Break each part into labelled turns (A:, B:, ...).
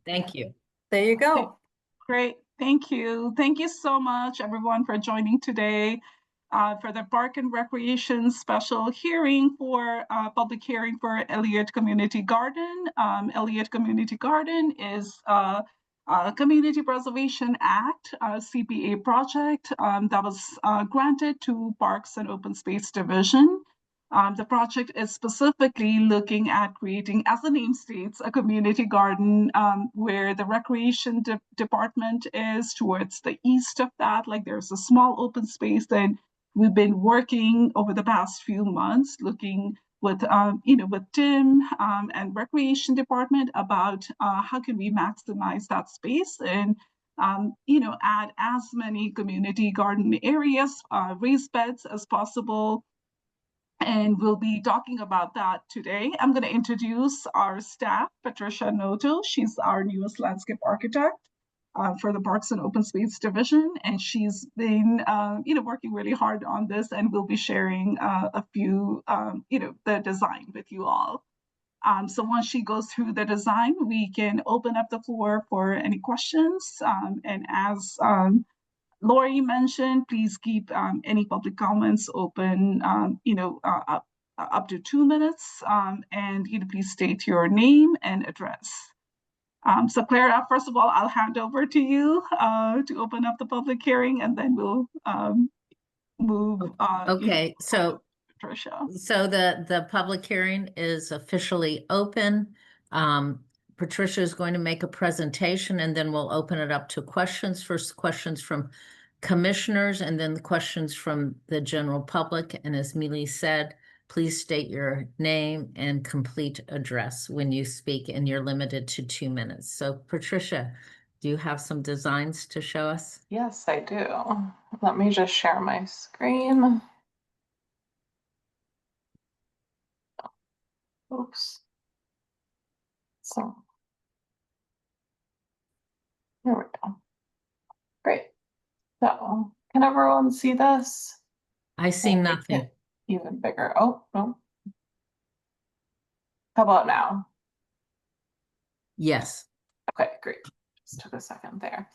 A: Thank you.
B: There you go.
C: Great. Thank you. Thank you so much, everyone, for joining today for the Park and Recreation special hearing for public hearing for Eliot Community Garden. Eliot Community Garden is a Community Preservation Act, CPA project that was granted to Parks and Open Space Division. The project is specifically looking at creating, as the name states, a community garden where the recreation department is towards the east of that. Like there's a small open space, and we've been working over the past few months looking with with Tim and recreation department about how can we maximize that space and add as many community garden areas, raised beds as possible, and we'll be talking about that today. I'm going to introduce our staff, Patricia Noto. She's our newest landscape architect for the Parks and Open Space Division, and she's been, working really hard on this, and we'll be sharing a few, the design with you all. So once she goes through the design, we can open up the floor for any questions. And as Lori mentioned, please keep any public comments open, up to 2 minutes, and please state your name and address. So Clara, first of all, I'll hand over to you to open up the public hearing, and then we'll move.
A: Okay, so
C: Patricia.
A: So the public hearing is officially open. Patricia is going to make a presentation, and then we'll open it up to questions. First, questions from commissioners, and then questions from the general public. And as Mealy said, please state your name and complete address when you speak, and you're limited to 2 minutes. So Patricia, do you have some designs to show us?
D: Yes, I do. Let me just share my screen. Oops. So here we go. Great. So can everyone see this?
A: I see nothing.
D: Even bigger. Oh, no. How about now?
A: Yes.
D: Okay, great. Just took a second there.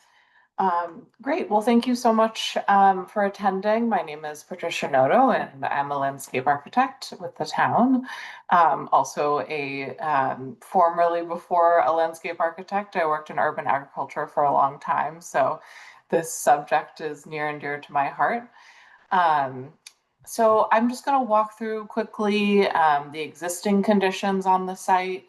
D: Great. Well, thank you so much for attending. My name is Patricia Noto, and I'm a landscape architect with the town. Also formerly before a landscape architect, I worked in urban agriculture for a long time. So this subject is near and dear to my heart. So I'm just going to walk through quickly the existing conditions on the site.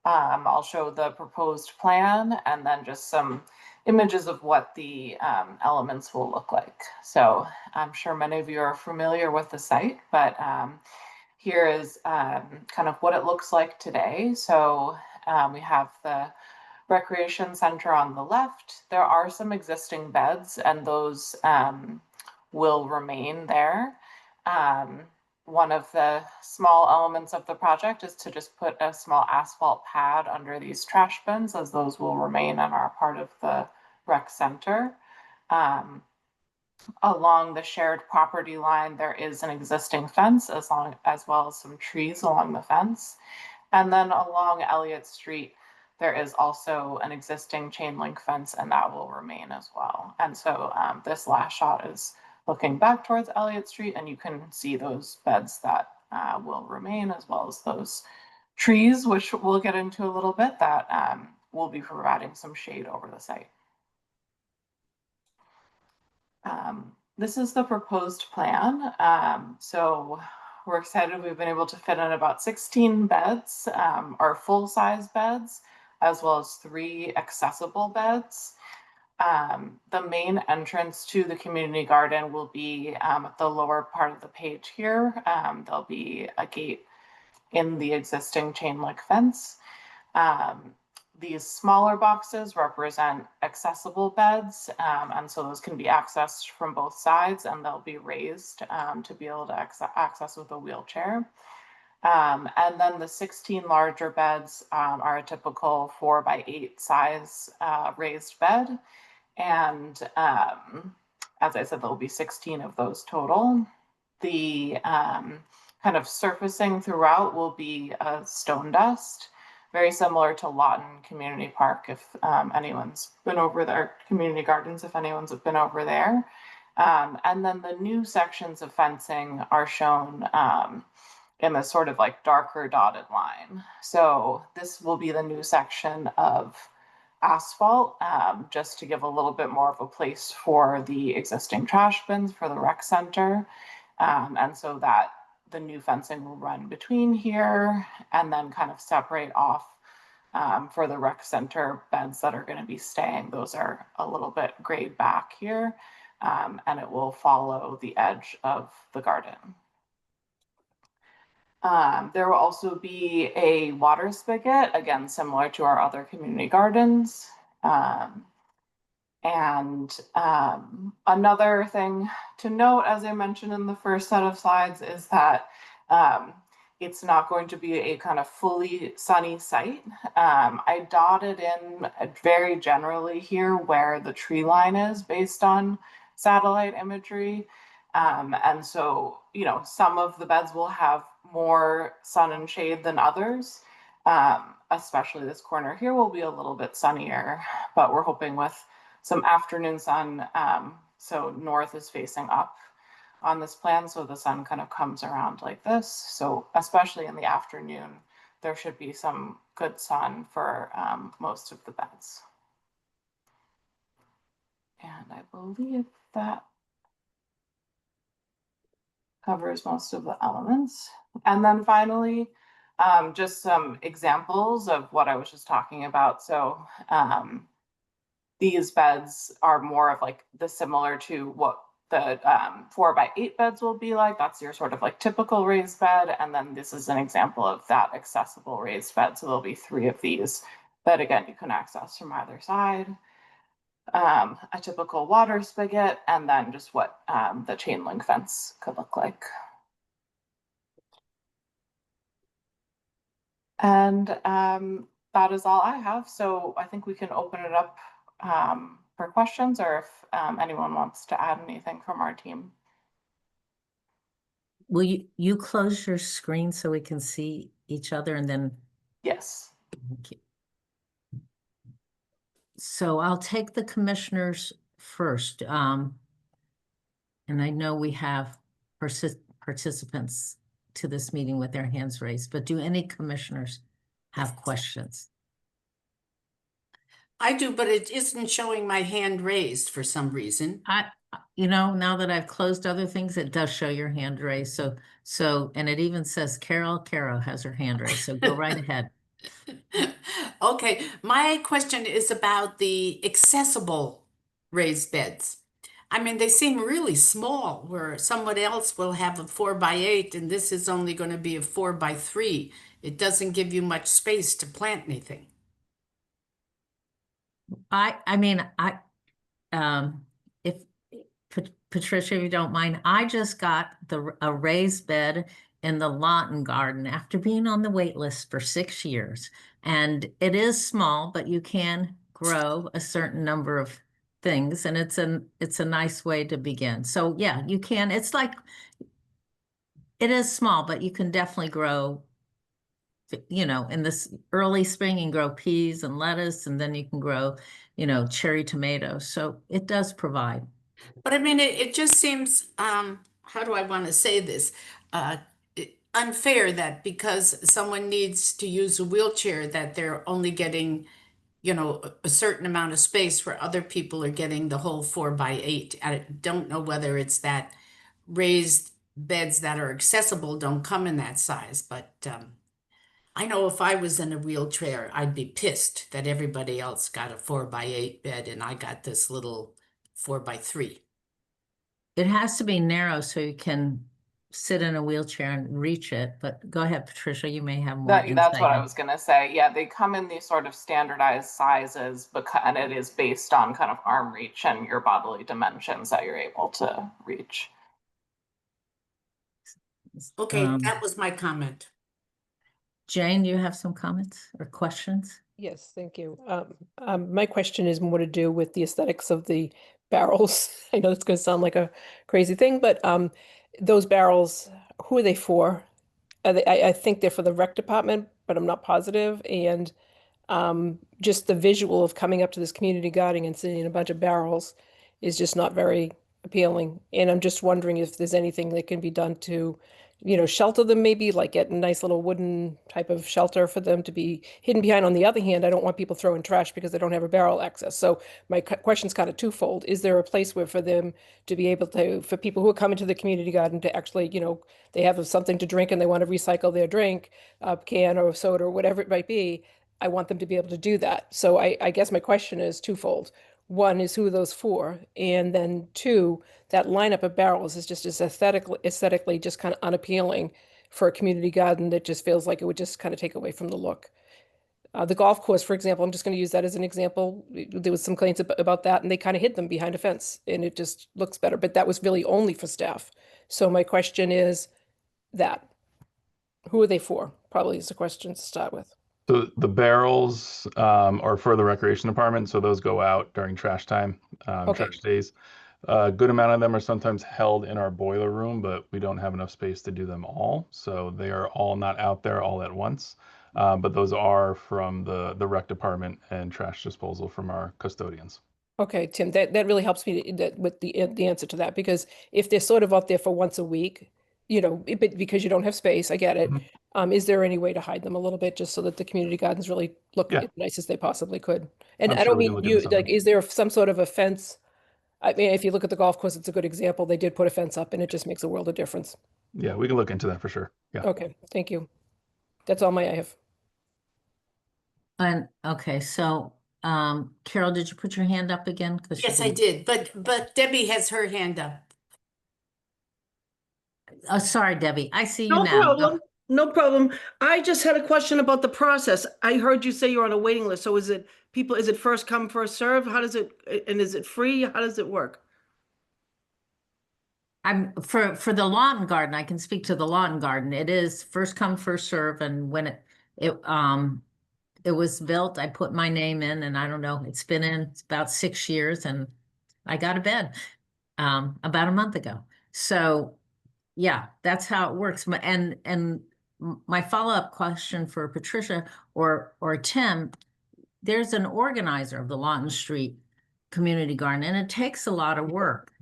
D: I'll show the proposed plan and then just some images of what the elements will look like. So I'm sure many of you are familiar with the site, but here is kind of what it looks like today. So we have the recreation center on the left. There are some existing beds, and those will remain there. One of the small elements of the project is to just put a small asphalt pad under these trash bins, as those will remain and are part of the rec center. Along the shared property line, there is an existing fence as well as some trees along the fence. And then along Eliot Street, there is also an existing chain link fence, and that will remain as well. And so this last shot is looking back towards Eliot Street, and you can see those beds that will remain, as well as those trees, which we'll get into a little bit, that will be providing some shade over the site. This is the proposed plan. So we're excited. We've been able to fit in about 16 beds, or full-size beds, as well as 3 accessible beds. The main entrance to the community garden will be at the lower part of the page here. There'll be a gate in the existing chain link fence. These smaller boxes represent accessible beds, and so those can be accessed from both sides, and they'll be raised to be able to access with a wheelchair. And then the 16 larger beds are a typical 4x8 size raised bed. And as I said, there'll be 16 of those total. The kind of surfacing throughout will be stone dust. very similar to Lawton Community Park, if anyone's been over there, community gardens, if anyone's been over there. And then the new sections of fencing are shown in this sort of like darker dotted line. So this will be the new section of asphalt, just to give a little bit more of a place for the existing trash bins for the rec center. And so that the new fencing will run between here and then kind of separate off for the rec center beds that are going to be staying. Those are a little bit grayed back here, and it will follow the edge of the garden. There will also be a water spigot, again, similar to our other community gardens. Another thing to note, as I mentioned in the first set of slides, is that it's not going to be a kind of fully sunny site. I dotted in very generally here where the tree line is based on satellite imagery. And so, you know, some of the beds will have more sun and shade than others. Especially this corner here will be a little bit sunnier, but we're hoping with some afternoon sun. So north is facing up on this plan, so the sun kind of comes around like this. So especially in the afternoon, there should be some good sun for most of the beds. And I believe that covers most of the elements. And then finally, just some examples of what I was just talking about. So these beds are more of like the similar to what the 4x8 beds will be like. That's your sort of like typical raised bed. And then this is an example of that accessible raised bed. So there'll be 3 of these that again, you can access from either side. A typical water spigot, and then just what the chain link fence could look like. And that is all I have. So I think we can open it up for questions, or if anyone wants to add anything from our team.
A: Will you close your screen so we can see each other, and then?
D: Yes.
A: Thank you. So I'll take the commissioners first. And I know we have participants to this meeting with their hands raised, but do any commissioners have questions?
B: I do, but it isn't showing my hand raised for some reason.
A: You know, now that I've closed other things, it does show your hand raised. So, and it even says Carol has her hand raised. So go right ahead.
B: Okay, my question is about the accessible raised beds. I mean, they seem really small, where someone else will have a 4x8 and this is only going to be a 4x3. It doesn't give you much space to plant anything.
A: I mean, if Patricia, if you don't mind, I just got a raised bed in the Lawton Garden after being on the wait list for 6 years. And it is small, but you can grow a certain number of things, and it's a nice way to begin. So yeah, you can. It's like, it is small, but you can definitely grow, you know, in this early spring, you can grow peas and lettuce, and then you can grow, you know, cherry tomatoes. So it does provide.
B: But I mean, it just seems, how do I want to say this? Unfair that because someone needs to use a wheelchair, that they're only getting, you know, a certain amount of space where other people are getting the whole 4x8. I don't know whether it's that raised beds that are accessible don't come in that size, but I know if I was in a wheelchair, I'd be pissed that everybody else got a 4x8 bed and I got this little 4x3.
A: It has to be narrow so you can sit in a wheelchair and reach it. But go ahead, Patricia, you may have more
D: That's
A: insight.
D: what I was going to say. Yeah, they come in these sort of standardized sizes, and it is based on kind of arm reach and your bodily dimensions that you're able to reach.
B: Okay, that was my comment.
A: Jane, do you have some comments or questions?
E: Yes, thank you. My question is more to do with the aesthetics of the barrels. I know it's going to sound like a crazy thing, but those barrels, who are they for? I think they're for the rec department, but I'm not positive. And just the visual of coming up to this community garden and seeing a bunch of barrels is just not very appealing. And I'm just wondering if there's anything that can be done to, shelter them, maybe like get a nice little wooden type of shelter for them to be hidden behind. On the other hand, I don't want people throwing trash because they don't have a barrel access. So my question's kind of twofold. Is there a place where for them to be able to, for people who are coming to the community garden to actually, they have something to drink and they want to recycle their drink, a can or a soda or whatever it might be, I want them to be able to do that. So I guess my question is twofold. One is who are those for? And then two, that lineup of barrels is just as aesthetically just kind of unappealing for a community garden that just feels like it would just kind of take away from the look. The golf course, for example, I'm just going to use that as an example. There was some complaints about that, and they kind of hid them behind a fence, and it just looks better. But that was really only for staff. So my question is that who are they for? Probably is the question to start with.
F: So the barrels are for the recreation department, so those go out during trash time,
E: Okay.
F: trash days. A good amount of them are sometimes held in our boiler room, but we don't have enough space to do them all. So they are all not out there all at once. But those are from the rec department and trash disposal from our custodians.
E: Okay, Tim, that really helps me with the answer to that, because if they're sort of out there for once a week, but because you don't have space, I get it. Is there any way to hide them a little bit just so that the community gardens really look
F: Yeah.
E: as nice as they possibly could? And
F: I'm
E: I
F: sure
E: don't
F: we can
E: mean
F: look into something.
E: is there some sort of a fence? I mean, if you look at the golf course, it's a good example. They did put a fence up and it just makes a world of difference.
F: Yeah, we can look into that for sure. Yeah.
E: Okay, thank you. That's all I have.
A: And, okay, so, Carol, did you put your hand up again? 'Cause you
B: Yes, I
A: didn't.
B: did, but Debbie has her hand up.
A: Oh, sorry, Debbie. I see you
G: No
A: now.
G: problem. No problem. I just had a question about the process. I heard you say you're on a waiting list. So is it first come, first serve? How does it, and is it free? How does it work?
A: I'm for the lawn garden, I can speak to the lawn garden. It is first come, first serve, and when it was built, I put my name in, and I don't know, it's about 6 years, and I got a bed about a month ago. So yeah, that's how it works. And my follow-up question for Patricia or Tim, there's an organizer of the Lawton Street Community Garden, and it takes a lot of work.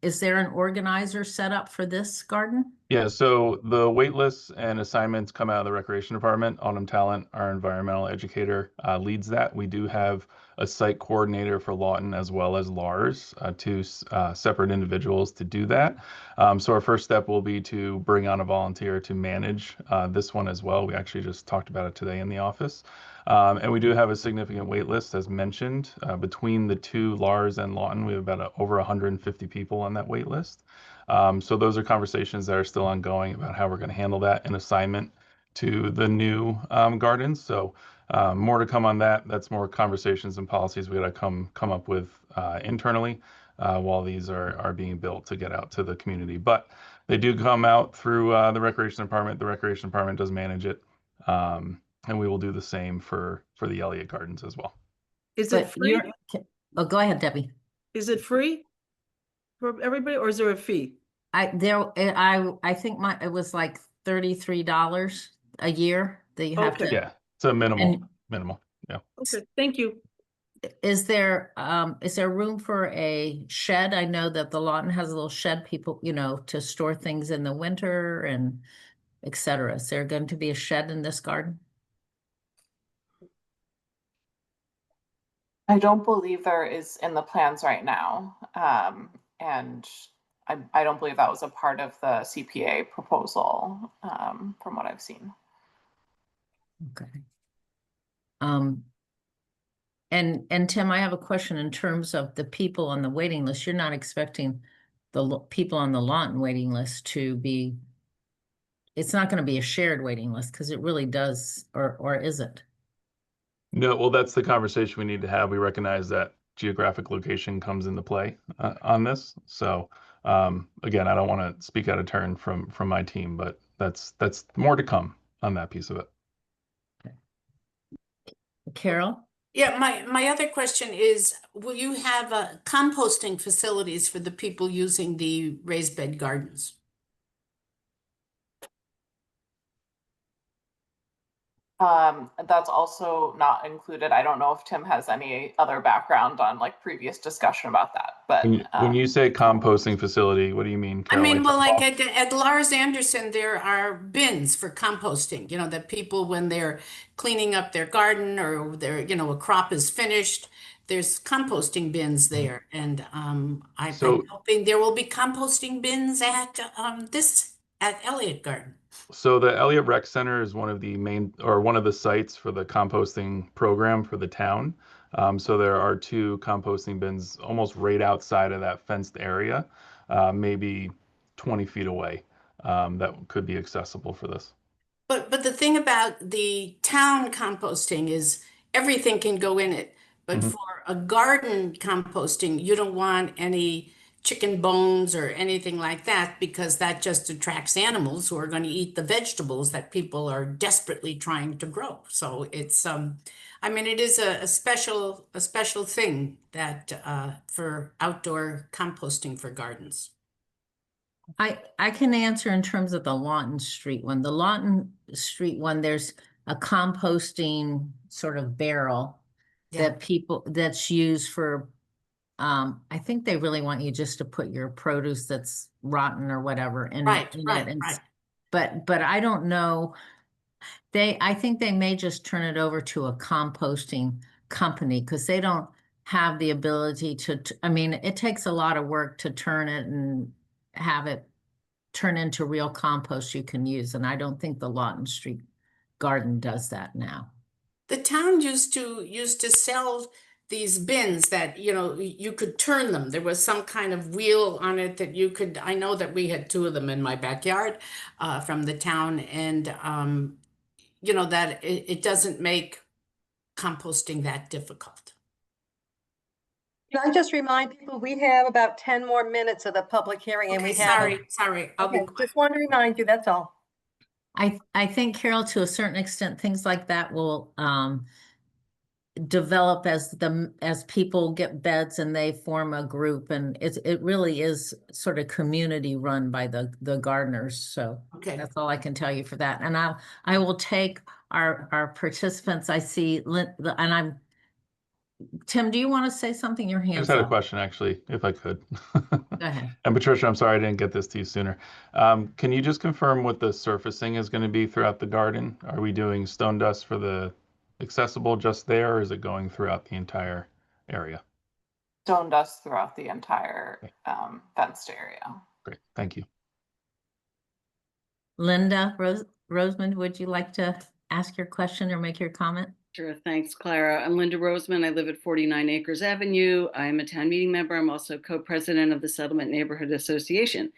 A: Is there an organizer set up for this garden?
F: Yeah, so the wait lists and assignments come out of the recreation department. Autumn Talent, our environmental educator, leads that. We do have a site coordinator for Lawton as well as Lars, two separate individuals to do that. So our first step will be to bring on a volunteer to manage this one as well. We actually just talked about it today in the office. And we do have a significant wait list, as mentioned. Between the two, Lars and Lawton, we have about over 150 people on that wait list. So those are conversations that are still ongoing about how we're going to handle that in assignment to the new gardens. So more to come on that. That's more conversations and policies we got to come up with internally while these are being built to get out to the community. But they do come out through the recreation department. The recreation department does manage it. And we will do the same for the Eliot Gardens as well.
G: Is it free?
A: Oh, go ahead, Debbie.
G: Is it free for everybody, or is there a fee?
A: I think it was like $33 a year that you have
G: Okay.
A: to.
F: Yeah, it's a minimal.
A: And-
F: Yeah.
G: Okay, thank you.
A: Is there room for a shed? I know that the Lawton has a little shed, people, to store things in the winter and et cetera. Is there going to be a shed in this garden?
D: I don't believe there is in the plans right now. And I don't believe that was a part of the CPA proposal, from what I've seen.
A: Okay. And Tim, I have a question in terms of the people on the waiting list. You're not expecting the people on the Lawton waiting list to be, it's not going to be a shared waiting list because it really does, or is it?
F: No, well, that's the conversation we need to have. We recognize that geographic location comes into play on this. So again, I don't want to speak out of turn from my team, but that's more to come on that piece of it.
A: Carol?
B: Yeah, my other question is, will you have composting facilities for the people using the raised bed gardens?
D: That's also not included. I don't know if Tim has any other background on like previous discussion about that, but
F: When you say composting facility, what do you mean,
B: I
F: Carol?
B: mean, well, like at Lars Anderson, there are bins for composting, you know, that people, when they're cleaning up their garden or their, you know, a crop is finished, there's composting bins there. And I'm
F: So,
B: hoping there will be composting bins at at Elliott Garden.
F: so the Eliot Rec Center is one of the main, or one of the sites for the composting program for the town. So there are 2 composting bins almost right outside of that fenced area, maybe 20 feet away, that could be accessible for this.
B: But the thing about the town composting is everything can go in it. But
F: Mhm.
B: for a garden composting, you don't want any chicken bones or anything like that because that just attracts animals who are going to eat the vegetables that people are desperately trying to grow. So it's I mean it is a special thing that for outdoor composting for gardens.
A: I can answer in terms of the Lawton Street one. The Lawton Street one, there's a composting sort of barrel
B: Yeah.
A: that's used for, I think they really want you just to put your produce that's rotten or whatever in
B: Right,
A: it.
B: right,
A: And
B: right.
A: but I don't know. I think they may just turn it over to a composting company because they don't have the ability I mean, it takes a lot of work to turn it and have it turn into real compost you can use. And I don't think the Lawton Street Garden does that now.
B: The town used to sell these bins that, you know, you could turn them. There was some kind of wheel on it that you could, I know that we had 2 of them in my backyard from the town, and you know, that it doesn't make composting that difficult.
H: Can I just remind people, we have about 10 more minutes of the public hearing and
B: Okay,
H: we have.
B: sorry, I'll be
H: Okay,
B: quiet.
H: just want to remind you, that's all.
A: I think, Carol, to a certain extent, things like that will develop as people get beds and they form a group, and it really is sort of community run by the gardeners. So
B: Okay.
A: that's all I can tell you for that. And I will take our participants. I see Tim, do you want to say something? Your
F: I just
A: hand's
F: had a
A: up.
F: question, actually, if I could.
A: Go ahead.
F: And Patricia, I'm sorry I didn't get this to you sooner. Can you just confirm what the surfacing is going to be throughout the garden? Are we doing stone dust for the accessible just there, or is it going throughout the entire area?
D: Stone dust throughout the entire
F: Okay.
D: fenced area.
F: Great, thank you.
A: Linda Rosemond, would you like to ask your question or make your comment?
I: Sure, thanks, Clara. I'm Linda Roseman. I live at 49 Acres Avenue. I'm a town meeting member. I'm also co-president of the Settlement Neighborhood Association.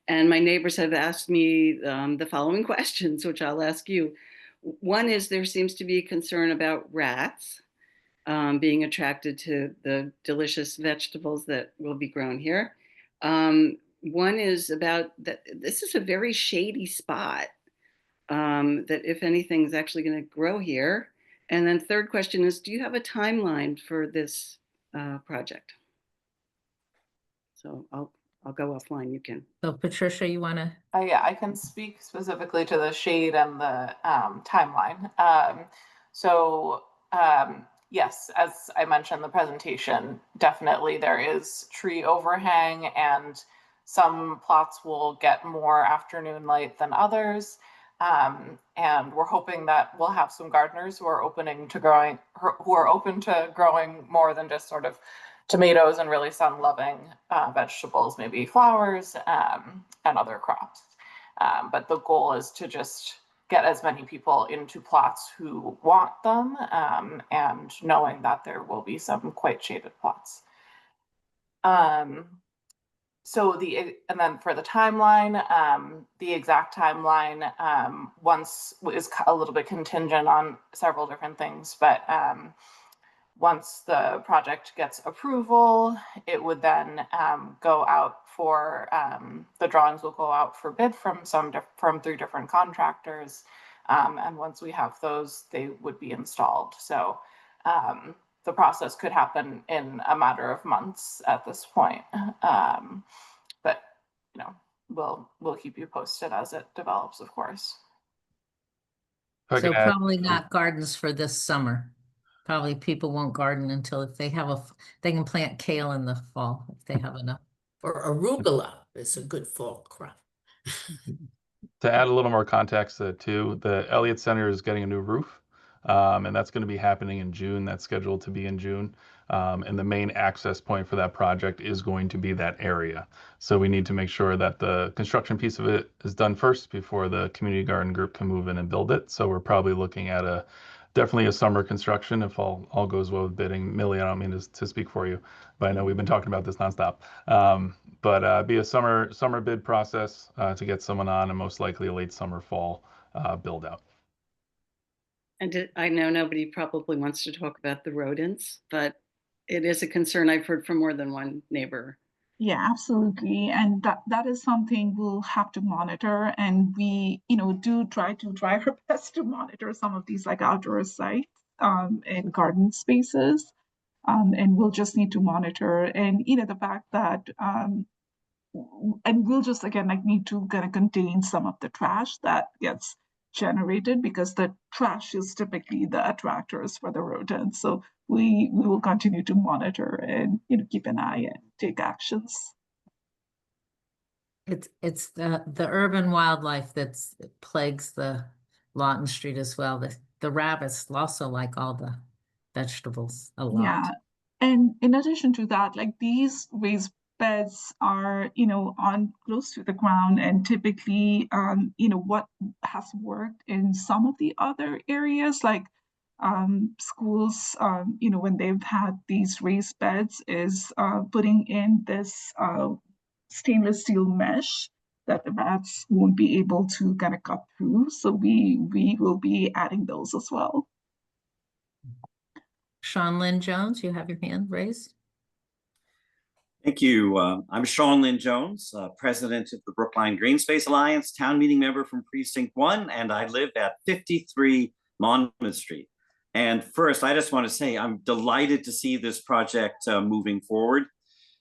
I: And my neighbors have asked me the following questions, which I'll ask you. One is there seems to be a concern about rats being attracted to the delicious vegetables that will be grown here. One is about that this is a very shady spot that if anything is actually going to grow here. And then third question is, do you have a timeline for this project? So I'll go offline. You can.
A: So Patricia, you want to?
D: Yeah, I can speak specifically to the shade and the timeline. Yes, as I mentioned in the presentation, definitely there is tree overhang and some plots will get more afternoon light than others. And we're hoping that we'll have some gardeners who are open to growing more than just sort of tomatoes and really sun-loving vegetables, maybe flowers and other crops. But the goal is to just get as many people into plots who want them, and knowing that there will be some quite shaded plots. And then for the timeline, the exact timeline once is a little bit contingent on several different things, but once the project gets approval, it would then go out for the drawings will go out for bid from 3 different contractors, and once we have those, they would be installed. So the process could happen in a matter of months at this point. But you know, we'll keep you posted as it develops, of course.
F: If I
A: So
F: can add,
A: probably not gardens for this summer. Probably people won't garden until if they have they can plant kale in the fall if they have enough.
B: Or arugula is a good fall crop.
F: to add a little more context too, the Eliot Center is getting a new roof, and that's going to be happening in June. That's scheduled to be in June. And the main access point for that project is going to be that area. So we need to make sure that the construction piece of it is done first before the community garden group can move in and build it. So we're probably looking at definitely a summer construction if all goes well with bidding. Millie, I don't mean to speak for you, but I know we've been talking about this nonstop. But be a summer bid process to get someone on, and most likely a late summer fall build out.
I: And I know nobody probably wants to talk about the rodents, but it is a concern I've heard from more than one neighbor.
C: Yeah, absolutely. And that is something we'll have to monitor. And we, do try to try our best to monitor some of these like outdoor sites and garden spaces. And we'll just need to monitor. And, the fact that, and we'll just, again, like need to kind of contain some of the trash that gets generated because the trash is typically the attractors for the rodents. So we will continue to monitor and keep an eye and take actions.
A: It's the urban wildlife that plagues the Lawton Street as well. The rabbits also like all the vegetables a lot.
C: Yeah, and in addition to that, like these raised beds are on close to the ground, and typically what has worked in some of the other areas like schools when they've had these raised beds is putting in this stainless steel mesh that the rats won't be able to kind of cut through, so we will be adding those as well.
A: Sean Lynn Jones, you have your hand raised.
J: Thank you. I'm Sean Lynn Jones, president of the Brookline Green Space Alliance, town meeting member from Precinct 1, and I live at 53 Monmouth Street. And first, I just want to say I'm delighted to see this project moving forward.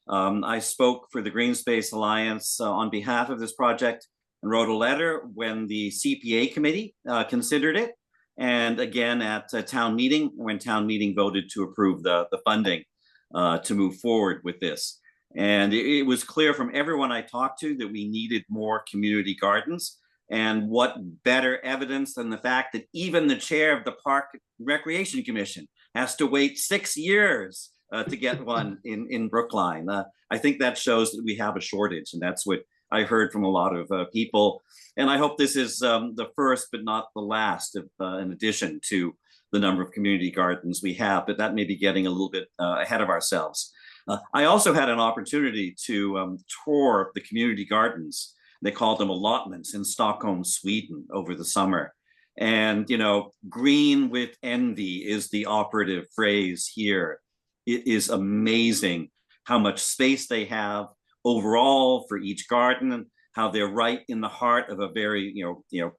J: I spoke for the Green Space Alliance on behalf of this project and wrote a letter when the CPA committee considered it, and again at town meeting when town meeting voted to approve the funding to move forward with this. And it was clear from everyone I talked to that we needed more community gardens. And what better evidence than the fact that even the chair of the Park Recreation Commission has to wait 6 years to get one in Brookline. I think that shows that we have a shortage, and that's what I heard from a lot of people. And I hope this is the first, but not the last, of, in addition to the number of community gardens we have, but that may be getting a little bit ahead of ourselves. I also had an opportunity to tour the community gardens. They call them allotments in Stockholm, Sweden over the summer. And, green with envy is the operative phrase here. It is amazing how much space they have overall for each garden, and how they're right in the heart of a very,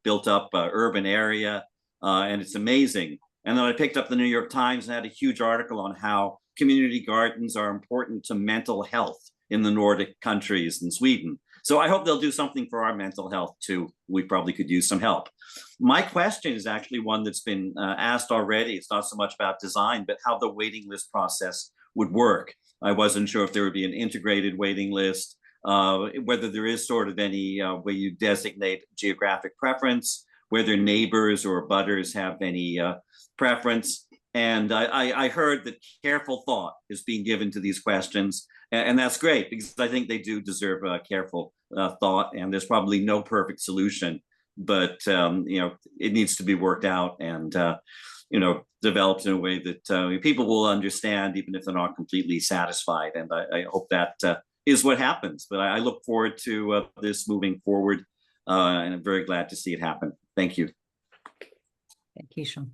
J: built up urban area. And it's amazing. And then I picked up the New York Times and had a huge article on how community gardens are important to mental health in the Nordic countries and Sweden. So I hope they'll do something for our mental health too. We probably could use some help. My question is actually one that's been asked already. It's not so much about design, but how the waiting list process would work. I wasn't sure if there would be an integrated waiting list, whether there is sort of any way you designate geographic preference, whether neighbors or butters have any preference. And I heard that careful thought is being given to these questions. And that's great, because I think they do deserve careful thought. And there's probably no perfect solution, but it needs to be worked out and developed in a way that people will understand, even if they're not completely satisfied. And I hope that is what happens. But I look forward to this moving forward, and I'm very glad to see it happen. Thank you.
A: Thank you, Sean.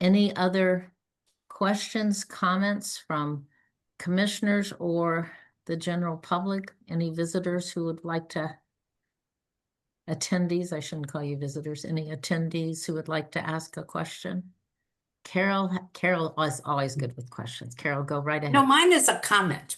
A: Any other questions, comments from commissioners or the general public? Any visitors who would like to, attendees, I shouldn't call you visitors, any attendees who would like to ask a question? Carol is always good with questions. Carol, go right ahead.
B: No, mine is a comment.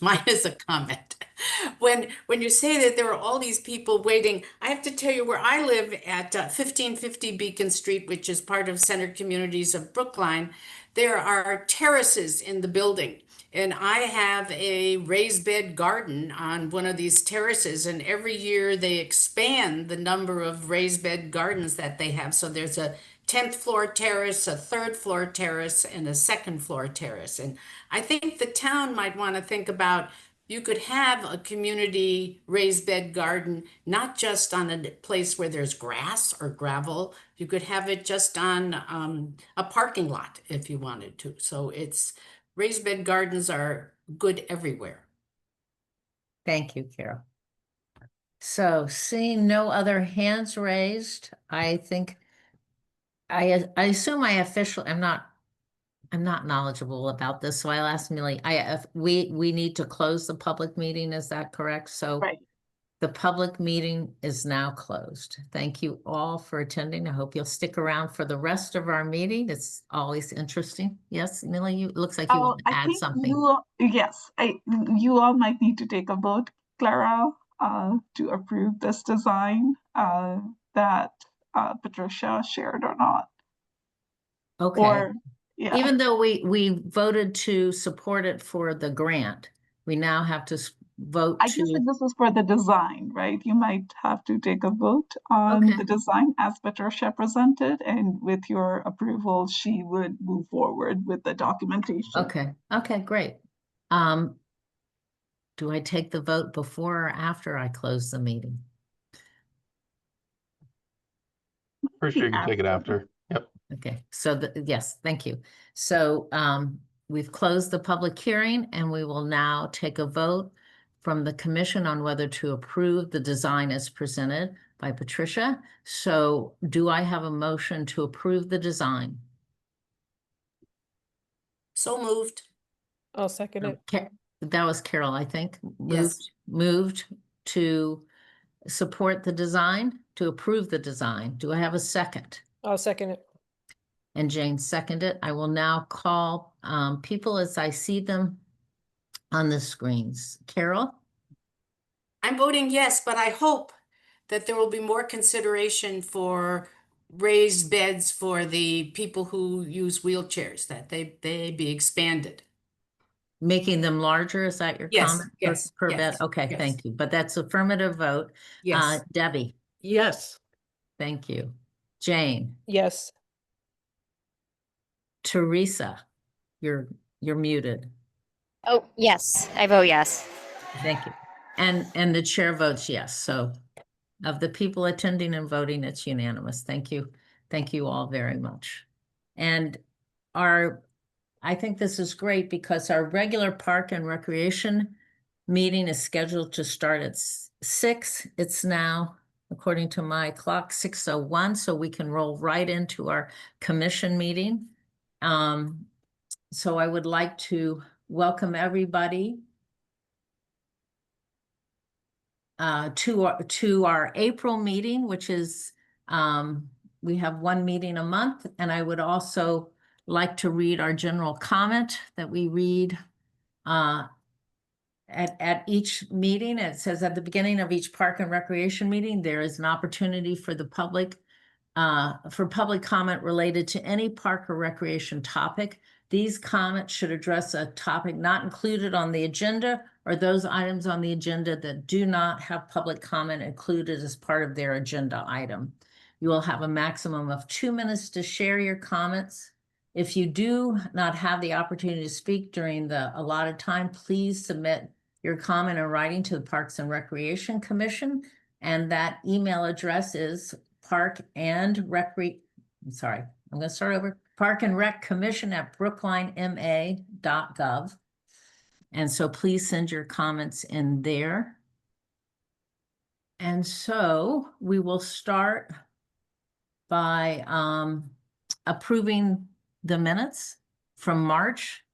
B: when you say that there are all these people waiting, I have to tell you where I live at 1550 Beacon Street, which is part of Center Communities of Brookline. There are terraces in the building, and I have a raised bed garden on one of these terraces, and every year they expand the number of raised bed gardens that they have. So there's a 10th floor terrace, a 3rd floor terrace, and a 2nd floor terrace. And I think the town might want to think about, you could have a community raised bed garden, not just on a place where there's grass or gravel. You could have it just on a parking lot if you wanted to. So raised bed gardens are good everywhere.
A: Thank you, Carol. So seeing no other hands raised, I think I assume I'm not knowledgeable about this, so I'll ask Millie. We need to close the public meeting, is that correct? So
C: Right.
A: the public meeting is now closed. Thank you all for attending. I hope you'll stick around for the rest of our meeting. It's always interesting. Yes, Millie, it looks like you
C: Oh,
A: want to
C: I
A: add
C: think
A: something.
C: you all might need to take a vote, Clara, to approve this design that Patricia shared or not.
A: Okay.
C: Or, yeah,
A: Even though we voted to support it for the grant, we now have to vote
C: I guess
A: to,
C: that this is for the design, right? You might have to take a vote on
A: Okay.
C: the design as Patricia presented, and with your approval, she would move forward with the documentation.
A: okay, great. Do I take the vote before or after I close the meeting?
F: For sure you can take it after. Yep.
A: Okay, so yes, thank you. So we've closed the public hearing and we will now take a vote from the commission on whether to approve the design as presented by Patricia. So do I have a motion to approve the design?
B: So moved.
E: I'll second it.
A: That was Carol, I think.
B: Yes.
A: Moved to support the design, to approve the design. Do I have a second?
E: I'll second it.
A: And Jane seconded. I will now call people as I see them on the screens. Carol?
B: I'm voting yes, but I hope that there will be more consideration for raised beds for the people who use wheelchairs, that they be expanded.
A: Making them larger, is that your
B: Yes,
A: comment?
B: yes,
A: Per
B: yes,
A: bed? Okay,
B: yes.
A: thank you. But that's affirmative vote.
B: Yes.
A: Debbie,
G: Yes.
A: thank you. Jane,
E: Yes.
A: Teresa, you're muted.
K: Oh, yes, I vote yes.
A: Thank you. And the chair votes yes. So of the people attending and voting, it's unanimous. Thank you. Thank you all very much. And I think this is great because our regular park and recreation meeting is scheduled to start at 6. It's now, according to my clock, 6:01, so we can roll right into our commission meeting. So I would like to welcome everybody to our April meeting, which is we have one meeting a month, and I would also like to read our general comment that we read at each meeting. It says at the beginning of each park and recreation meeting, there is an opportunity for the public for public comment related to any park or recreation topic. These comments should address a topic not included on the agenda or those items on the agenda that do not have public comment included as part of their agenda item. You will have a maximum of 2 minutes to share your comments. If you do not have the opportunity to speak during the allotted time, please submit your comment in writing to the Parks and Recreation Commission. And that email address is Park and Rec Commission at brooklinema.gov. And so please send your comments in there. And so we will start by approving the minutes from March.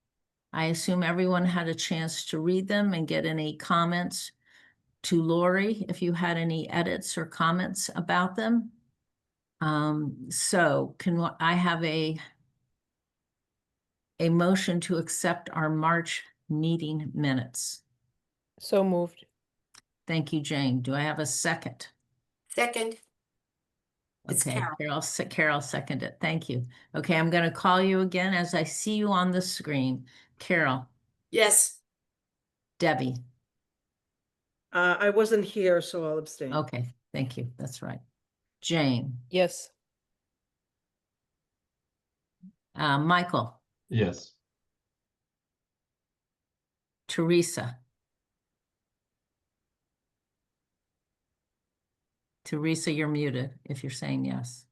A: I assume everyone had a chance to read them and get any comments to Lori if you had any edits or comments about them. So can I have a motion to accept our March meeting minutes?
E: So moved.
A: Thank you, Jane. Do I have a second?
B: Second. It's
A: Okay,
B: Carol.
A: Carol seconded. Thank you. Okay, I'm going to call you again as I see you on the screen. Carol,
B: Yes.
A: Debbie.
G: I wasn't here, so I'll abstain.
A: Okay, thank you. That's right. Jane,
E: Yes.
A: Michael,
F: Yes.
A: Teresa. Teresa, you're muted if you're saying yes.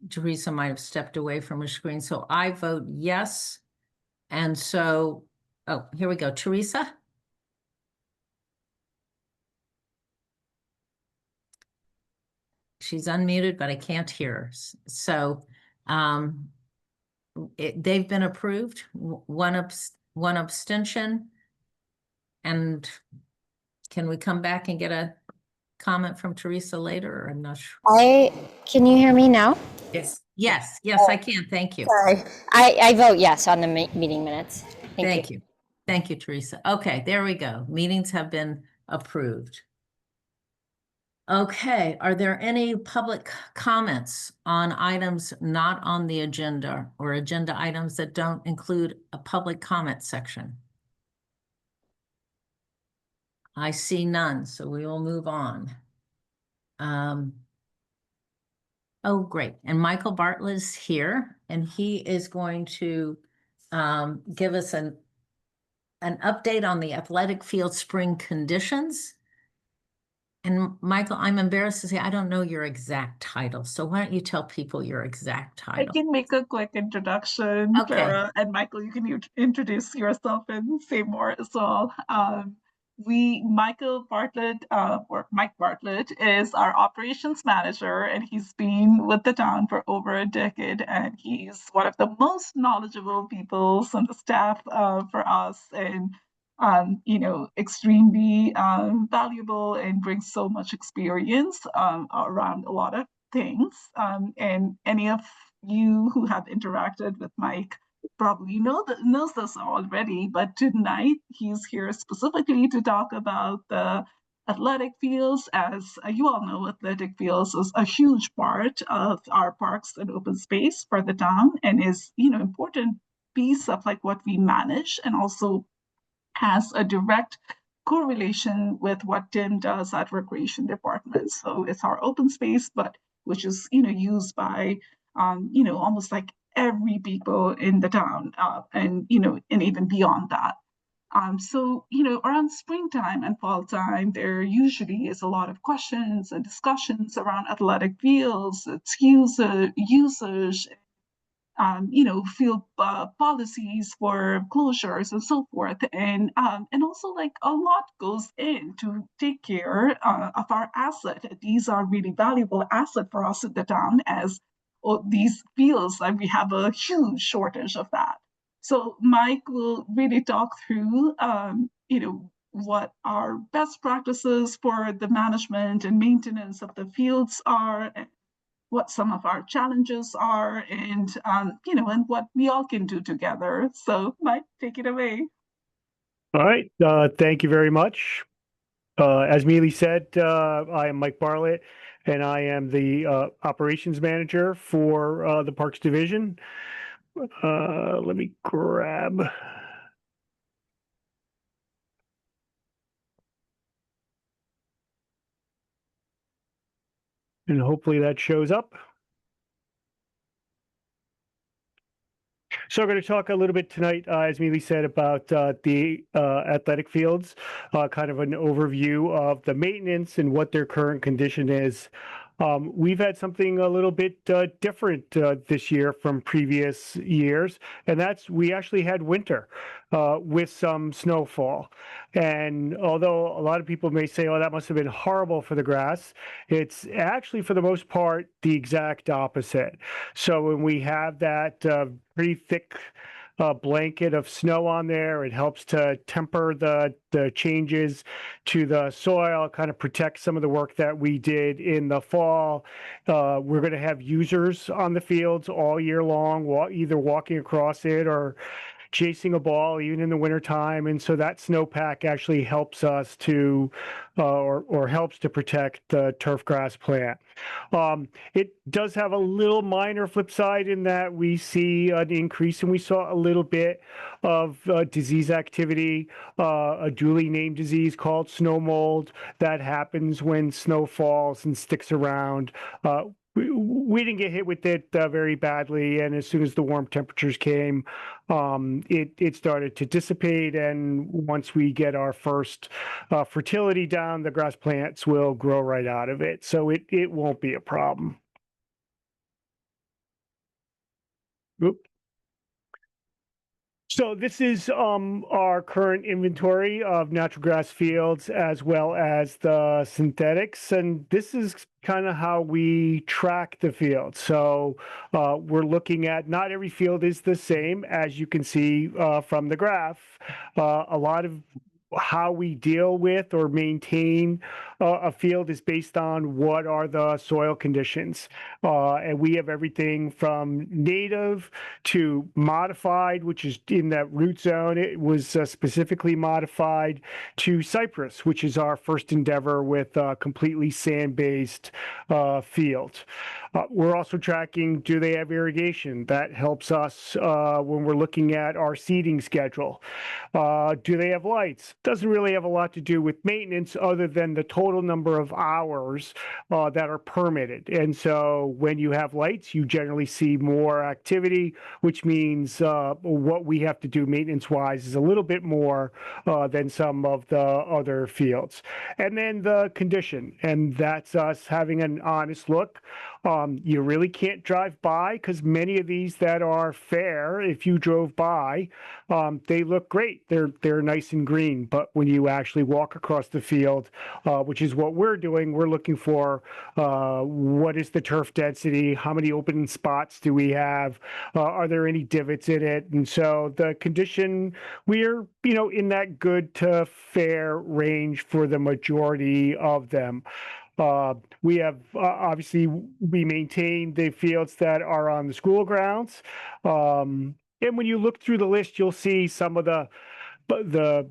A: Teresa might have stepped away from her screen, so I vote yes. And so, oh, here we go. Teresa? She's unmuted, but I can't hear her. So they've been approved, one abstention. And can we come back and get a comment from Teresa later? Or I'm not sure.
K: Can you hear me now?
B: Yes.
A: Yes, I can. Thank you.
K: Sorry. I vote yes on the meeting minutes.
A: Thank you. Thank you, Teresa. Okay, there we go. Meetings have been approved. Okay, are there any public comments on items not on the agenda or agenda items that don't include a public comment section? I see none, so we will move on. Oh, great. And Michael Bartlett is here, and he is going to give us an update on the athletic field spring conditions. And Michael, I'm embarrassed to say I don't know your exact title. So why don't you tell people your exact
C: I
A: title?
C: can make a quick introduction,
A: Okay.
C: Clara, and Michael, you can introduce yourself and say more as well. Michael Bartlett, or Mike Bartlett, is our operations manager, and he's been with the town for over a decade, and he's one of the most knowledgeable people on the staff for us, and extremely valuable and brings so much experience around a lot of things. And any of you who have interacted with Mike probably knows this already, but tonight he's here specifically to talk about the athletic fields. As you all know, athletic fields is a huge part of our parks and open space for the town, and is important piece of like what we manage, and also has a direct correlation with what Tim does at recreation department. So it's our open space, but which is used by almost like every people in the town, and even beyond that. So around springtime and fall time, there usually is a lot of questions and discussions around athletic fields, its usage, field policies for closures and so forth, and also like a lot goes in to take care of our asset. These are really valuable asset for us in the town, as these fields, like we have a huge shortage of that. So Mike will really talk through what our best practices for the management and maintenance of the fields are, and what some of our challenges are, and and what we all can do together. So Mike, take it away.
L: All right, thank you very much. As Mealy said, I am Mike Bartlett, and I am the operations manager for the Parks Division. Let me grab. And hopefully that shows up. So I'm going to talk a little bit tonight, as Mealy said, about the athletic fields, kind of an overview of the maintenance and what their current condition is. We've had something a little bit different this year from previous years, and that's we actually had winter with some snowfall. And although a lot of people may say, oh, that must have been horrible for the grass, it's actually, for the most part, the exact opposite. So when we have that pretty thick blanket of snow on there, it helps to temper the changes to the soil, kind of protect some of the work that we did in the fall. We're going to have users on the fields all year long, either walking across it or chasing a ball even in the wintertime. And so that snowpack actually helps us to, or helps to protect the turf grass plant. It does have a little minor flip side in that we see an increase, and we saw a little bit of disease activity, a duly named disease called snow mold that happens when snow falls and sticks around. We didn't get hit with it very badly, and as soon as the warm temperatures came, it started to dissipate. And once we get our first fertility down, the grass plants will grow right out of it, so it won't be a problem. Oop. So this is our current inventory of natural grass fields as well as the synthetics, and this is kind of how we track the field. So we're looking at, not every field is the same, as you can see from the graph. A lot of how we deal with or maintain a field is based on what are the soil conditions. And we have everything from native to modified, which is in that root zone. It was specifically modified, to cypress, which is our first endeavor with a completely sand-based field. We're also tracking, do they have irrigation? That helps us when we're looking at our seeding schedule. Do they have lights? Doesn't really have a lot to do with maintenance other than the total number of hours that are permitted. And so when you have lights, you generally see more activity, which means what we have to do maintenance-wise is a little bit more than some of the other fields. And then the condition, and that's us having an honest look. You really can't drive by, because many of these that are fair, if you drove by, they look great. They're nice and green. But when you actually walk across the field, which is what we're doing, we're looking for what is the turf density, how many open spots do we have, are there any divots in it? And so the condition, we're in that good to fair range for the majority of them. We have, obviously, we maintain the fields that are on the school grounds. And when you look through the list, you'll see some of the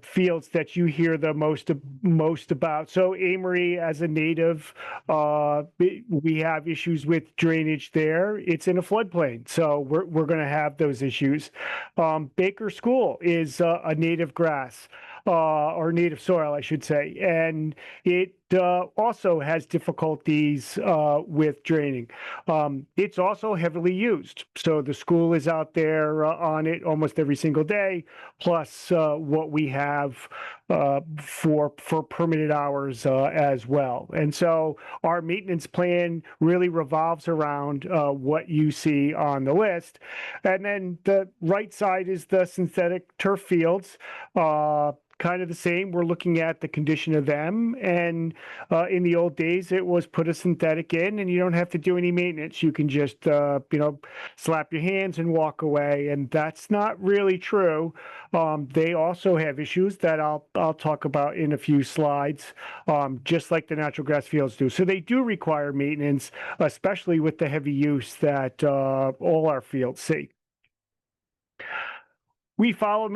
L: fields that you hear the most about. So Amory, as a native, we have issues with drainage there. It's in a floodplain, so we're going to have those issues. Baker School is a native grass, or native soil, I should say, and it also has difficulties with draining. It's also heavily used. So the school is out there on it almost every single day, plus what we have for permitted hours as well. And so our maintenance plan really revolves around what you see on the list. And then the right side is the synthetic turf fields. Kind of the same. We're looking at the condition of them. And in the old days, it was put a synthetic in and you don't have to do any maintenance. You can just, slap your hands and walk away. And that's not really true. They also have issues that I'll talk about in a few slides, just like the natural grass fields do. So they do require maintenance, especially with the heavy use that all our fields see. We follow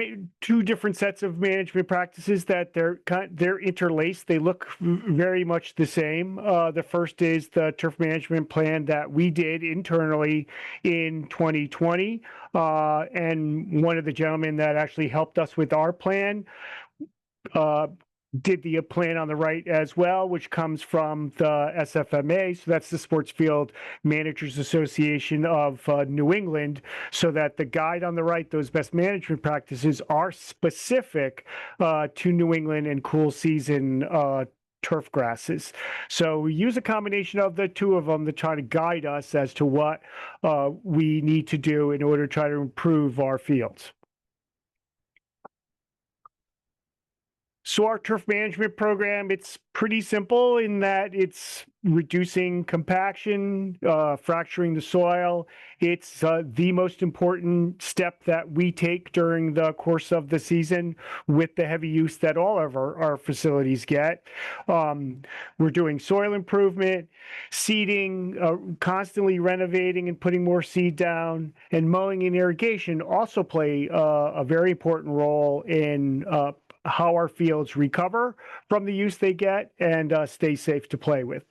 L: two different sets of management practices that they're interlaced. They look very much the same. The first is the turf management plan that we did internally in 2020. And one of the gentlemen that actually helped us with our plan did the plan on the right as well, which comes from the SFMA. So that's the Sports Field Managers Association of New England. So that the guide on the right, those best management practices, are specific to New England and cool season turf grasses. So we use a combination of the two of them to try to guide us as to what we need to do in order to try to improve our fields. So our turf management program, it's pretty simple in that it's reducing compaction, fracturing the soil. It's the most important step that we take during the course of the season with the heavy use that all of our facilities get. We're doing soil improvement, seeding, constantly renovating and putting more seed down, and mowing and irrigation also play a very important role in how our fields recover from the use they get and stay safe to play with.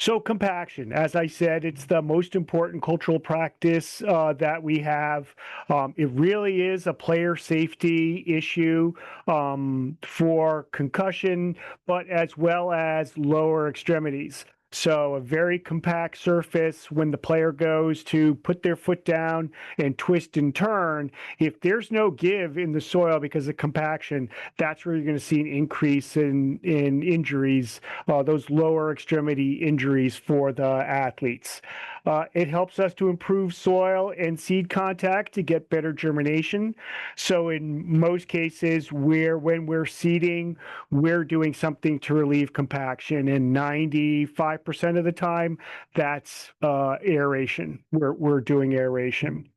L: So compaction, as I said, it's the most important cultural practice that we have. It really is a player safety issue for concussion, but as well as lower extremities. So a very compact surface when the player goes to put their foot down and twist and turn. If there's no give in the soil because of compaction, that's where you're going to see an increase in injuries, those lower extremity injuries for the athletes. It helps us to improve soil and seed contact to get better germination. So in most cases, when we're seeding, we're doing something to relieve compaction, and 95% of the time, that's aeration. We're doing aeration.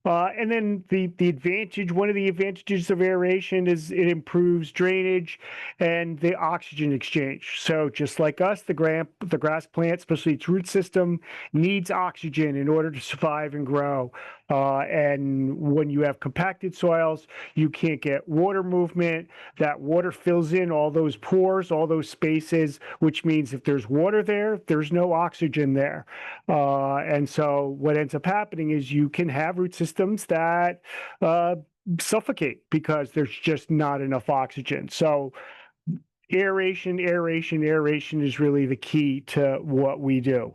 L: And then one of the advantages of aeration is it improves drainage and the oxygen exchange. So just like us, the grass plant, especially its root system, needs oxygen in order to survive and grow. And when you have compacted soils, you can't get water movement. That water fills in all those pores, all those spaces, which means if there's water there, there's no oxygen there. And so what ends up happening is you can have root systems that suffocate because there's just not enough oxygen. So aeration is really the key to what we do.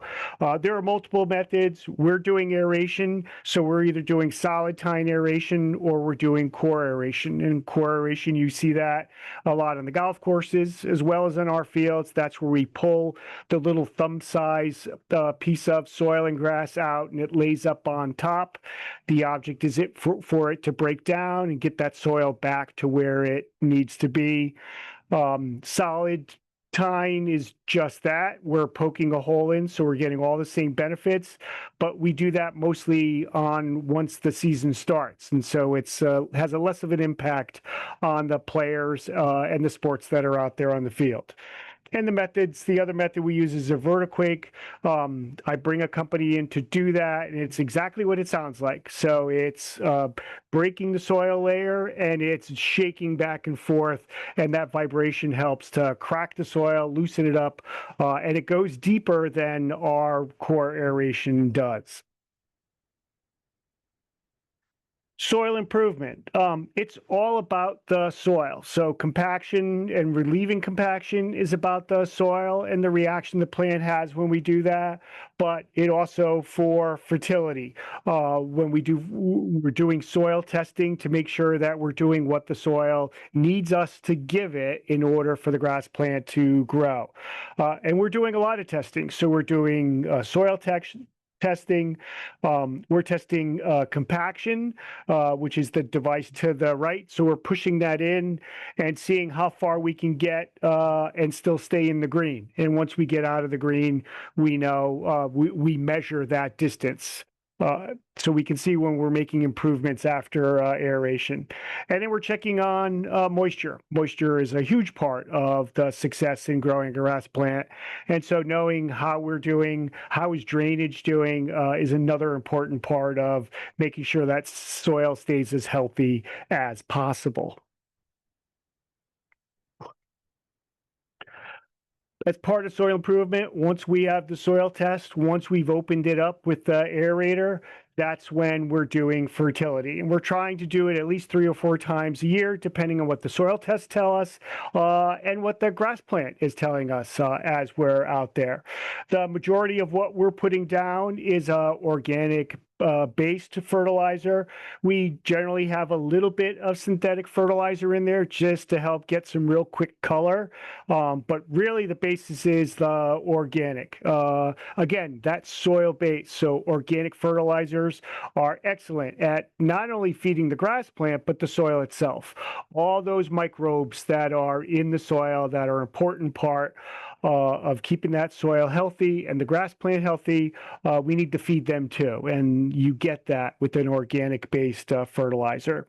L: There are multiple methods. We're doing aeration, so we're either doing solid tine aeration or we're doing core aeration. And core aeration, you see that a lot on the golf courses as well as in our fields. That's where we pull the little thumb size piece of soil and grass out and it lays up on top. The object is for it to break down and get that soil back to where it needs to be. Solid tine is just that. We're poking a hole in, so we're getting all the same benefits, but we do that mostly once the season starts. And so it's has a less of an impact on the players and the sports that are out there on the field. And the other method we use is a vertiquake. I bring a company in to do that, and it's exactly what it sounds like. So it's breaking the soil layer, and it's shaking back and forth, and that vibration helps to crack the soil, loosen it up, and it goes deeper than our core aeration does. Soil improvement. It's all about the soil. So compaction and relieving compaction is about the soil and the reaction the plant has when we do that, but it also for fertility. We're doing soil testing to make sure that we're doing what the soil needs us to give it in order for the grass plant to grow. And we're doing a lot of testing. So we're doing soil testing. We're testing compaction, which is the device to the right. So we're pushing that in and seeing how far we can get and still stay in the green. And once we get out of the green, we know we measure that distance. So we can see when we're making improvements after aeration. And then we're checking on moisture. Moisture is a huge part of the success in growing a grass plant. And so knowing how we're doing, how is drainage doing is another important part of making sure that soil stays as healthy as possible. As part of soil improvement, once we have the soil test, once we've opened it up with the aerator, that's when we're doing fertility. And we're trying to do it at least 3 or 4 times a year, depending on what the soil tests tell us and what the grass plant is telling us as we're out there. The majority of what we're putting down is organic based fertilizer. We generally have a little bit of synthetic fertilizer in there just to help get some real quick color. But really the basis is the organic. Again, that's soil based. So organic fertilizers are excellent at not only feeding the grass plant, but the soil itself. All those microbes that are in the soil that are an important part of keeping that soil healthy and the grass plant healthy, we need to feed them too. And you get that with an organic based fertilizer.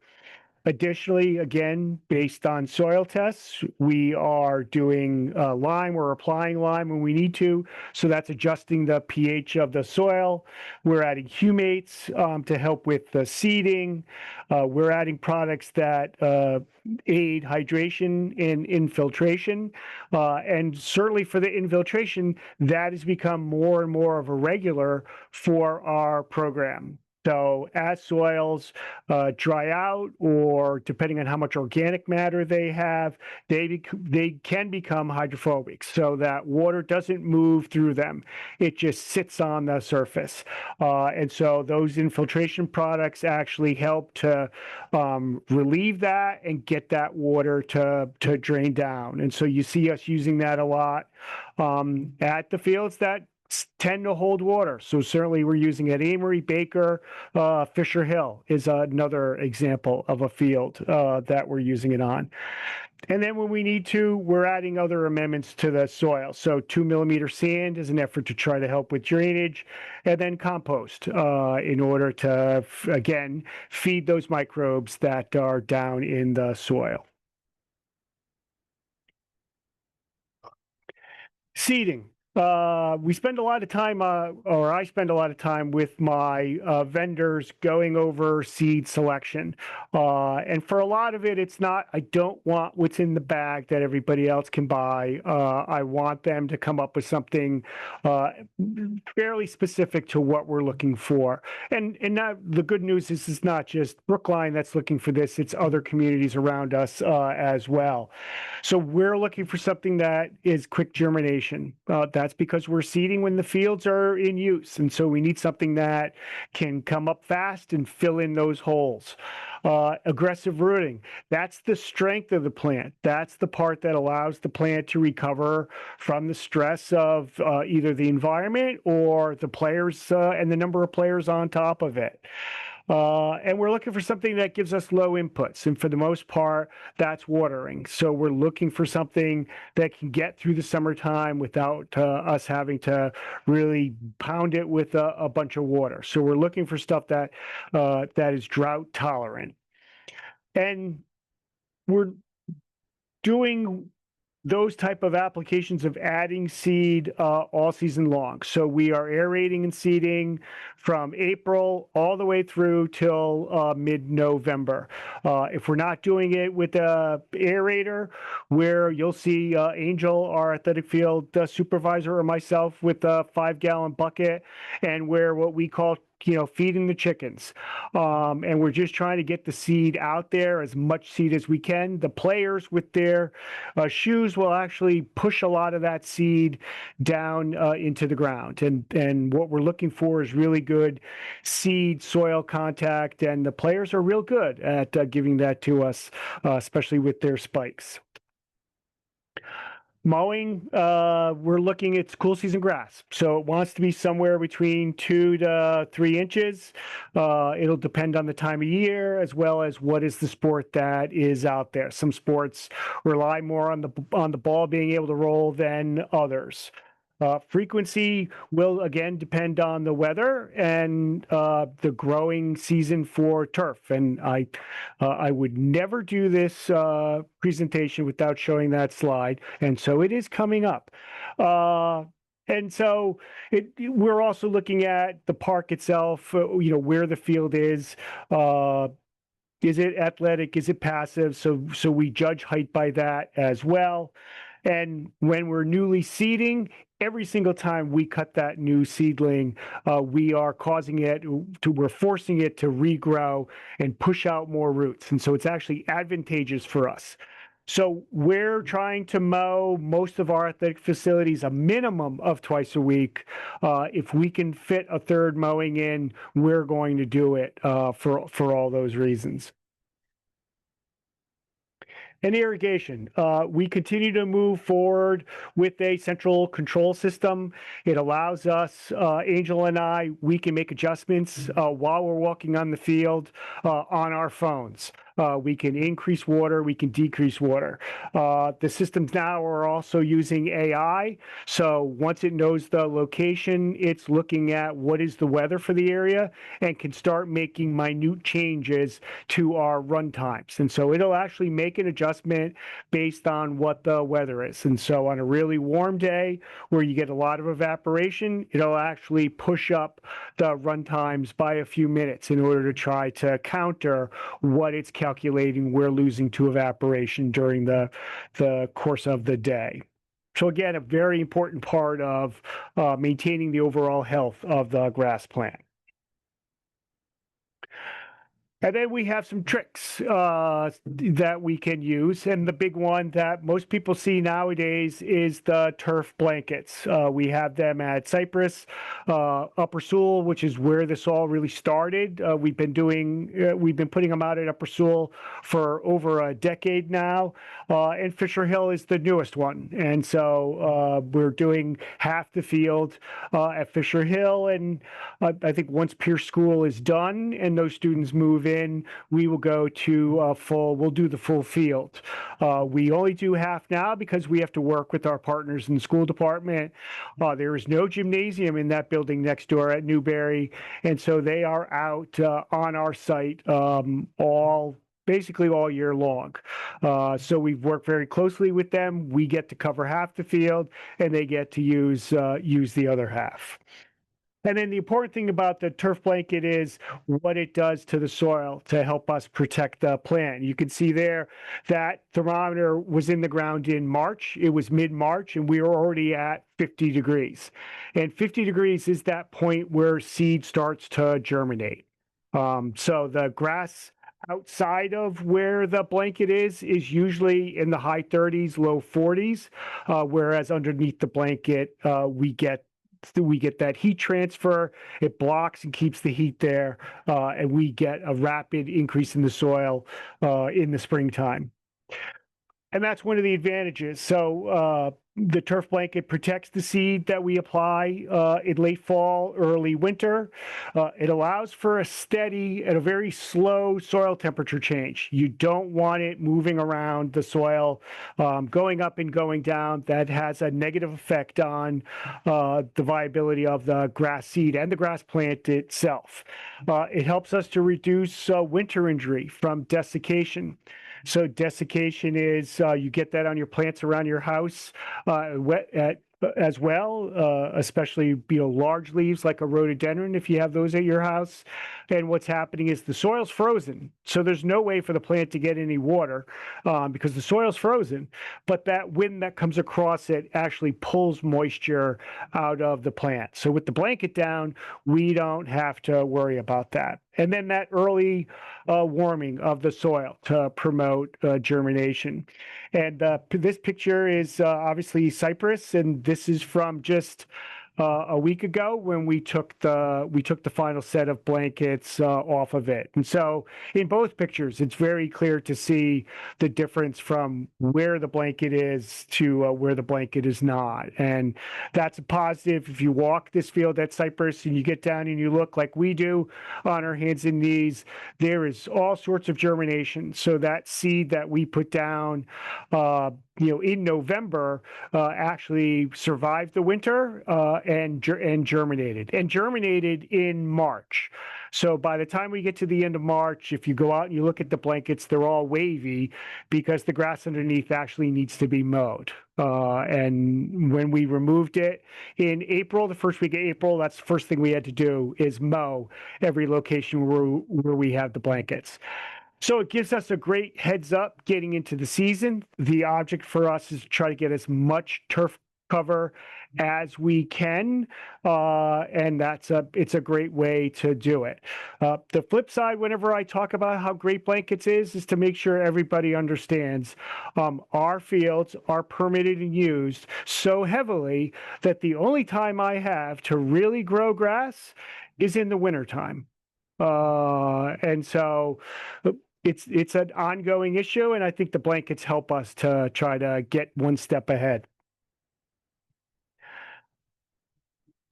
L: Additionally, again, based on soil tests, we are doing lime. We're applying lime when we need to. So that's adjusting the pH of the soil. We're adding humates to help with the seeding. We're adding products that aid hydration and infiltration. And certainly for the infiltration, that has become more and more of a regular for our program. So as soils dry out, or depending on how much organic matter they have, they can become hydrophobic, so that water doesn't move through them. It just sits on the surface. And so those infiltration products actually help to relieve that and get that water to drain down. And so you see us using that a lot at the fields that tend to hold water. So certainly we're using it. Amory, Baker, Fisher Hill is another example of a field that we're using it on. And then when we need to, we're adding other amendments to the soil. So 2 millimeter sand is an effort to try to help with drainage, and then compost in order to, again, feed those microbes that are down in the soil. Seeding. We spend a lot of time, or I spend a lot of time with my vendors going over seed selection. And for a lot of it, it's not, I don't want what's in the bag that everybody else can buy. I want them to come up with something fairly specific to what we're looking for. And now the good news is it's not just Brookline that's looking for this, it's other communities around us as well. So we're looking for something that is quick germination. That's because we're seeding when the fields are in use. And so we need something that can come up fast and fill in those holes. Aggressive rooting. That's the strength of the plant. That's the part that allows the plant to recover from the stress of either the environment or the players and the number of players on top of it. And we're looking for something that gives us low inputs. And for the most part, that's watering. So we're looking for something that can get through the summertime without us having to really pound it with a bunch of water. So we're looking for stuff that that is drought tolerant. And we're doing those type of applications of adding seed all season long. So we are aerating and seeding from April all the way through till mid-November. If we're not doing it with a aerator, where you'll see Angel, our athletic field supervisor, or myself with a 5-gallon bucket, and where what we call feeding the chickens. And we're just trying to get the seed out there, as much seed as we can. The players with their shoes will actually push a lot of that seed down into the ground. And what we're looking for is really good seed soil contact. And the players are real good at giving that to us, especially with their spikes. Mowing, we're looking at cool season grass. So it wants to be somewhere between 2 to 3 inches. It'll depend on the time of year, as well as what is the sport that is out there. Some sports rely more on the ball being able to roll than others. Frequency will again depend on the weather and the growing season for turf. And I would never do this presentation without showing that slide. And so it is coming up. And so we're also looking at the park itself, where the field is. Is it athletic? Is it passive? So we judge height by that as well. And when we're newly seeding, every single time we cut that new seedling, we are we're forcing it to regrow and push out more roots. And so it's actually advantageous for us. So we're trying to mow most of our athletic facilities a minimum of twice a week. If we can fit a third mowing in, we're going to do it for all those reasons. And irrigation, we continue to move forward with a central control system. It allows us, Angel and I, we can make adjustments while we're walking on the field on our phones. We can increase water, we can decrease water. The systems now are also using AI. So once it knows the location, it's looking at what is the weather for the area and can start making minute changes to our run times. And so it'll actually make an adjustment based on what the weather is. And so on a really warm day where you get a lot of evaporation, it'll actually push up the run times by a few minutes in order to try to counter what it's calculating we're losing to evaporation during the course of the day. So again, a very important part of maintaining the overall health of the grass plant. And then we have some tricks that we can use. And the big one that most people see nowadays is the turf blankets. We have them at Cypress, Upper Sewell, which is where this all really started. We've been putting them out at Upper Sewell for over a decade now. And Fisher Hill is the newest one. And so we're doing half the field at Fisher Hill. And I think once Pierce School is done and those students move in, we will go to we'll do the full field. We only do half now because we have to work with our partners in the school department. There is no gymnasium in that building next door at Newberry. And so they are out on our site basically all year long. So we've worked very closely with them. We get to cover half the field and they get to use the other half. And then the important thing about the turf blanket is what it does to the soil to help us protect the plant. You can see there that thermometer was in the ground in March. It was mid-March and we were already at 50 degrees. And 50 degrees is that point where seed starts to germinate. So the grass outside of where the blanket is usually in the high 30s, low 40s, whereas underneath the blanket, we get that heat transfer. It blocks and keeps the heat there, and we get a rapid increase in the soil in the springtime. And that's one of the advantages. So the turf blanket protects the seed that we apply in late fall, early winter. It allows for a steady and a very slow soil temperature change. You don't want it moving around the soil, going up and going down. That has a negative effect on the viability of the grass seed and the grass plant itself. It helps us to reduce winter injury from desiccation. So desiccation is you get that on your plants around your house as well, especially large leaves like a rhododendron if you have those at your house. And what's happening is the soil's frozen. So there's no way for the plant to get any water because the soil's frozen. But that wind that comes across it actually pulls moisture out of the plant. So with the blanket down, we don't have to worry about that. And then that early warming of the soil to promote germination. And this picture is obviously cypress, and this is from just a week ago when we took the final set of blankets off of it. And so in both pictures, it's very clear to see the difference from where the blanket is to where the blanket is not. And that's a positive. If you walk this field at Cypress and you get down and you look like we do on our hands and knees, there is all sorts of germination. So that seed that we put down in November actually survived the winter and germinated in March. So by the time we get to the end of March, if you go out and you look at the blankets, they're all wavy because the grass underneath actually needs to be mowed. And when we removed it in April, the first week of April, that's the first thing we had to do is mow every location where we have the blankets. So it gives us a great heads up getting into the season. The object for us is to try to get as much turf cover as we can, and it's a great way to do it. The flip side, whenever I talk about how great blankets is to make sure everybody understands our fields are permitted and used so heavily that the only time I have to really grow grass is in the wintertime. And so it's an ongoing issue, and I think the blankets help us to try to get one step ahead.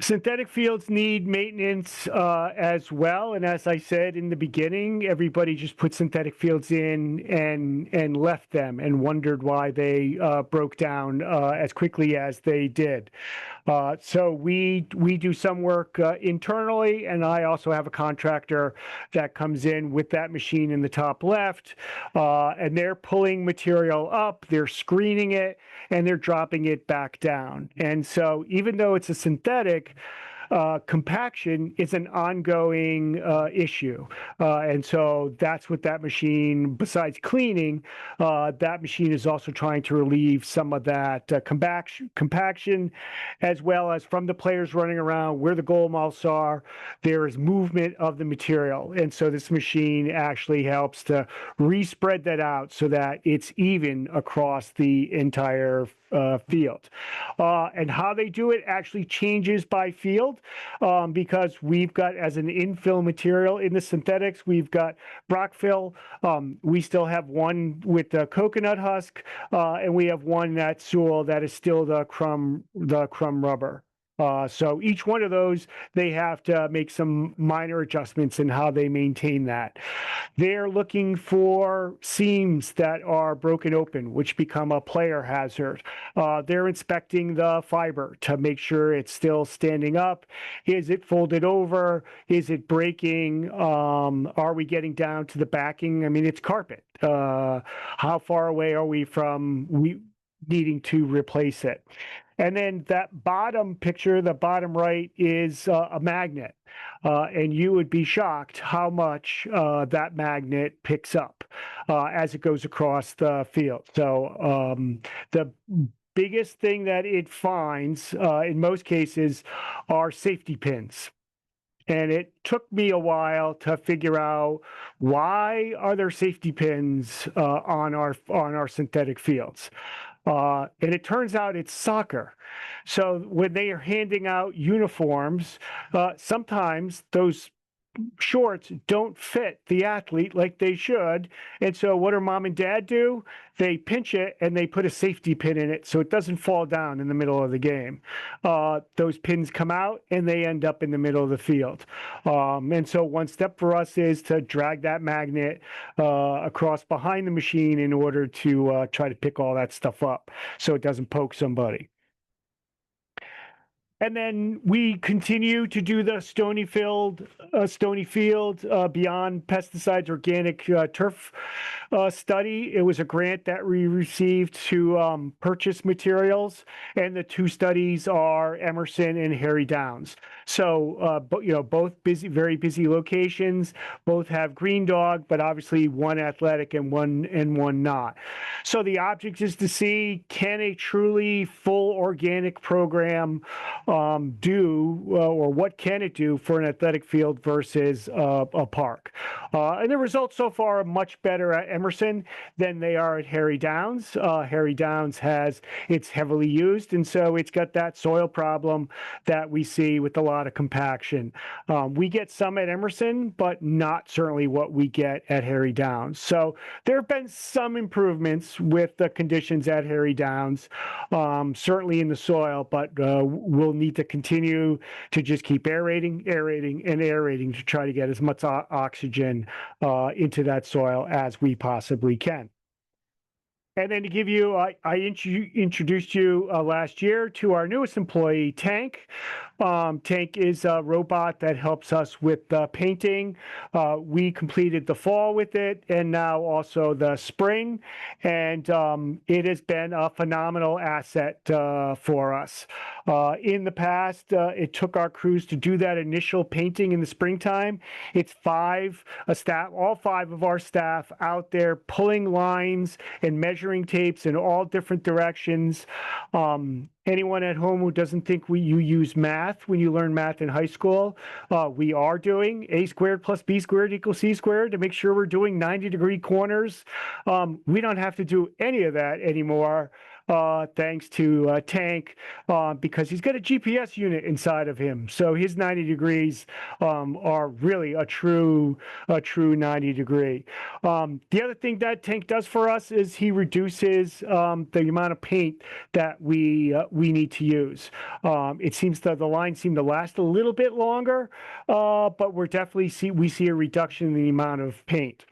L: Synthetic fields need maintenance as well, and as I said in the beginning, everybody just put synthetic fields in and left them and wondered why they broke down as quickly as they did. So we do some work internally, and I also have a contractor that comes in with that machine in the top left, and they're pulling material up, they're screening it, and they're dropping it back down. And so even though it's a synthetic, compaction is an ongoing issue. And so that's what that machine, besides cleaning, that machine is also trying to relieve some of that compaction, as well as from the players running around where the goal mouths are, there is movement of the material. And so this machine actually helps to respread that out so that it's even across the entire field. And how they do it actually changes by field, because we've got, as an infill material in the synthetics, we've got Brockfill. We still have one with the coconut husk, and we have one that's Sewell that is still the crumb rubber. So each one of those, they have to make some minor adjustments in how they maintain that. They're looking for seams that are broken open, which become a player hazard. They're inspecting the fiber to make sure it's still standing up. Is it folded over? Is it breaking? Are we getting down to the backing? I mean, it's carpet. How far away are we from needing to replace it? And then that bottom picture, the bottom right, is a magnet. And you would be shocked how much that magnet picks up as it goes across the field. So the biggest thing that it finds in most cases are safety pins. And it took me a while to figure out, why are there safety pins on our synthetic fields? And it turns out it's soccer. So when they are handing out uniforms, sometimes those shorts don't fit the athlete like they should. And so what do mom and dad do? They pinch it and they put a safety pin in it so it doesn't fall down in the middle of the game. Those pins come out and they end up in the middle of the field. And so one step for us is to drag that magnet across behind the machine in order to try to pick all that stuff up so it doesn't poke somebody. And then we continue to do the Stony Field Beyond Pesticides Organic Turf study. It was a grant that we received to purchase materials, and the two studies are Emerson and Harry Downs. So, both very busy locations. Both have green dog, but obviously one athletic and one not. So the object is to see, can a truly full organic program do, or what can it do for an athletic field versus a park? And the results so far are much better at Emerson than they are at Harry Downs. Harry Downs it's heavily used, and so it's got that soil problem that we see with a lot of compaction. We get some at Emerson, but not certainly what we get at Harry Downs. So there have been some improvements with the conditions at Harry Downs, certainly in the soil, but we'll need to continue to just keep aerating to try to get as much oxygen into that soil as we possibly can. And then to give you, I introduced you last year to our newest employee, Tank. Tank is a robot that helps us with painting. We completed the fall with it, and now also the spring. And it has been a phenomenal asset for us. In the past, it took our crews to do that initial painting in the springtime. It's all five of our staff out there pulling lines and measuring measuring tapes in all different directions. Anyone at home who doesn't think you use math when you learn math in high school, we are doing a squared plus b squared equals c squared to make sure we're doing 90-degree corners. We don't have to do any of that anymore. Thanks to Tank, because he's got a GPS unit inside of him. So his 90 degrees are really a true 90 degree. The other thing that Tank does for us is he reduces the amount of paint that we need to use. It seems that the lines seem to last a little bit longer, but we see a reduction in the amount of paint.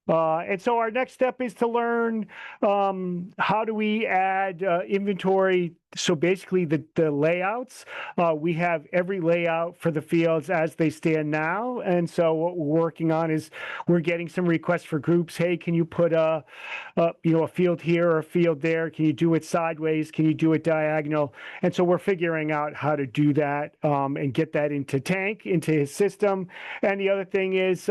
L: And so our next step is to learn how do we add inventory. So basically the layouts, we have every layout for the fields as they stand now. And so what we're working on is we're getting some requests for groups. Hey, can you put a field here or a field there? Can you do it sideways? Can you do it diagonal? And so we're figuring out how to do that and get that into Tank, into his system. And the other thing is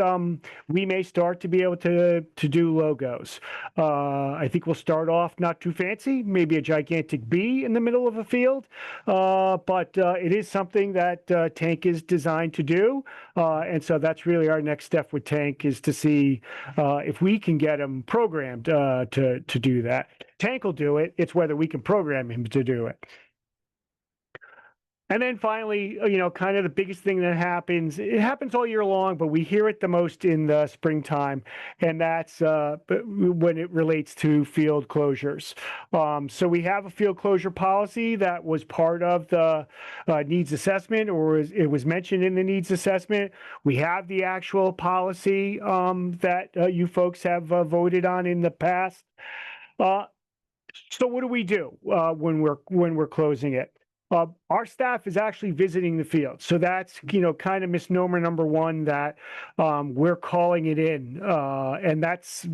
L: we may start to be able to do logos. I think we'll start off not too fancy, maybe a gigantic B in the middle of a field, but it is something that Tank is designed to do. And so that's really our next step with Tank, is to see if we can get him programmed to do that. Tank will do it. It's whether we can program him to do it. And then finally, kind of the biggest thing that happens, it happens all year long, but we hear it the most in the springtime, and that's when it relates to field closures. So we have a field closure policy that was part of the needs assessment, or it was mentioned in the needs assessment. We have the actual policy that you folks have voted on in the past. So what do we do when we're closing it? Our staff is actually visiting the field. So that's, kind of misnomer number one, that we're calling it in. And that's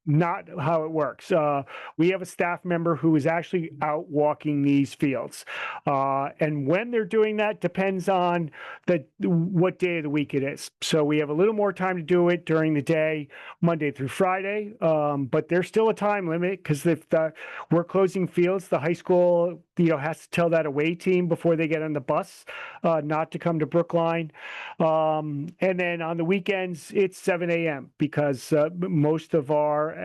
L: not how it works. We have a staff member who is actually out walking these fields. And when they're doing that depends on what day of the week it is. So we have a little more time to do it during the day, Monday through Friday. But there's still a time limit, because if we're closing fields, the high school has to tell that away team before they get on the bus not to come to Brookline. And then on the weekends, it's 7 a.m. because most of our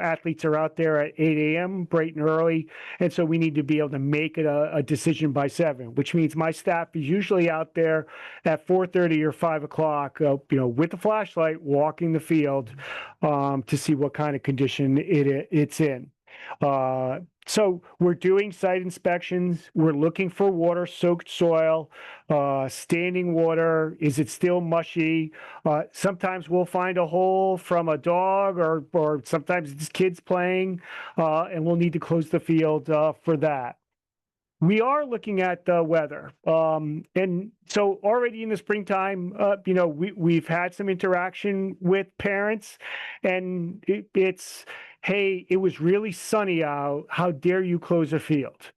L: athletes are out there at 8 a.m. bright and early. And so we need to be able to make it a decision by 7, which means my staff is usually out there at 4:30 or 5 o'clock, with the flashlight, walking the field to see what kind of condition it's in. So we're doing site inspections. We're looking for water-soaked soil, standing water. Is it still mushy? Sometimes we'll find a hole from a dog, or sometimes it's kids playing, and we'll need to close the field for that. We are looking at the weather. And so already in the springtime, we've had some interaction with parents, and it's, hey, it was really sunny out. How dare you close a field?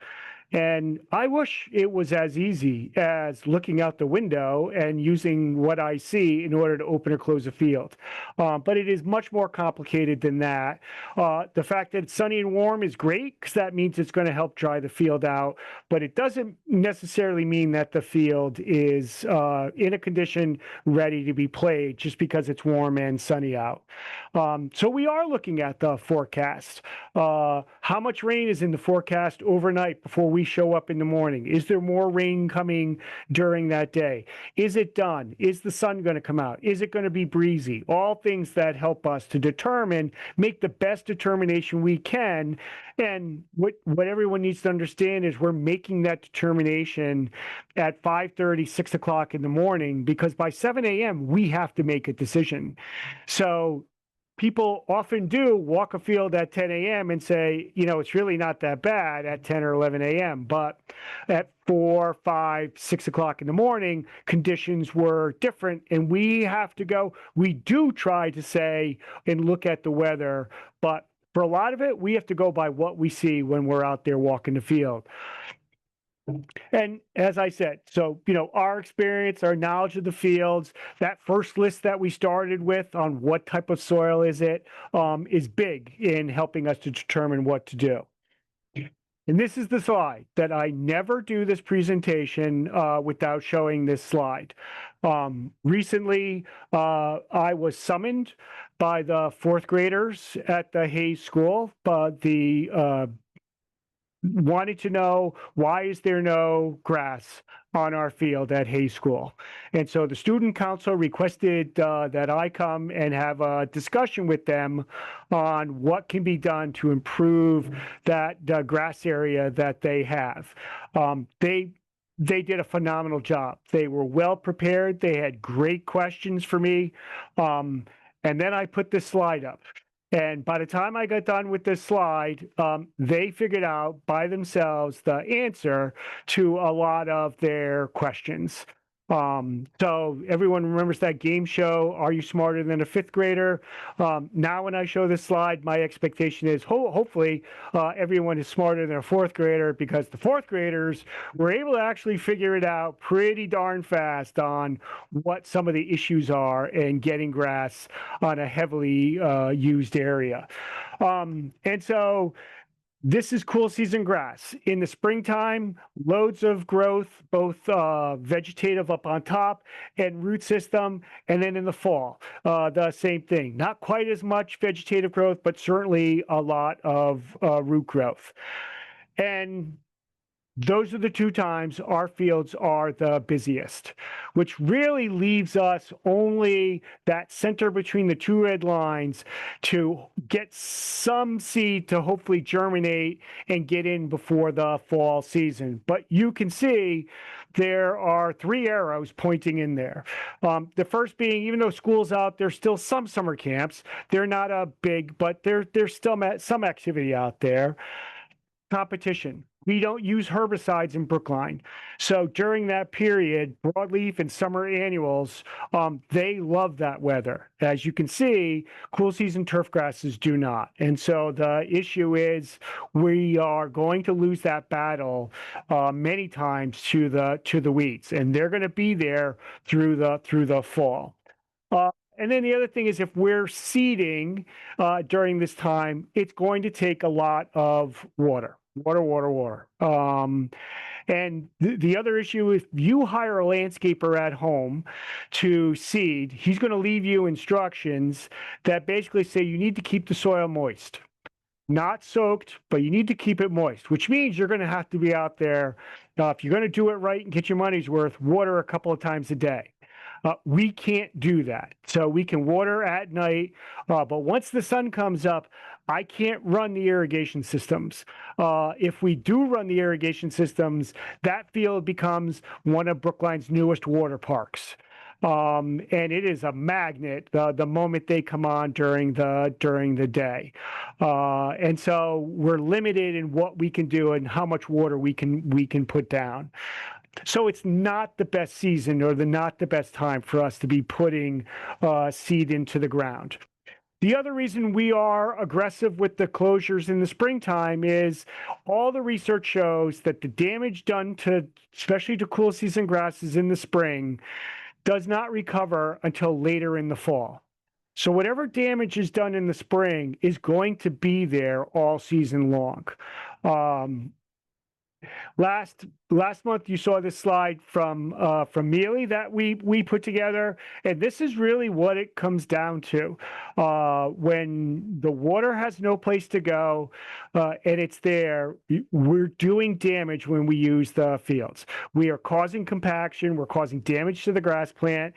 L: And I wish it was as easy as looking out the window and using what I see in order to open or close a field. But it is much more complicated than that. The fact that it's sunny and warm is great, because that means it's going to help dry the field out. But it doesn't necessarily mean that the field is in a condition ready to be played just because it's warm and sunny out. So we are looking at the forecast. How much rain is in the forecast overnight before we show up in the morning? Is there more rain coming during that day? Is it done? Is the sun going to come out? Is it going to be breezy? All things that help us to make the best determination we can. And what everyone needs to understand is we're making that determination at 5:30, 6 o'clock in the morning, because by 7 a.m. we have to make a decision. So people often do walk a field at 10 a.m. and say, it's really not that bad at 10 or 11 a.m. But at 4, 5, 6 o'clock in the morning, conditions were different. And we have to go. We do try to say and look at the weather, but for a lot of it, we have to go by what we see when we're out there walking the field. And as I said, so, our experience, our knowledge of the fields, that first list that we started with on what type of soil is it, is big in helping us to determine what to do. And this is the slide that I never do this presentation without showing this slide. Recently, I was summoned by the fourth graders at the Hayes School, wanted to know, why is there no grass on our field at Hayes School? And so the student council requested that I come and have a discussion with them on what can be done to improve that grass area that they have. They did a phenomenal job. They were well prepared. They had great questions for me. And then I put this slide up. And by the time I got done with this slide, they figured out by themselves the answer to a lot of their questions. So everyone remembers that game show, Are You Smarter Than a Fifth Grader? Now when I show this slide, my expectation is hopefully everyone is smarter than a fourth grader, because the fourth graders were able to actually figure it out pretty darn fast on what some of the issues are in getting grass on a heavily used area. And so this is cool season grass. In the springtime, loads of growth, both vegetative up on top and root system. And then in the fall, the same thing. Not quite as much vegetative growth, but certainly a lot of root growth. And those are the two times our fields are the busiest, which really leaves us only that center between the two red lines to get some seed to hopefully germinate and get in before the fall season. But you can see there are 3 arrows pointing in there. The first being, even though school's out, there's still some summer camps. They're not a big, but there's still some activity out there. Competition. We don't use herbicides in Brookline. So during that period, broadleaf and summer annuals, they love that weather. As you can see, cool season turf grasses do not. And so the issue is we are going to lose that battle many times to the weeds, and they're going to be there through the fall. And then the other thing is, if we're seeding during this time, it's going to take a lot of water. And the other issue, if you hire a landscaper at home to seed, he's going to leave you instructions that basically say you need to keep the soil moist. Not soaked, but you need to keep it moist, which means you're going to have to be out there. If you're going to do it right and get your money's worth, water a couple of times a day. We can't do that. So we can water at night, but once the sun comes up, I can't run the irrigation systems. If we do run the irrigation systems, that field becomes one of Brookline's newest water parks. And it is a magnet the moment they come on during the day. And so we're limited in what we can do and how much water we can put down. So it's not the best season or not the best time for us to be putting seed into the ground. The other reason we are aggressive with the closures in the springtime is all the research shows that the damage done to, especially to cool season grasses in the spring, does not recover until later in the fall. So whatever damage is done in the spring is going to be there all season long. Last month, you saw this slide from Mealy that we put together, and this is really what it comes down to. When the water has no place to go, and it's there, we're doing damage when we use the fields. We are causing compaction. We're causing damage to the grass plant.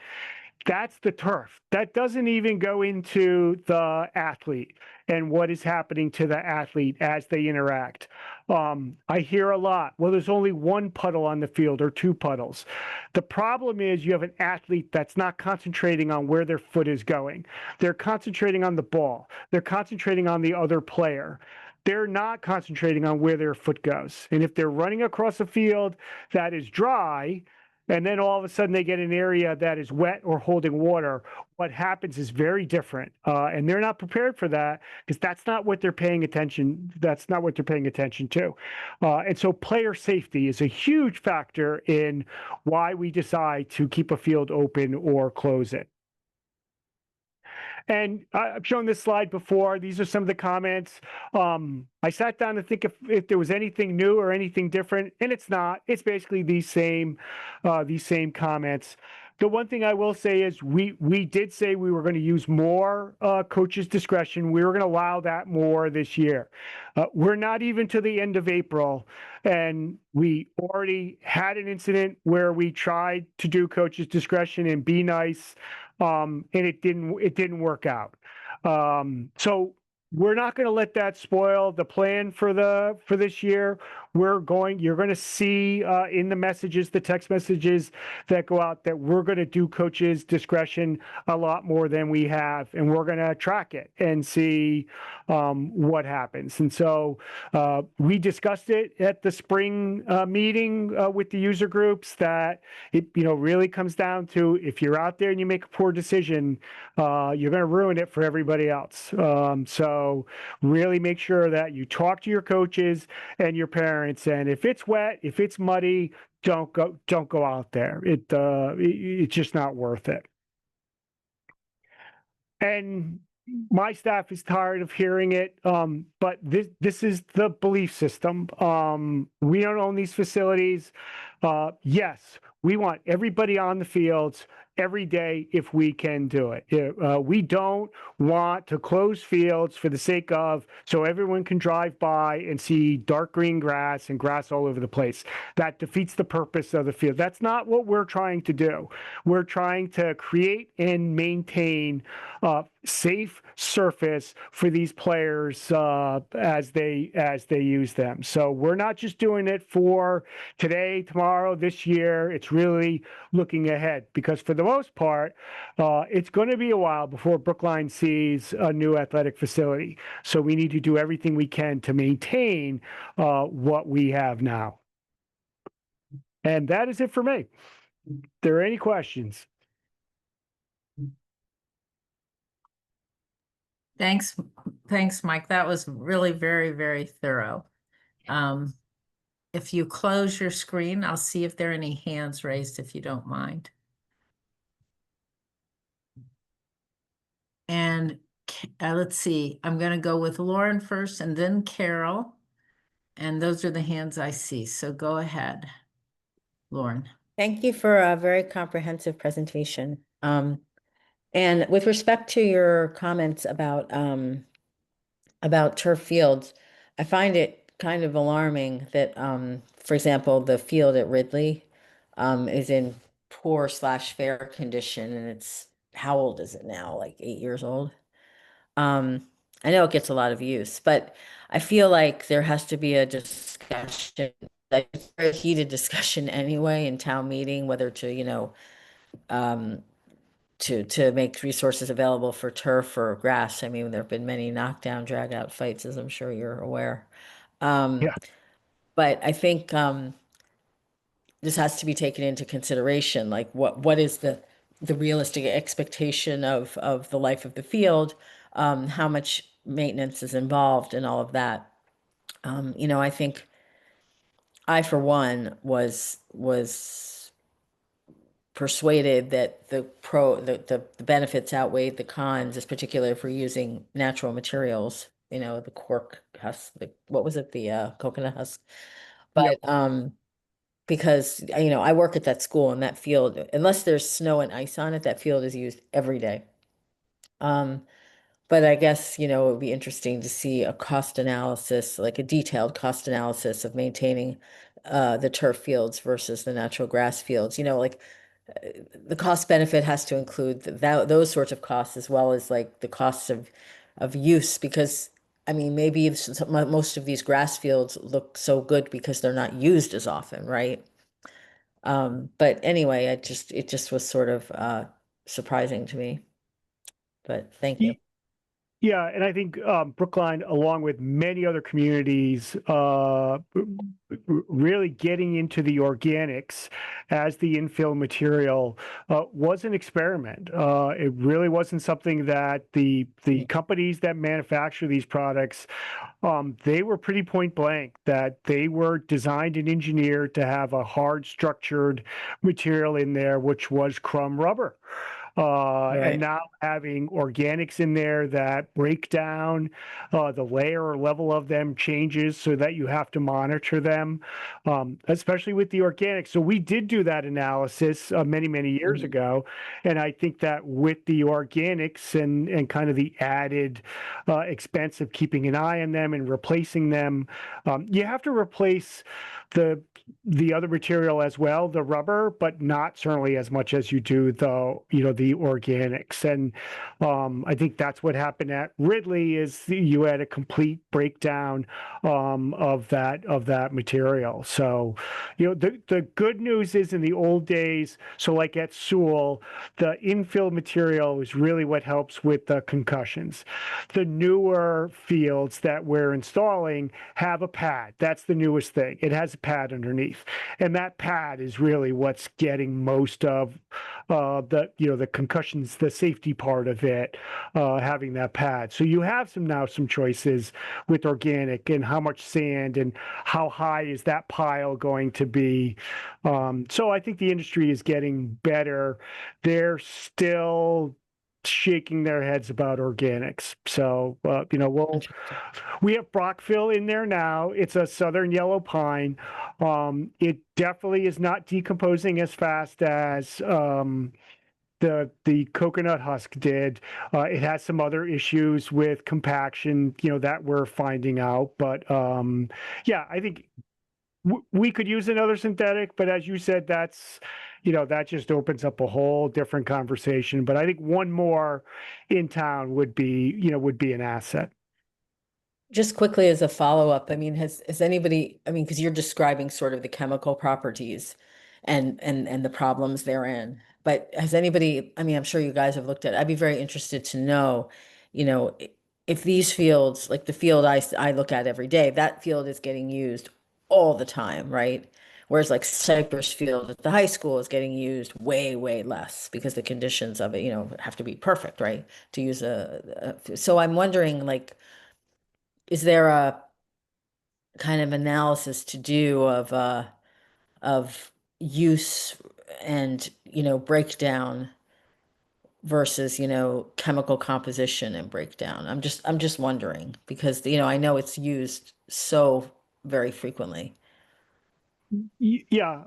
L: That's the turf. That doesn't even go into the athlete and what is happening to the athlete as they interact. I hear a lot, well, there's only one puddle on the field or 2 puddles. The problem is you have an athlete that's not concentrating on where their foot is going. They're concentrating on the ball. They're concentrating on the other player. They're not concentrating on where their foot goes. And if they're running across a field that is dry, and then all of a sudden they get an area that is wet or holding water, what happens is very different. And they're not prepared for that because that's not what they're paying attention. That's not what they're paying attention to. And so player safety is a huge factor in why we decide to keep a field open or close it. And I've shown this slide before. These are some of the comments. I sat down to think if there was anything new or anything different, and it's not. It's basically these same comments. The one thing I will say is we did say we were going to use more coaches' discretion. We were going to allow that more this year. We're not even to the end of April, and we already had an incident where we tried to do coaches' discretion and be nice, and it didn't work out. So we're not going to let that spoil the plan for this year. You're going to see in the messages, the text messages that go out, that we're going to do coaches' discretion a lot more than we have, and we're going to track it and see what happens. And so we discussed it at the spring meeting with the user groups, that it really comes down to, if you're out there and you make a poor decision, you're going to ruin it for everybody else. So really make sure that you talk to your coaches and your parents. And if it's wet, if it's muddy, don't go out there. It's just not worth it. And my staff is tired of hearing it, but this is the belief system. We don't own these facilities. Yes, we want everybody on the fields every day if we can do it. We don't want to close fields for the sake of, so everyone can drive by and see dark green grass and grass all over the place. That defeats the purpose of the field. That's not what we're trying to do. We're trying to create and maintain safe surface for these players as they use them. So we're not just doing it for today, tomorrow, this year. It's really looking ahead, because for the most part, it's going to be a while before Brookline sees a new athletic facility. So we need to do everything we can to maintain what we have now. And that is it for me. If there are any questions?
A: Thanks, Mike. That was really very, very thorough. If you close your screen, I'll see if there are any hands raised, if you don't mind. And let's see, I'm going to go with Lauren first and then Carol. And those are the hands I see. So go ahead, Lauren.
M: Thank you for a very comprehensive presentation. And with respect to your comments about turf fields, I find it kind of alarming that, for example, the field at Ridley is in poor/fair condition, and it's, how old is it now? Like 8 years old. I know it gets a lot of use, but I feel like there has to be a discussion, like a very heated discussion anyway in town meeting, whether to, to make resources available for turf or grass. I mean, there have been many knockdown, drag out fights, as I'm sure you're aware.
L: Yeah.
M: But I think this has to be taken into consideration. Like, what is the realistic expectation of the life of the field? How much maintenance is involved and all of that. I think I, for one, was persuaded that the benefits outweighed the cons, is particularly if we're using natural materials, the cork husk, what was it? The coconut husk. But because, I work at that school, and that field, unless there's snow and ice on it, that field is used every day. But I guess, it would be interesting to see a cost analysis, like a detailed cost analysis of maintaining the turf fields versus the natural grass fields. Like the cost benefit has to include those sorts of costs, as well as like the costs of use, because I mean, maybe most of these grass fields look so good because they're not used as often, right? But anyway, it just was sort of surprising to me. But thank you.
L: Yeah, and I think Brookline, along with many other communities, really getting into the organics as the infill material was an experiment. It really wasn't something that the companies that manufacture these products, they were pretty point blank that they were designed and engineered to have a hard structured material in there, which was crumb rubber. And now having organics in there that break down, the layer or level of them changes so that you have to monitor them, especially with the organics. So we did do that analysis many, many years ago. And I think that with the organics and kind of the added expense of keeping an eye on them and replacing them, you have to replace the other material as well, the rubber, but not certainly as much as you do the organics. And I think that's what happened at Ridley is you had a complete breakdown of that material. So, the good news is in the old days, so like at Sewell, the infill material is really what helps with the concussions. The newer fields that we're installing have a pad. That's the newest thing. It has a pad underneath, and that pad is really what's getting most of the concussions, the safety part of it, having that pad. So you have some choices with organic and how much sand and how high is that pile going to be. So I think the industry is getting better. They're still shaking their heads about organics. So, we have Brockville in there now. It's a southern yellow pine. It definitely is not decomposing as fast as the coconut husk did. It has some other issues with compaction, that we're finding out. But yeah, I think we could use another synthetic, but as you said, that's that just opens up a whole different conversation. But I think one more in town would be an asset.
M: Just quickly as a follow-up, I mean, has anybody, I mean, because you're describing sort of the chemical properties and the problems therein, but has anybody, I mean, I'm sure you guys have looked at it. I'd be very interested to know, if these fields, like the field I look at every day, that field is getting used all the time, right? Whereas like Cypress Field at the high school is getting used way, way less because the conditions of it, have to be perfect, right? To use so I'm wondering, like, is there a kind of analysis to do of use and breakdown versus chemical composition and breakdown? I'm just wondering because I know it's used so very frequently.
L: Yeah,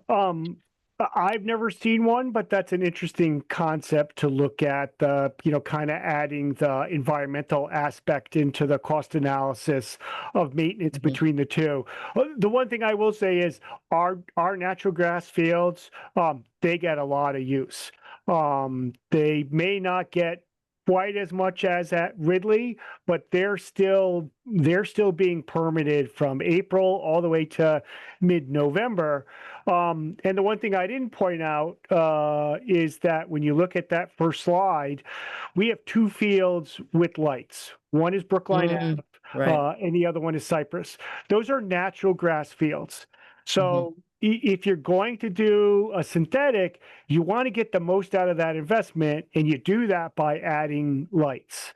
L: I've never seen one, but that's an interesting concept to look at, kind of adding the environmental aspect into the cost analysis of maintenance between the two. The one thing I will say is our natural grass fields, they get a lot of use. They may not get quite as much as at Ridley, but they're still being permitted from April all the way to mid-November. And the one thing I didn't point out is that when you look at that first slide, we have two fields with lights. One is Brookline Ave, and the other one is Cypress. Those are natural grass fields. So if you're going to do a synthetic, you want to get the most out of that investment, and you do that by adding lights.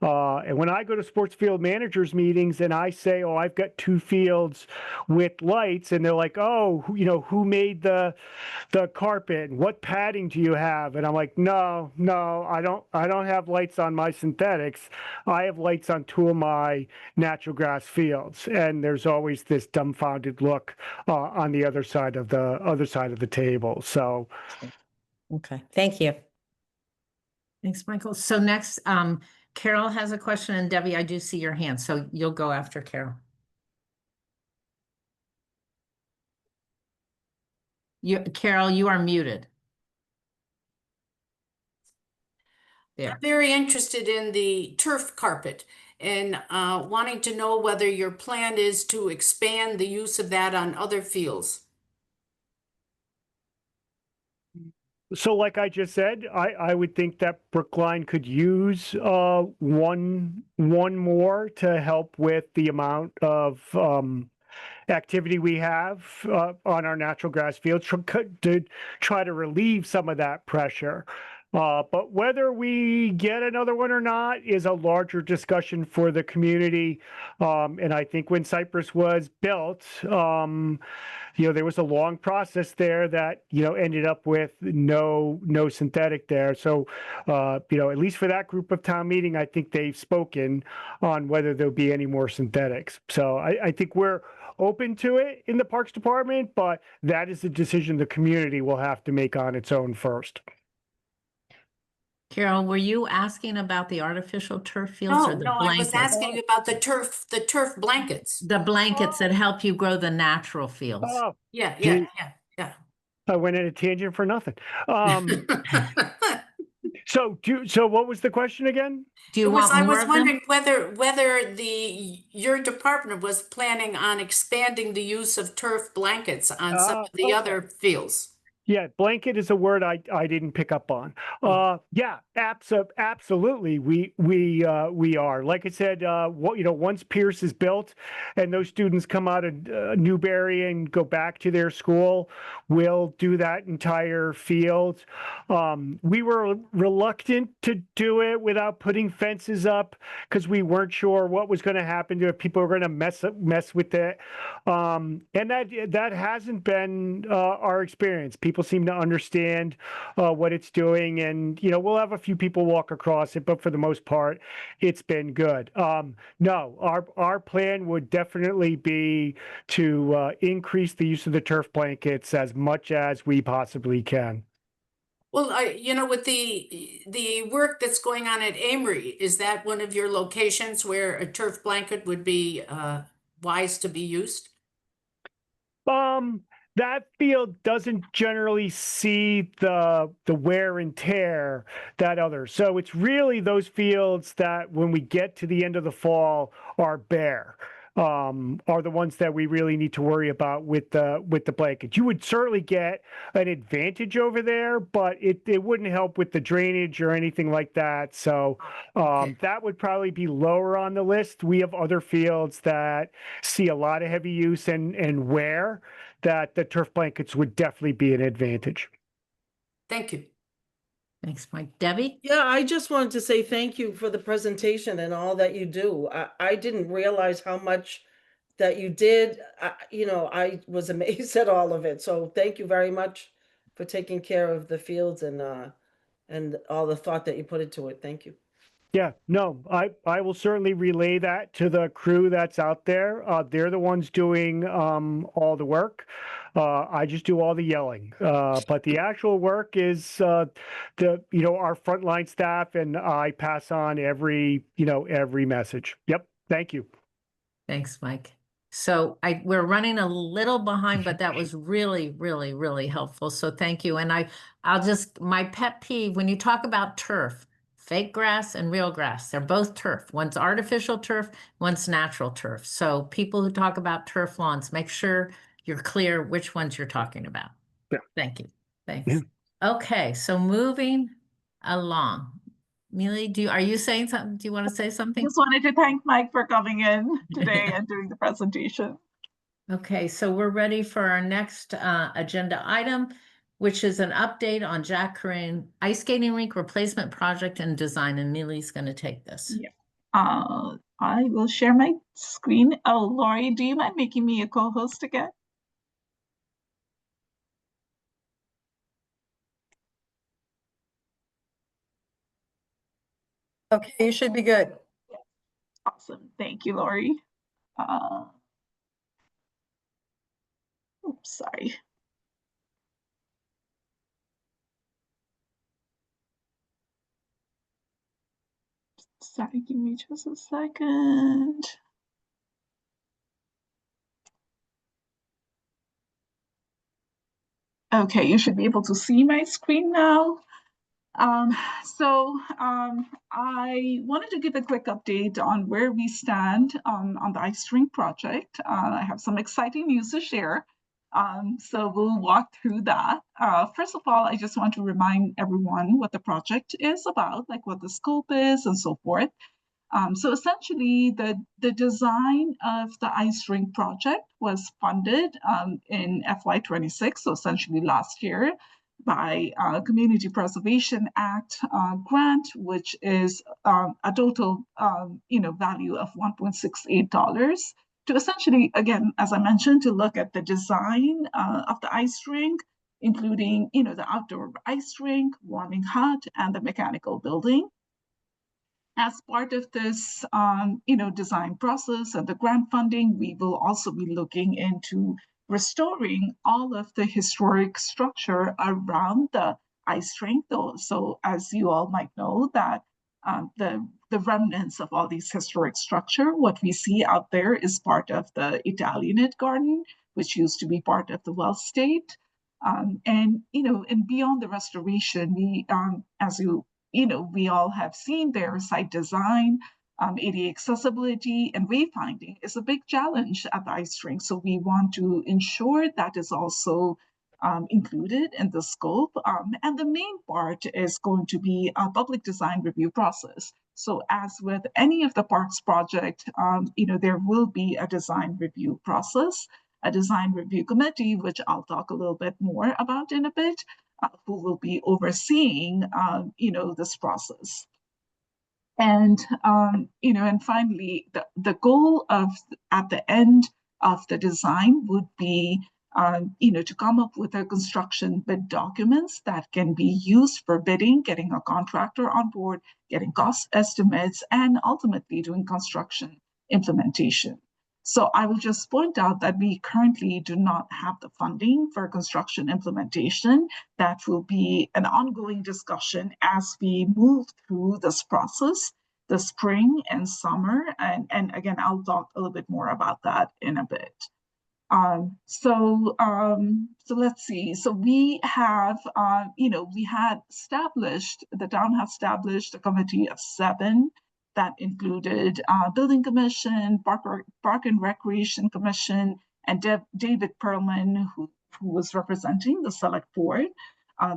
L: And when I go to sports field managers meetings and I say, "Oh, I've got two fields with lights," and they're like, "Oh, who made the carpet? What padding do you have?" And I'm like, "No, I don't have lights on my synthetics. I have lights on two of my natural grass fields." And there's always this dumbfounded look on the other side of the table. So,
M: okay, thank you.
A: Thanks, Michael. So next, Carol has a question, and Debbie, I do see your hand, so you'll go after Carol. Carol, you are muted.
B: I'm very interested in the turf carpet and wanting to know whether your plan is to expand the use of that on other fields.
L: So like I just said, I would think that Brookline could use one more to help with the amount of activity we have on our natural grass fields to try to relieve some of that pressure. But whether we get another one or not is a larger discussion for the community. And I think when Cypress was built, there was a long process there that, ended up with no synthetic there. So, at least for that group of town meeting, I think they've spoken on whether there'll be any more synthetics. So I think we're open to it in the Parks Department, but that is a decision the community will have to make on its own first.
A: Carol, were you asking about the artificial turf fields or the
B: No, I was
A: blankets?
B: asking you about the turf blankets.
A: The blankets that help you grow the natural fields.
L: Oh,
B: Yeah.
L: I went in a tangent for nothing. So what was the question again?
A: Do you want
B: I
A: more
B: was
A: of them?
B: wondering whether your department was planning on expanding the use of turf blankets on some of the other fields.
L: Yeah, blanket is a word I didn't pick up on. Yeah, absolutely. We are. Like I said, once Pierce is built and those students come out of Newberry and go back to their school, we'll do that entire field. We were reluctant to do it without putting fences up because we weren't sure what was going to happen to it. People were going to mess with it. And that hasn't been our experience. People seem to understand what it's doing, and we'll have a few people walk across it, but for the most part, it's been good. No, our plan would definitely be to increase the use of the turf blankets as much as we possibly can.
B: Well, with the work that's going on at Amory, is that one of your locations where a turf blanket would be wise to be used?
L: That field doesn't generally see the wear and tear that others. So it's really those fields that when we get to the end of the fall are bare. Are the ones that we really need to worry about with the blanket. You would certainly get an advantage over there, but it wouldn't help with the drainage or anything like that. So that would probably be lower on the list. We have other fields that see a lot of heavy use and wear that the turf blankets would definitely be an advantage.
B: Thank you.
A: Thanks, Mike. Debbie?
G: Yeah, I just wanted to say thank you for the presentation and all that you do. I didn't realize how much that you did. I was amazed at all of it. So thank you very much for taking care of the fields and all the thought that you put into it. Thank you.
L: Yeah, no, I will certainly relay that to the crew that's out there. They're the ones doing all the work. I just do all the yelling. But the actual work is our frontline staff, and I pass on every message. Yep. Thank you.
A: Thanks, Mike. So we're running a little behind, but that was really, really, really helpful. So thank you. And my pet peeve, when you talk about turf, fake grass and real grass, they're both turf. One's artificial turf, one's natural turf. So people who talk about turf lawns, make sure you're clear which ones you're talking about.
L: Yeah.
A: Thank you. Thanks. Yeah. Okay, so moving along. Millie, are you saying something? Do you want to say something?
C: Just wanted to thank Mike for coming in today and doing the presentation.
A: Okay, so we're ready for our next agenda item, which is an update on Jack Corain Ice Skating Rink Replacement Project and Design, and Millie's going to take this.
C: Yeah. I will share my screen. Oh, Lori, do you mind making me a co-host again?
H: Okay, you should be good.
C: Awesome. Thank you, Lori. Oops, sorry. Sorry, give me just a second. Okay, you should be able to see my screen now. I wanted to give a quick update on where we stand on the ice rink project. I have some exciting news to share. So we'll walk through that. First of all, I just want to remind everyone what the project is about, like what the scope is and so forth. So essentially, the design of the ice rink project was funded in FY26, so essentially last year, by Community Preservation Act grant, which is a total value of $1.68 to essentially, again, as I mentioned, to look at the design of the ice rink, including the outdoor ice rink, warming hut, and the mechanical building. As part of this, design process and the grant funding, we will also be looking into restoring all of the historic structure around the ice rink. Though, so as you all might know, that the remnants of all these historic structure, what we see out there is part of the Italianate garden, which used to be part of the Welsh state. And beyond the restoration, we, as we all have seen their site design, ADA accessibility and wayfinding is a big challenge at the ice rink. So we want to ensure that is also included in the scope. And the main part is going to be a public design review process. So as with any of the parks project, there will be a design review process, a design review committee, which I'll talk a little bit more about in a bit, who will be overseeing, this process. And, and finally, the goal of at the end of the design would be, to come up with a construction bid documents that can be used for bidding, getting a contractor on board, getting cost estimates, and ultimately doing construction implementation. So I will just point out that we currently do not have the funding for construction implementation. That will be an ongoing discussion as we move through this process, the spring and summer. And again, I'll talk a little bit more about that in a bit. So let's see. So we have, we had established, the town has established a committee of 7 that included Building Commission, Park and Recreation Commission, and David Perlman, who was representing the Select Board.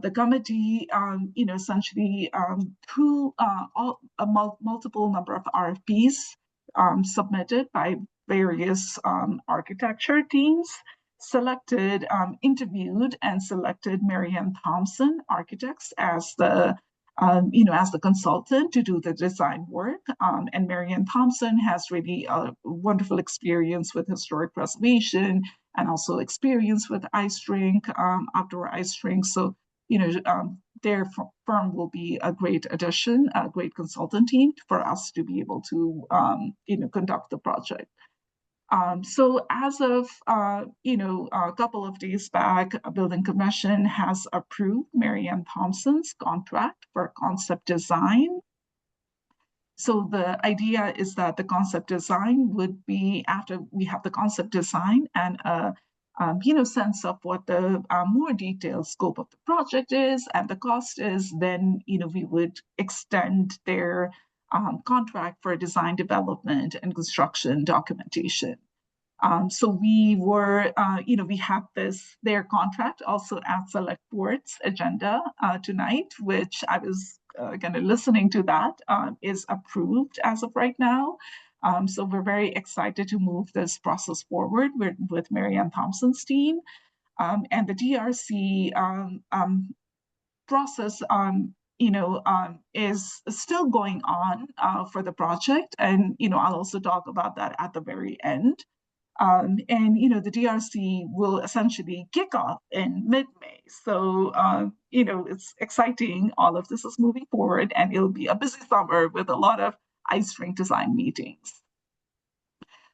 C: The committee, essentially through a multiple number of RFPs submitted by various architecture teams, selected, interviewed, and selected Marianne Thompson Architects as the as the consultant to do the design work. And Marianne Thompson has really a wonderful experience with historic preservation and also experience with ice rink, outdoor ice rink. So, their firm will be a great addition, a great consultant team for us to be able to, conduct the project. So as of, a couple of days back, a building commission has approved Marianne Thompson's contract for concept design. So the idea is that the concept design would be, after we have the concept design and sense of what the more detailed scope of the project is and the cost is, then, we would extend their contract for design development and construction documentation. So we were, we have their contract also at Select Board's agenda tonight, which I was kind of listening to that, is approved as of right now. So we're very excited to move this process forward with Marianne Thompson's team. And the DRC process, is still going on for the project. And, I'll also talk about that at the very end. And, the DRC will essentially kick off in mid-May. So, it's exciting. All of this is moving forward, and it'll be a busy summer with a lot of ice rink design meetings.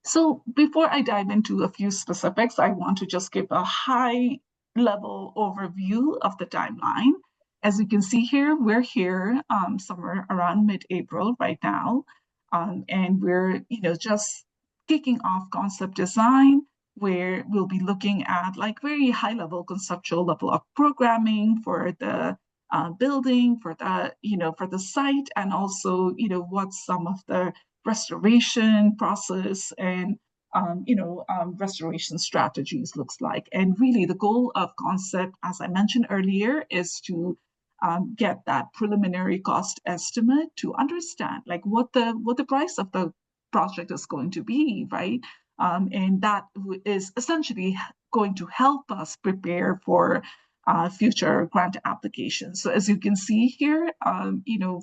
C: So before I dive into a few specifics, I want to just give a high-level overview of the timeline. As you can see here, we're here somewhere around mid-April right now. And we're, just kicking off concept design, where we'll be looking at like very high-level conceptual level of programming for the building, for the, for the site, and also, what some of the restoration process and restoration strategies looks like. And really the goal of concept, as I mentioned earlier, is to get that preliminary cost estimate to understand like what the price of the project is going to be, right? And that is essentially going to help us prepare for future grant applications. So as you can see here,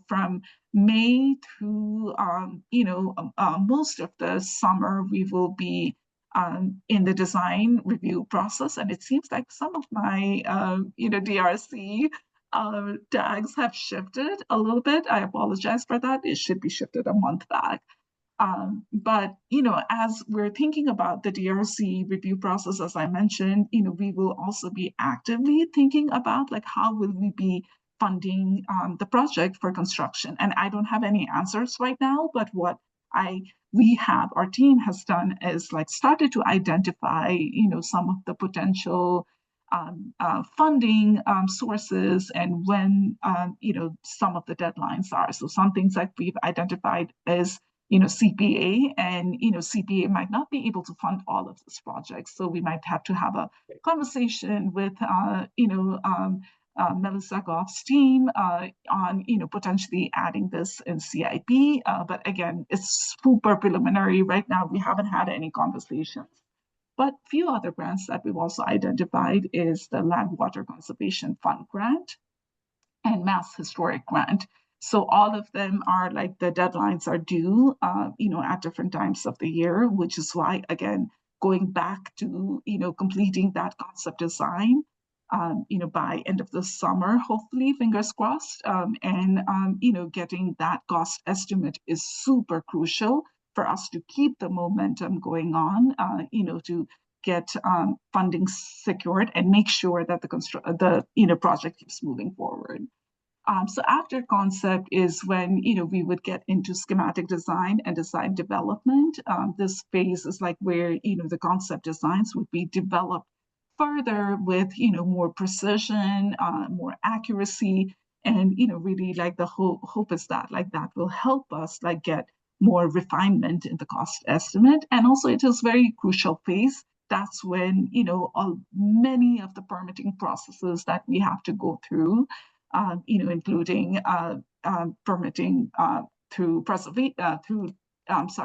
C: from May through, most of the summer, we will be in the design review process. And it seems like some of my, DRC tags have shifted a little bit. I apologize for that. It should be shifted a month back. But, as we're thinking about the DRC review process, as I mentioned, we will also be actively thinking about like how will we be funding the project for construction. And I don't have any answers right now, but what our team has done is like started to identify, some of the potential funding sources and when, some of the deadlines are. So some things that we've identified is CPA, and CPA might not be able to fund all of these projects. So we might have to have a conversation with Melissa Goff's team on potentially adding this in CIP. But again, it's super preliminary right now. We haven't had any conversations. But few other grants that we've also identified is the Land Water Conservation Fund grant and Mass Historic grant. So all of them are like the deadlines are due, at different times of the year, which is why, again, going back to, completing that concept design, by end of the summer, hopefully, fingers crossed, and, getting that cost estimate is super crucial for us to keep the momentum going on, to get funding secured and make sure that the project keeps moving forward. So after concept is when we would get into schematic design and design development. This phase is like where the concept designs would be developed further with more precision, more accuracy, and really like the hope is that like that will help us like get more refinement in the cost estimate. And also it is very crucial phase. That's when many of the permitting processes that we have to go through, including permitting through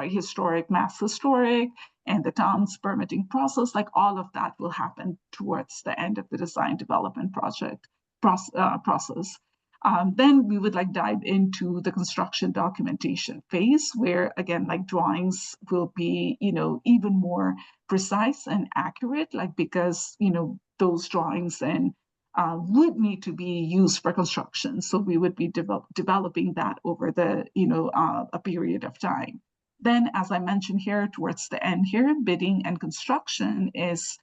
C: historic, mass historic, and the town's permitting process. Like all of that will happen towards the end of the design development project process. Then we would like dive into the construction documentation phase, where again, like drawings will be, even more precise and accurate, like because, those drawings and would need to be used for construction. So we would be developing that over the, a period of time. Then, as I mentioned here, towards the end here, bidding and construction is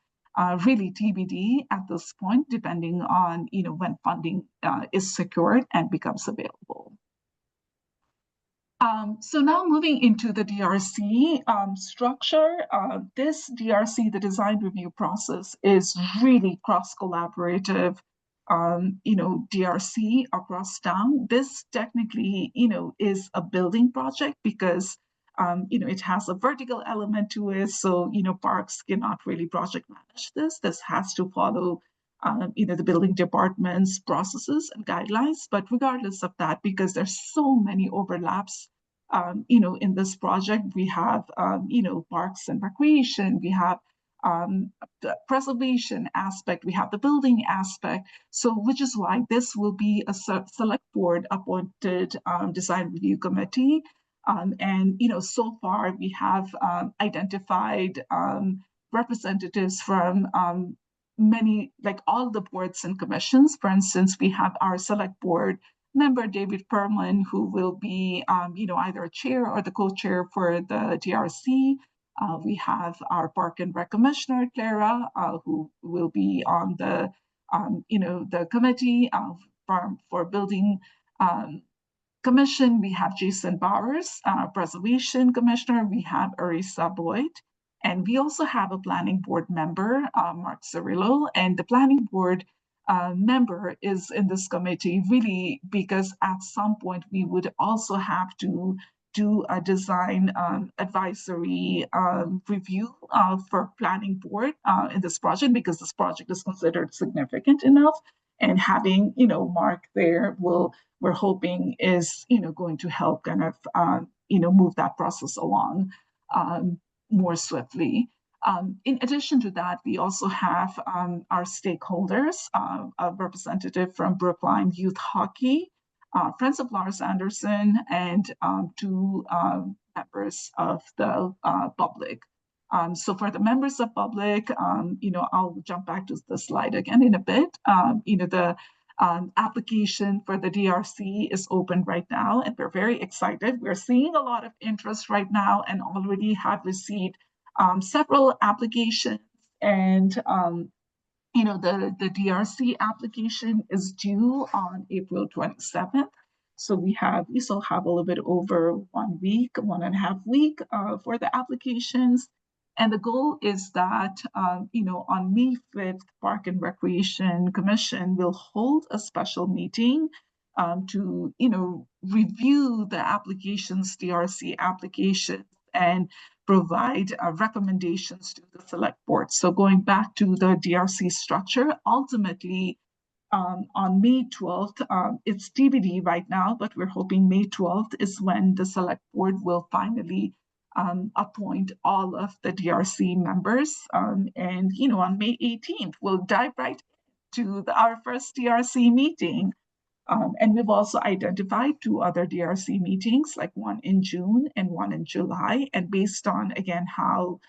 C: really TBD at this point, depending on, when funding is secured and becomes available. So now moving into the DRC structure, this DRC, the design review process, is really cross-collaborative, DRC across town. This technically, is a building project because, it has a vertical element to it. So, parks cannot really project manage this. This has to follow the building department's processes and guidelines. But regardless of that, because there's so many overlaps, in this project, we have, parks and recreation, we have the preservation aspect, we have the building aspect. So, which is why this will be a select board appointed design review committee. And, so far we have identified representatives from many, like all the boards and commissions. For instance, we have our select board member, David Perlman, who will be, either a chair or the co-chair for the DRC. We have our Park and Rec Commissioner, Clara, who will be on the, the committee for building commission. We have Jason Bowers, Preservation Commissioner. We have Arisa Boyd. And we also have a planning board member, Mark Cirillo, and the planning board member is in this committee really because at some point we would also have to do a design advisory review for planning board in this project, because this project is considered significant enough. And having, Mark there we're hoping is, going to help kind of, move that process along more swiftly. In addition to that, we also have our stakeholders, a representative from Brookline Youth Hockey, Friends of Lars Anderson, and two members of the public. So for the members of public, I'll jump back to the slide again in a bit. The application for the DRC is open right now, and we're very excited. We're seeing a lot of interest right now and already have received several applications, and the DRC application is due on April 27th. So we still have a little bit over 1 week, 1.5 weeks for the applications. And the goal is that, on May 5th, Park and Recreation Commission will hold a special meeting to, review the applications, DRC applications, and provide recommendations to the select board. So going back to the DRC structure, ultimately on May 12th, it's TBD right now, but we're hoping May 12th is when the select board will finally appoint all of the DRC members. And, on May 18th, we'll dive right to our first DRC meeting. And we've also identified 2 other DRC meetings, like one in June and one in July. And based on, again, how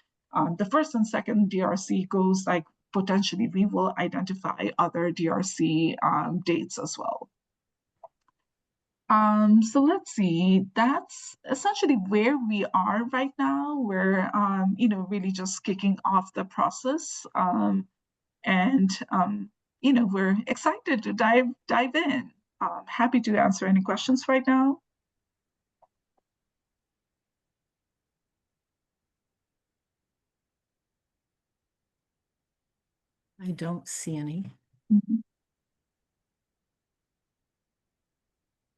C: the first and second DRC goes, like potentially we will identify other DRC dates as well. So let's see, that's essentially where we are right now. We're, really just kicking off the process. We're excited to dive in. Happy to answer any questions right now.
A: I don't see any.
C: Mm-hmm.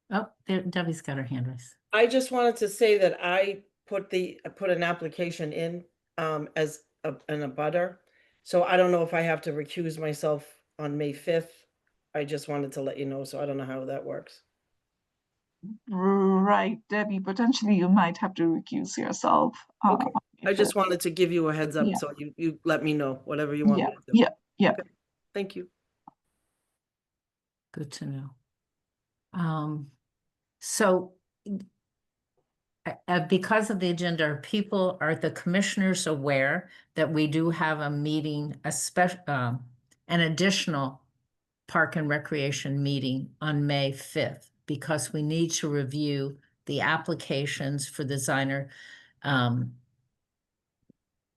A: Oh, there, Debbie's got her hand raised.
G: I just wanted to say that I put an application in as an abutter. So I don't know if I have to recuse myself on May 5th. I just wanted to let you know, so I don't know how that works.
C: Right, Debbie, potentially you might have to recuse yourself.
G: Okay. I just wanted to give you a heads up, so you let me know whatever you want me to do.
C: Yeah.
G: Okay. Thank you.
A: Good to know. So because of the agenda, are the commissioners aware that we do have a meeting, an additional Park and Recreation meeting on May 5th, because we need to review the applications for the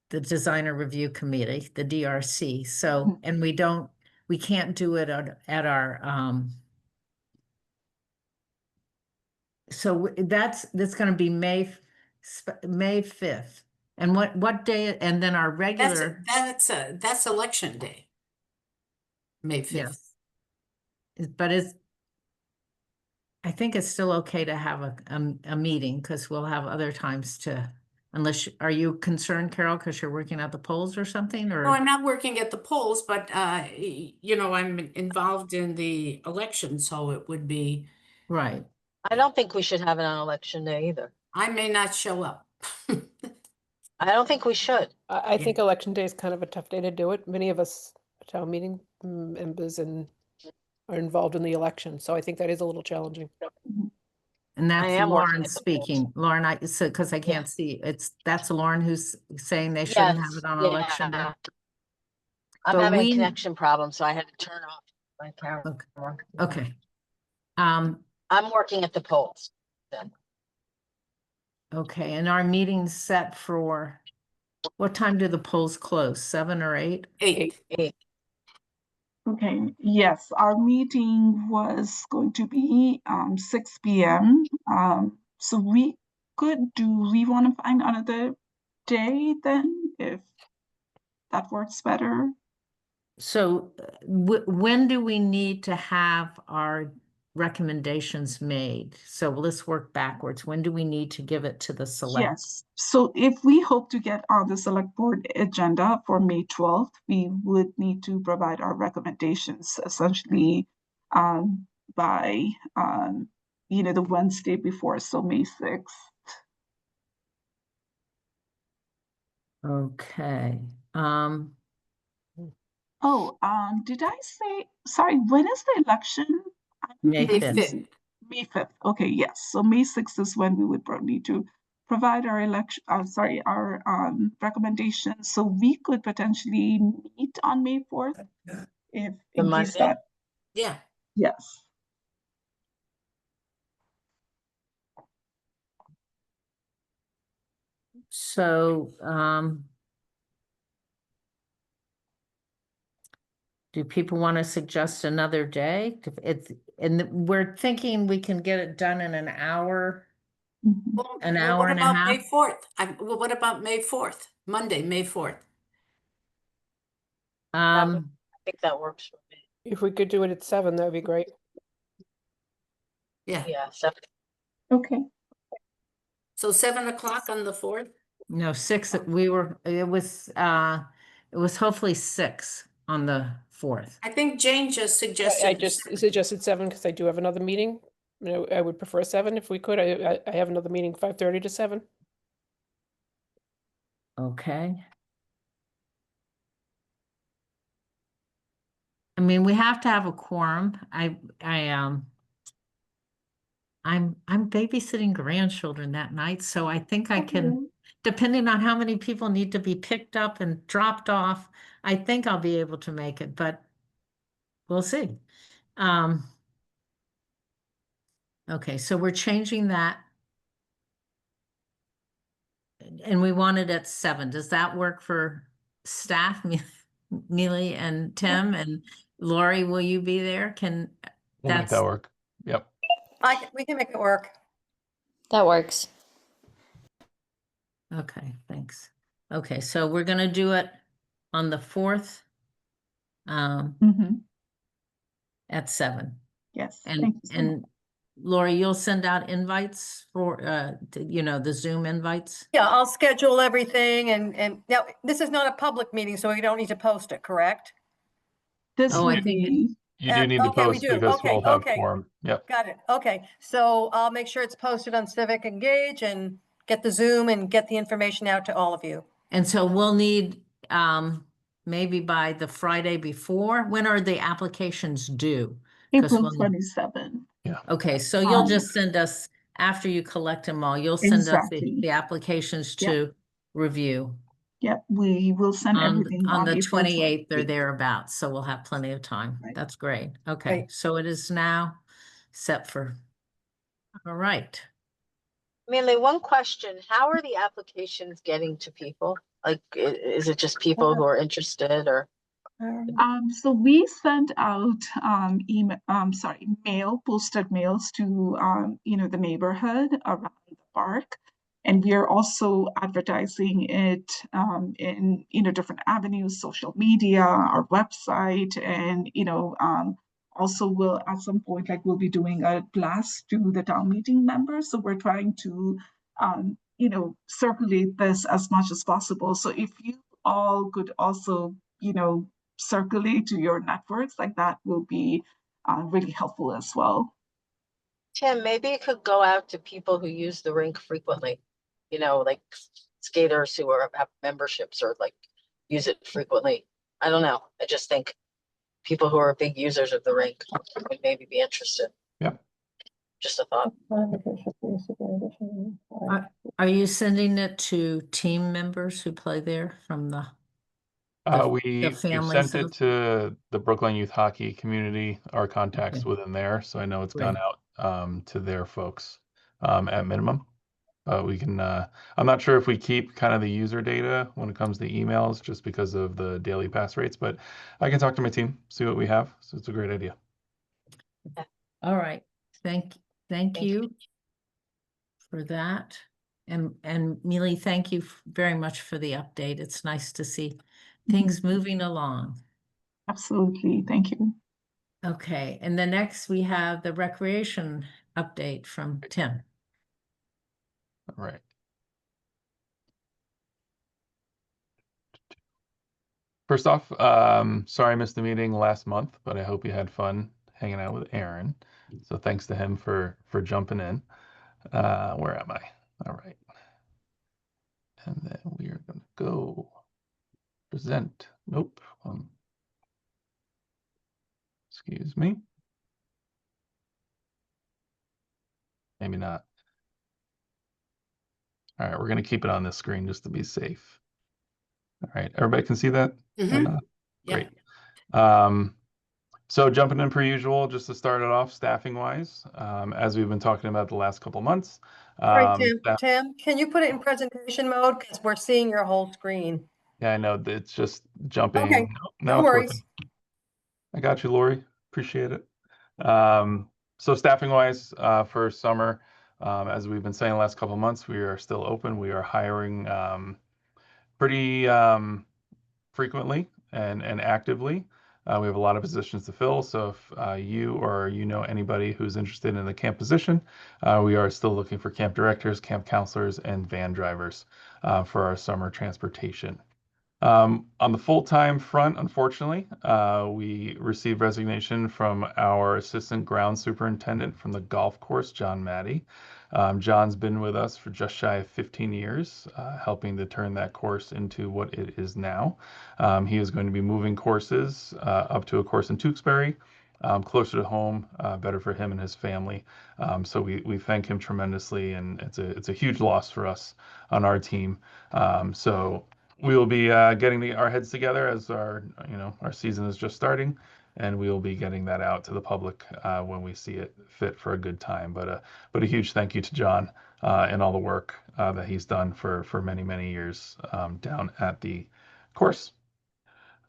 A: Designer Review Committee, the DRC. So, and we can't do it at our, so that's going to be May 5th. And what day, and then our regular.
B: That's election day. May 5th.
A: Yes. But I think it's still okay to have a meeting, because we'll have other times to, are you concerned, Carol, because you're working at the polls or something, or?
B: No, I'm not working at the polls, but I'm involved in the election, so it would be.
A: Right.
H: I don't think we should have it on election day either.
B: I may not show up.
H: I don't think we should.
E: I think election day is kind of a tough day to do it. Many of us town meeting members are involved in the election, so I think that is a little challenging.
A: And
H: I
A: that's
H: am working
A: Lauren
H: at the
A: speaking. Lauren, because I can't see, that's Lauren who's saying they shouldn't have it on election day.
H: I'm
A: But
H: having a connection problem, so I had to turn off my camera.
A: Okay.
H: I'm working at the polls then.
A: Okay, and our meeting's set for, what time do the polls close? 7 or 8?
B: 8.
C: Okay, yes, our meeting was going to be 6 p.m. So we want to find another day then, if that works better?
A: So when do we need to have our recommendations made? So let's work backwards. When do we need to give it to the select?
C: Yes, so if we hope to get on the select board agenda for May 12th, we would need to provide our recommendations essentially by the Wednesday before, so May 6th.
A: Okay.
C: Did I say, sorry, when is the election?
A: May
B: May
A: 5th.
B: 5th.
C: May 5th. Okay, yes. So May 6th is when we would need to provide our our recommendations. So we could potentially meet on May 4th if
M: The
C: in case
M: Monday?
C: that,
B: Yeah.
C: yes.
A: So, do people want to suggest another day? We're thinking we can get it done in an hour,
C: Mhm.
B: Well,
A: an
B: well,
A: hour
B: what
A: and a
B: about May
A: half.
B: 4th? Well, what about May 4th? Monday, May 4th.
M: I
A: Um,
M: think that works for me.
E: If we could do it at 7, that would be great.
B: Yeah.
M: Yeah, so
C: Okay.
B: So 7 o'clock on the 4th?
A: no, 6, it was hopefully 6 on the 4th.
B: I think Jane just suggested.
E: I just suggested 7 because I do have another meeting. I would prefer 7 if we could. I have another meeting 5:30 to 7.
A: Okay. I mean, we have to have a quorum. I'm babysitting grandchildren that night, so I think I can, depending on how many people need to be picked up and dropped off, I think I'll be able to make it, but we'll see. Okay, so we're changing that. And we want it at 7. Does that work for staff? Neely and Tim and Lori, will you be there?
F: We'll make that work. Yep.
H: We can make it work.
K: That works.
A: Okay, thanks. Okay, so we're gonna do it on the 4th
C: Mhm.
A: at 7.
C: Yes.
A: And
C: Thank you so much.
A: Lori, you'll send out invites for the Zoom invites?
H: Yeah, I'll schedule everything and now this is not a public meeting, so we don't need to post it, correct?
C: This
A: Oh, I
C: would
A: think
C: be,
F: You do need to
H: Okay, we
F: post
H: do.
F: because
H: Okay,
F: we'll have
H: okay.
F: quorum. Yep.
H: Got it. Okay, so I'll make sure it's posted on Civic Engage and get the Zoom and get the information out to all of you.
A: And so we'll need, maybe by the Friday before, when are the applications due? 'Cause
C: April
A: we'll need-
C: 27th.
A: Okay, so you'll just send us, after you collect them all, you'll send us
C: Exactly.
A: the applications
C: Yep.
A: to review
C: Yep, we will send everything
A: on the
C: April
A: 28th or
C: 28th.
A: thereabouts, so we'll have plenty of time.
C: Right.
A: That's great. Okay,
H: Right.
A: so it is now set for, all right.
M: Mainly one question, how are the applications getting to people? Like, is it just people who are interested or?
C: So we sent out mail, posted mails to the neighborhood around the park. And we are also advertising it in different avenues, social media, our website, and also we'll at some point we'll be doing a blast to the town meeting members. So we're trying to circulate this as much as possible. So if you all could also circulate to your networks, like that will be really helpful as well.
M: Tim, maybe it could go out to people who use the rink frequently, like skaters who have memberships or like use it frequently. I don't know. I just think people who are big users of the rink would maybe be interested.
F: Yep.
M: Just a thought.
A: Are you sending it to team members who play there from the
F: We've
A: families
F: sent it
A: of-
F: to the Brookline Youth Hockey community, our contacts
A: Okay.
F: within there. So I know it's
A: Great.
F: gone out to their folks at minimum. We can, I'm not sure if we keep kind of the user data when it comes to emails just because of the daily pass rates, but I can talk to my team, see what we have. So it's a great idea.
A: All right, thank you for that. And Mealy, thank you very much for the update. It's nice to see things moving along.
C: Absolutely, thank you.
A: Okay, and the next we have the recreation update from Tim.
F: All right. First off, sorry I missed the meeting last month, but I hope you had fun hanging out with Aaron. So thanks to him for jumping in. Where am I? All right. And then we are going to go present. Nope. Excuse me. Maybe not. All right, we're going to keep it on this screen just to be safe. All right, everybody can see that? Or
B: Mhm.
F: not?
B: Yeah.
F: Great. So jumping in per usual, just to start it off staffing wise, as we've been talking about the last couple months.
H: Sorry,
F: Staff-
H: Tim, can you put it in presentation mode? Because we're seeing your whole screen.
F: yeah, I know it's just jumping.
H: Okay,
F: Now
H: no
F: it's
H: worries.
F: working. I got you, Lori. Appreciate it. So staffing wise, for summer, as we've been saying the last couple of months, we are still open. We are hiring pretty frequently and actively. We have a lot of positions to fill. So if you or you know anybody who's interested in the camp position, we are still looking for camp directors, camp counselors, and van drivers for our summer transportation. On the full-time front, unfortunately, we received resignation from our assistant ground superintendent from the golf course, John Matty. John's been with us for just shy of 15 years, helping to turn that course into what it is now. He is going to be moving courses up to a course in Tewksbury, closer to home, better for him and his family. So we thank him tremendously, and it's a huge loss for us on our team. So we will be getting our heads together as our season is just starting, and we will be getting that out to the public when we see it fit for a good time. But a huge thank you to John and all the work that he's done for many years down at the course.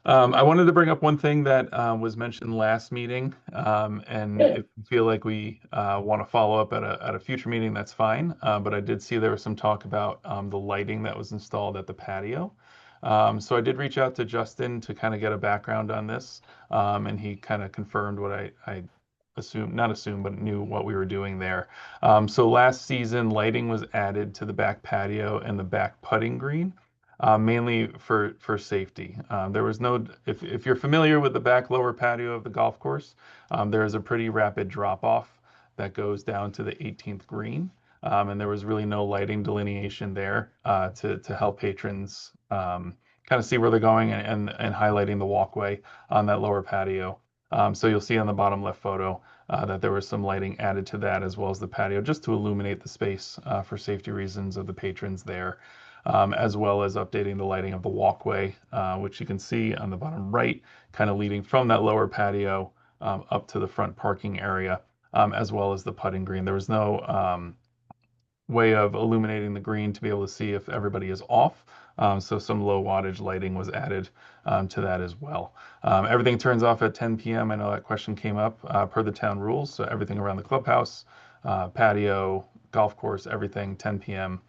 F: I wanted to bring up one thing that was mentioned last meeting, and if you feel like we want to follow up at a future meeting, that's fine. But I did see there was some talk about the lighting that was installed at the patio. So I did reach out to Justin to kind of get a background on this, and he kind of confirmed what I not assumed, but knew what we were doing there. So last season, lighting was added to the back patio and the back putting green. Mainly for safety. There was no, if you're familiar with the back lower patio of the golf course, there is a pretty rapid drop off that goes down to the 18th green. And there was really no lighting delineation there to help patrons kind of see where they're going and highlighting the walkway on that lower patio. So you'll see on the bottom left photo that there was some lighting added to that as well as the patio just to illuminate the space for safety reasons of the patrons there. As well as updating the lighting of the walkway, which you can see on the bottom right, kind of leading from that lower patio up to the front parking area, as well as the putting green. There was no way of illuminating the green to be able to see if everybody is off. So some low wattage lighting was added to that as well. Everything turns off at 10 p.m. I know that question came up per the town rules. So everything around the clubhouse, patio, golf course, everything 10 p.m.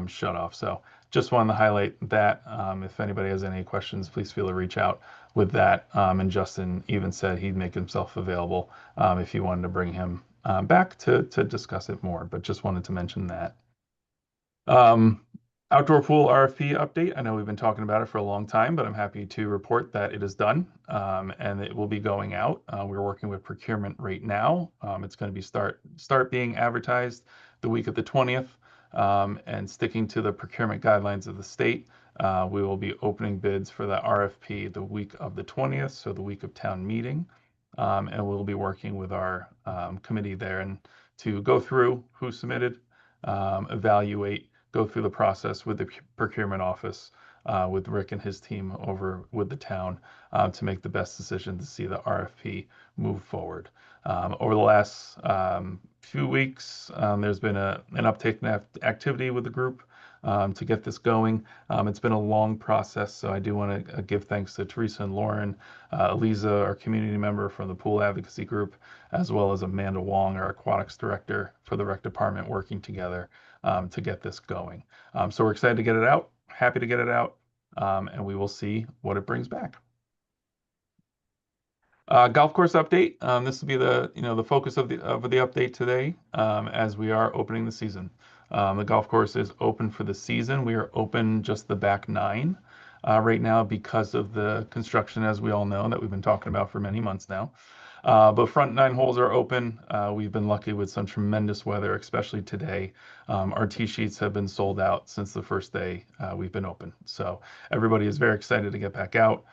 F: Shut off. So just wanted to highlight that. If anybody has any questions, please feel to reach out with that. And Justin even said he'd make himself available if you wanted to bring him back to discuss it more, but just wanted to mention that. Outdoor pool RFP update. I know we've been talking about it for a long time, but I'm happy to report that it is done and it will be going out. We're working with procurement right now. It's going to be start being advertised the week of the 20th and sticking to the procurement guidelines of the state. We will be opening bids for the RFP the week of the 20th, so the week of town meeting. And we'll be working with our committee there and to go through who submitted, evaluate, go through the process with the procurement office, with Rick and his team over with the town to make the best decision to see the RFP move forward. Over the last few weeks, there's been an uptake in activity with the group to get this going. It's been a long process, so I do want to give thanks to Teresa and Lauren, Eliza, our community member from the pool advocacy group, as well as Amanda Wong, our aquatics director for the rec department, working together to get this going. So we're excited to get it out, happy to get it out, and we will see what it brings back. Golf course update. This will be the focus of the update today, as we are opening the season. The golf course is open for the season. We are open just the back 9 right now because of the construction, as we all know, that we've been talking about for many months now. But front 9 holes are open. We've been lucky with some tremendous weather, especially today. Our tee sheets have been sold out since the first day we've been open. So everybody is very excited to get back out.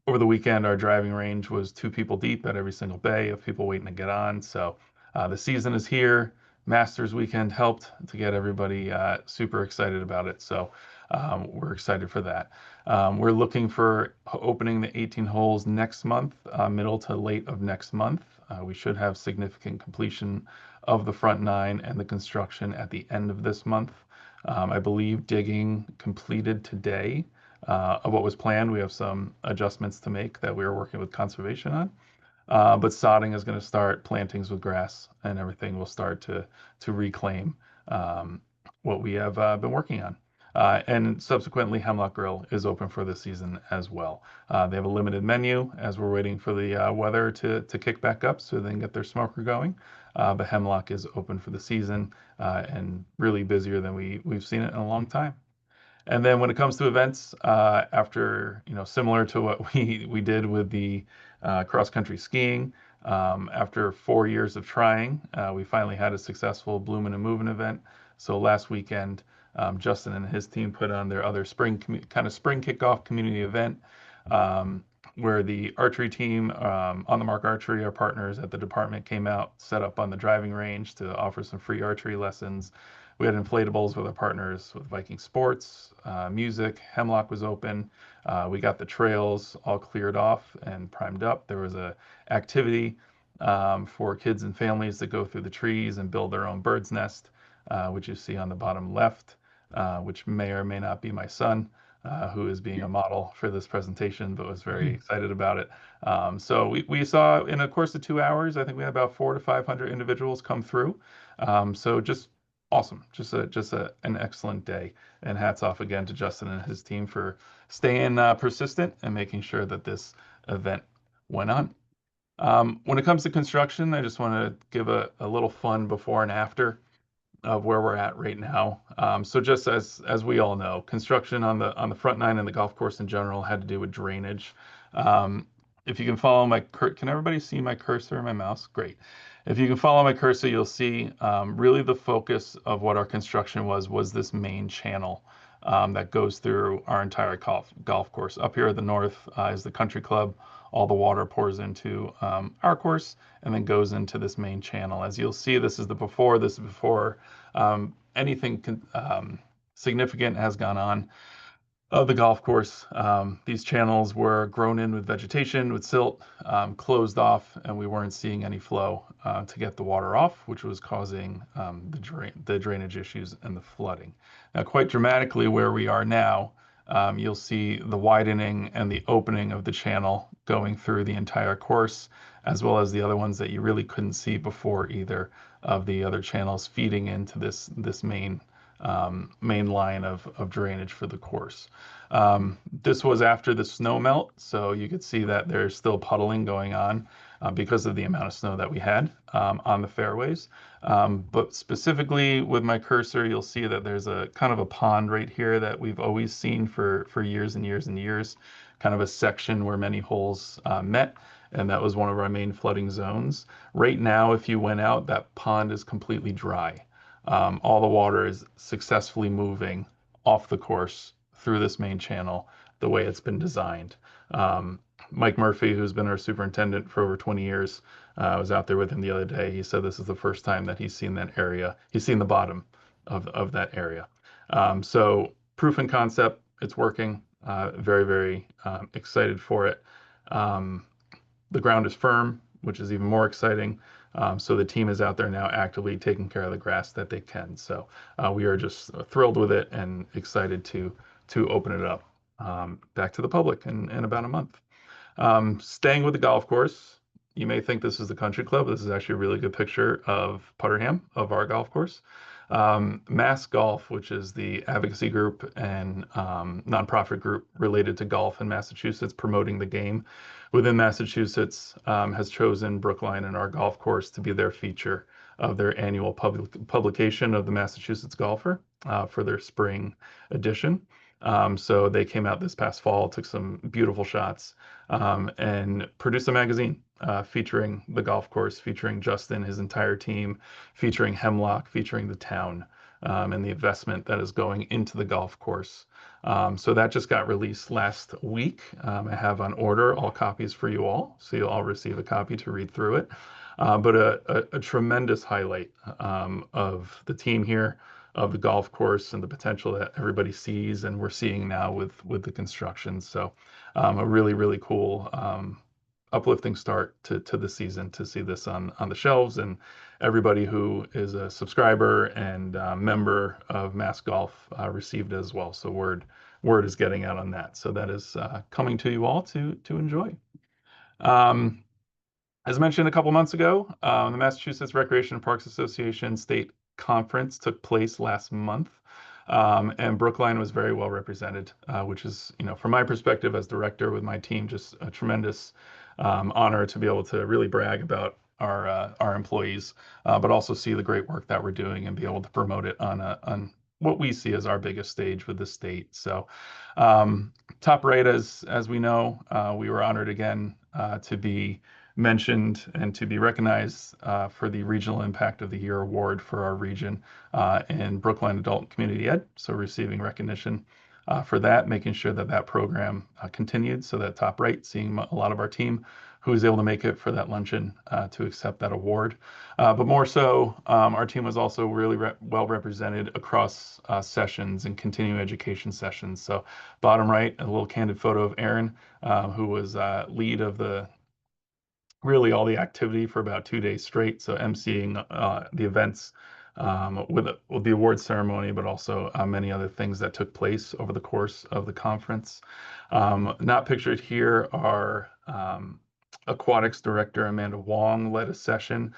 F: Over the weekend, our driving range was 2 people deep at every single bay of people waiting to get on. So the season is here. Masters weekend helped to get everybody super excited about it. So we're excited for that. We're looking for opening the 18 holes next month, middle to late of next month. We should have significant completion of the front 9 and the construction at the end of this month. I believe digging completed today of what was planned. We have some adjustments to make that we are working with conservation on. But sodding is going to start, plantings with grass, and everything will start to reclaim what we have been working on. And subsequently, Hemlock Grill is open for the season as well. They have a limited menu as we're waiting for the weather to kick back up so they can get their smoker going. But Hemlock is open for the season and really busier than we've seen it in a long time. And then when it comes to events, after, similar to what we did with the cross-country skiing, after 4 years of trying, we finally had a successful Bloomin' and Movin' event. So last weekend, Justin and his team put on their other spring kickoff community event, where the archery team, On the Mark Archery, our partners at the department, came out, set up on the driving range to offer some free archery lessons. We had inflatables with our partners with Viking Sports, music. Hemlock was open. We got the trails all cleared off and primed up. There was a activity for kids and families that go through the trees and build their own bird's nest, which you see on the bottom left, which may or may not be my son, who is being a model for this presentation, but was very excited about it. So we saw, in a course of 2 hours, I think we had about 400 to 500 individuals come through. So just awesome, just an excellent day, and hats off again to Justin and his team for staying persistent and making sure that this event went on. When it comes to construction, I just want to give a little fun before and after of where we're at right now. So just as we all know, construction on the front 9 and the golf course in general had to do with drainage. If you can follow can everybody see my cursor and my mouse? Great. If you can follow my cursor, you'll see really the focus of what our construction was this main channel that goes through our entire golf course. Up here at the north is the country club. All the water pours into our course and then goes into this main channel. As you'll see, this is before anything significant has gone on of the golf course. These channels were grown in with vegetation, with silt, closed off, and we weren't seeing any flow to get the water off, which was causing the drainage issues and the flooding. Now, quite dramatically, where we are now, you'll see the widening and the opening of the channel going through the entire course, as well as the other ones that you really couldn't see before either, of the other channels feeding into this main line of drainage for the course. This was after the snow melt, so you could see that there's still puddling going on because of the amount of snow that we had on the fairways. But specifically with my cursor, you'll see that there's a kind of a pond right here that we've always seen for years and years and years, kind of a section where many holes met. And that was one of our main flooding zones. Right now, if you went out, that pond is completely dry. All the water is successfully moving off the course through this main channel the way it's been designed. Mike Murphy, who's been our superintendent for over 20 years, I was out there with him the other day. He said this is the first time that he's seen that area. He's seen the bottom of that area. So proof and concept, it's working. Very, very excited for it. The ground is firm, which is even more exciting. So the team is out there now actively taking care of the grass that they can. So we are just thrilled with it and excited to open it up back to the public in about a month. Staying with the golf course, you may think this is the country club. This is actually a really good picture of Putterham, of our golf course. Mass Golf, which is the advocacy group and nonprofit group related to golf in Massachusetts, promoting the game within Massachusetts, has chosen Brookline and our golf course to be their feature of their annual publication of the Massachusetts Golfer for their spring edition. So they came out this past fall, took some beautiful shots, and produced a magazine featuring the golf course, featuring Justin, his entire team, featuring Hemlock, featuring the town, and the investment that is going into the golf course. So that just got released last week. I have on order all copies for you all, so you'll all receive a copy to read through it. But a tremendous highlight of the team here, of the golf course, and the potential that everybody sees and we're seeing now with the construction. So a really, really cool uplifting start to the season to see this on the shelves, and everybody who is a subscriber and member of Mass Golf received it as well. So word is getting out on that. So that is coming to you all to enjoy. As mentioned a couple months ago, the Massachusetts Recreation and Parks Association State Conference took place last month, and Brookline was very well represented, which is, from my perspective as director with my team, just a tremendous honor to be able to really brag about our employees, but also see the great work that we're doing and be able to promote it on what we see as our biggest stage with the state. So, top right, as we know, we were honored again to be mentioned and to be recognized for the Regional Impact of the Year award for our region in Brookline Adult and Community Ed. So receiving recognition for that, making sure that that program continued. So that top right, seeing a lot of our team who was able to make it for that luncheon to accept that award. But more so, our team was also really well represented across sessions and continuing education sessions. So bottom right, a little candid photo of Aaron, who was lead of really all the activity for about 2 days straight. So emceeing the events with the award ceremony, but also many other things that took place over the course of the conference. Not pictured here are aquatics director Amanda Wong led a session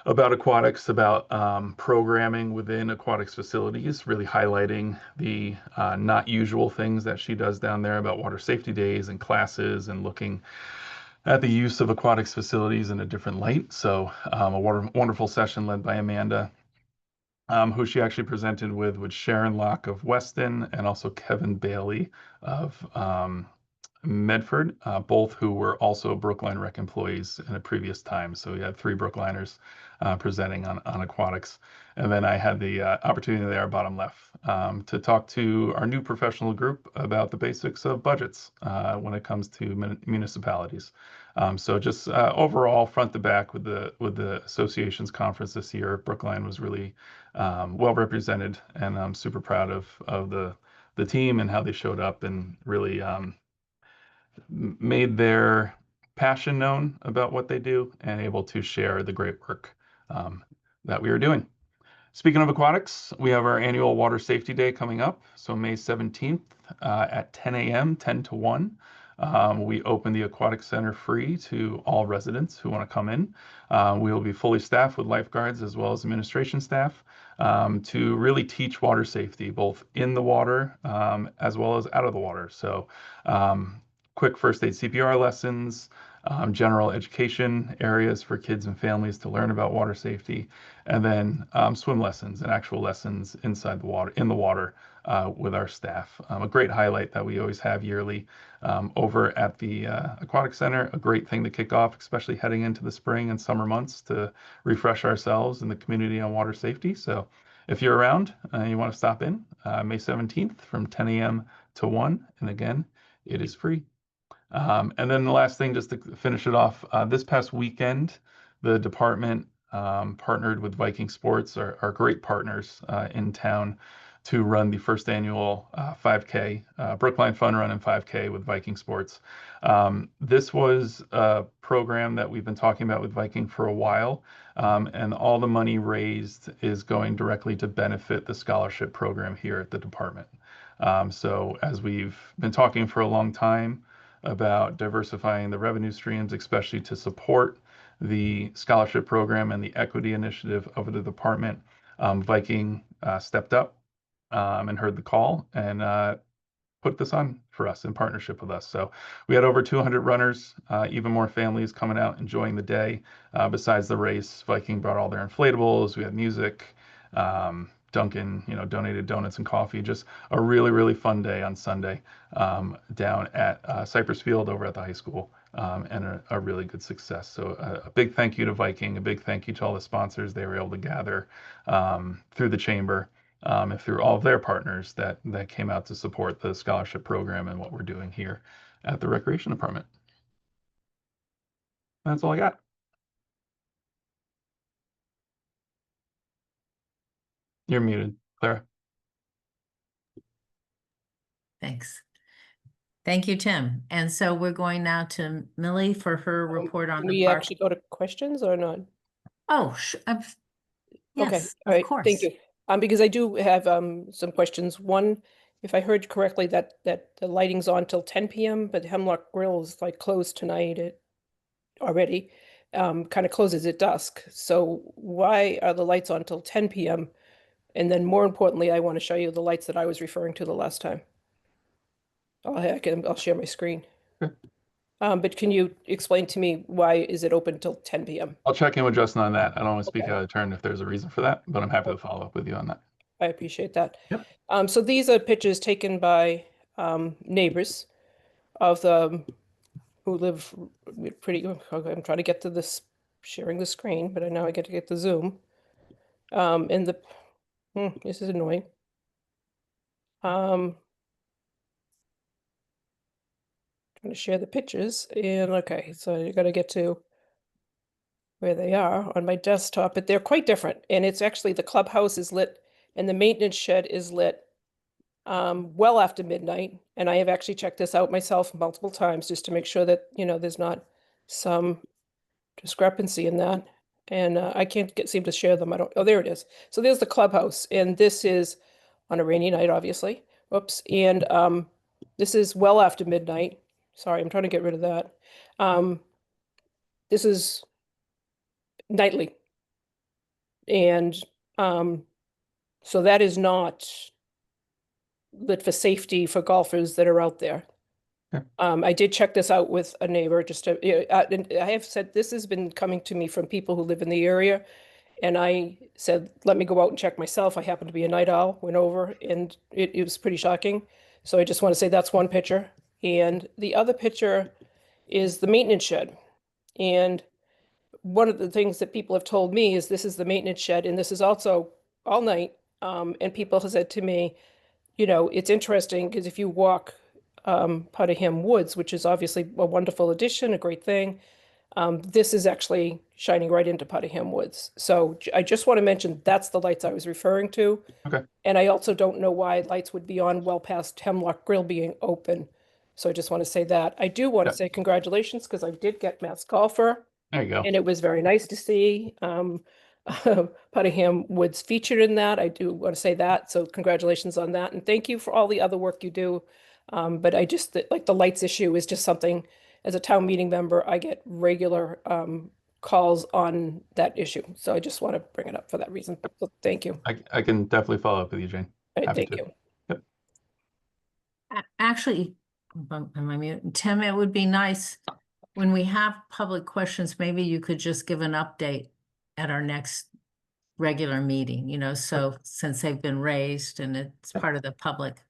F: about aquatics, about programming within aquatics facilities, really highlighting the not usual things that she does down there about water safety days and classes, and looking at the use of aquatics facilities in a different light. So a wonderful session led by Amanda, who she actually presented with Sharon Locke of Weston and also Kevin Bailey of Medford, both who were also Brookline Rec employees in a previous time. So we had 3 Brookliners presenting on aquatics. And then I had the opportunity there, bottom left, to talk to our new professional group about the basics of budgets when it comes to municipalities. So just overall, front to back with the association's conference this year, Brookline was really well represented, and I'm super proud of the team and how they showed up and really made their passion known about what they do and able to share the great work that we are doing. Speaking of aquatics, we have our annual Water Safety Day coming up. So May 17th at 10 a.m., 10 to 1. We open the Aquatic Center free to all residents who want to come in. We will be fully staffed with lifeguards as well as administration staff to really teach water safety, both in the water as well as out of the water. So quick first aid CPR lessons, general education areas for kids and families to learn about water safety, and then swim lessons and actual lessons inside the water, in the water with our staff. A great highlight that we always have yearly over at the Aquatic Center, a great thing to kick off, especially heading into the spring and summer months, to refresh ourselves and the community on water safety. So if you're around and you want to stop in, May 17th from 10 a.m. to 1, and again, it is free. And then the last thing, just to finish it off, this past weekend, the department partnered with Viking Sports, our great partners in town, to run the first annual 5K, Brookline Fun Run and 5K with Viking Sports. This was a program that we've been talking about with Viking for a while, and all the money raised is going directly to benefit the scholarship program here at the department. So as we've been talking for a long time about diversifying the revenue streams, especially to support the scholarship program and the equity initiative of the department, Viking stepped up and heard the call and put this on for us in partnership with us. So we had over 200 runners, even more families coming out enjoying the day. Besides the race, Viking brought all their inflatables. We had music. Duncan, donated donuts and coffee. Just a really, really fun day on Sunday down at Cypress Field over at the high school, and a really good success. So a big thank you to Viking, a big thank you to all the sponsors. They were able to gather through the chamber and through all of their partners that came out to support the scholarship program and what we're doing here at the Recreation Department. That's all I got. You're muted, Clara.
A: Thanks. Thank you, Tim. And so we're going now to Millie for her report on
E: Can
A: the
E: we
A: park.
E: actually go to questions or not?
A: Oh,
E: Okay,
A: yes,
E: all
A: of
E: right,
A: course.
E: thank you. Because I do have some questions. One, if I heard correctly, that the lighting's on till 10 p.m., but Hemlock Grill is like closed tonight already, kind of closes at dusk. So why are the lights on till 10 p.m.? And then more importantly, I want to show you the lights that I was referring to the last time. I'll share my screen.
F: Sure.
E: But can you explain to me why is it open till 10 p.m.?
F: I'll check in with Justin on that. I don't want to speak
E: Okay.
F: out of turn if there's a reason for that, but I'm happy to follow up with you on that.
E: I appreciate that.
F: Yep.
E: So these are pictures taken by neighbors of the who live pretty. Okay, I'm trying to get to this sharing the screen, but now I get to get the zoom. And this is annoying. Trying to share the pictures, and okay, so you got to get to where they are on my desktop, but they're quite different. And it's actually the clubhouse is lit and the maintenance shed is lit well after midnight. And I have actually checked this out myself multiple times just to make sure that, there's not some discrepancy in that. And I can't seem to share them. Oh, there it is. So there's the clubhouse. And this is on a rainy night, obviously. Whoops. And this is well after midnight. Sorry, I'm trying to get rid of that. This is nightly. And so that is not lit for safety for golfers that are out there.
F: Yeah.
E: I did check this out with a neighbor just to, and I have said this has been coming to me from people who live in the area. And I said, let me go out and check myself. I happen to be a night owl, went over, and it was pretty shocking. So I just want to say that's one picture. And the other picture is the maintenance shed. And one of the things that people have told me is this is the maintenance shed, and this is also all night. And people have said to me, it's interesting because if you walk Puttingham Woods, which is obviously a wonderful addition, a great thing, this is actually shining right into Puttingham Woods. So I just want to mention that's the lights I was referring to.
F: Okay.
E: And I also don't know why lights would be on well past Hemlock Grill being open. So I just want to say that. I do want to say congratulations because I did get Mass Golfer.
F: There you go.
E: And it was very nice to see Puttingham Woods featured in that. I do want to say that. So congratulations on that. And thank you for all the other work you do. But I just, like the lights issue is just something, as a town meeting member, I get regular calls on that issue. So I just want to bring it up for that reason. So thank you.
F: I can definitely follow up with you, Jane.
E: All right,
F: Happy
E: thank
F: to.
E: you.
F: Yep.
A: Actually, am I muted? Tim, it would be nice when we have public questions, maybe you could just give an update at our next regular meeting, so since they've been raised and it's part of the public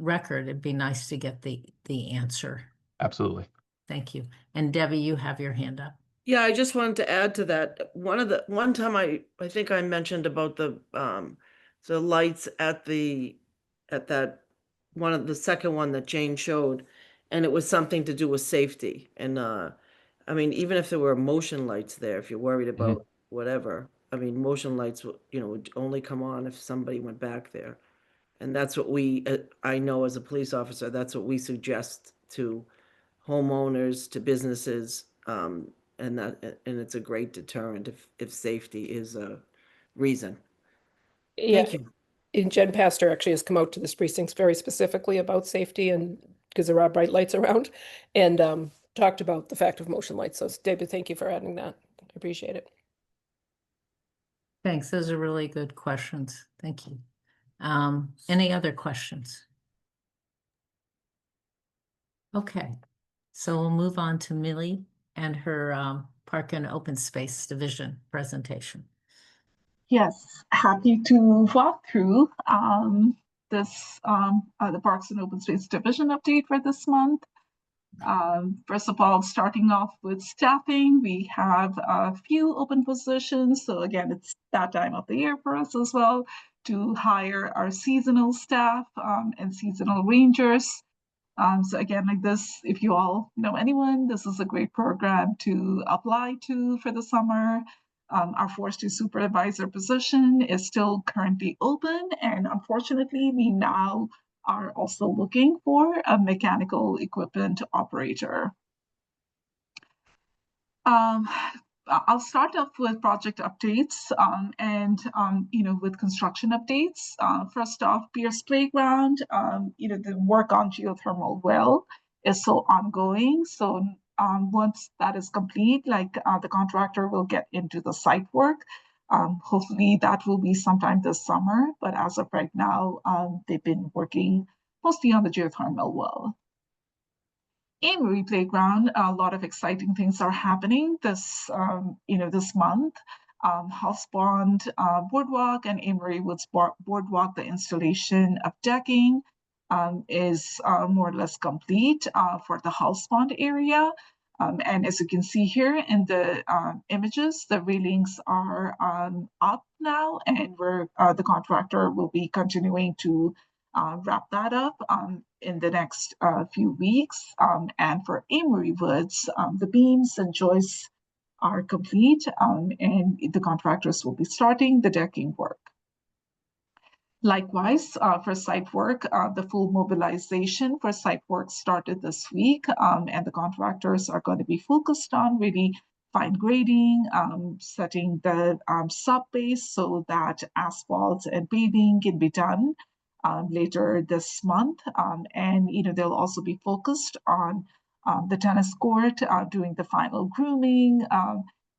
A: record, it'd be nice to get the answer.
F: Absolutely.
A: Thank you. And Debbie, you have your hand up.
G: Yeah, I just wanted to add to that. One time I think I mentioned about the lights at that one of the second one that Jane showed, and it was something to do with safety. And I mean, even if there were motion lights there, if you're worried about whatever, I mean, motion lights would only come on if somebody went back there. And that's what I know as a police officer, that's what we suggest to homeowners, to businesses, and it's a great deterrent if safety is a reason.
E: Yeah.
G: Thank you.
E: And Jen Pastor actually has come out to this precincts very specifically about safety, and because there are bright lights around, and talked about the fact of motion lights. So David, thank you for adding that. I appreciate it.
A: Thanks. Those are really good questions. Thank you. Any other questions? Okay, so we'll move on to Millie and her Park and Open Space Division presentation.
C: Yes, happy to walk through this the Parks and Open Space Division update for this month. First of all, starting off with staffing, we have a few open positions. So again, it's that time of the year for us as well to hire our seasonal staff and seasonal rangers. So again, like this, if you all know anyone, this is a great program to apply to for the summer. Our forestry supervisor position is still currently open, and unfortunately, we now are also looking for a mechanical equipment operator. I'll start off with project updates and with construction updates. First off, Pierce Playground, the work on geothermal well is still ongoing. So once that is complete, the contractor will get into the site work. Hopefully that will be sometime this summer, but as of right now, they've been working mostly on the geothermal well. Amory Playground, a lot of exciting things are happening this month. Housepond Boardwalk and Amory Woods Boardwalk, the installation of decking is more or less complete for the Housepond area. And as you can see here in the images, the railings are up now, and the contractor will be continuing to wrap that up in the next few weeks. And for Amory Woods, the beams and joists are complete, and the contractors will be starting the decking work. Likewise, for site work, the full mobilization for site work started this week, and the contractors are going to be focused on really fine grading, setting the sub base so that asphalt and paving can be done later this month. And they'll also be focused on the tennis court, doing the final grooming,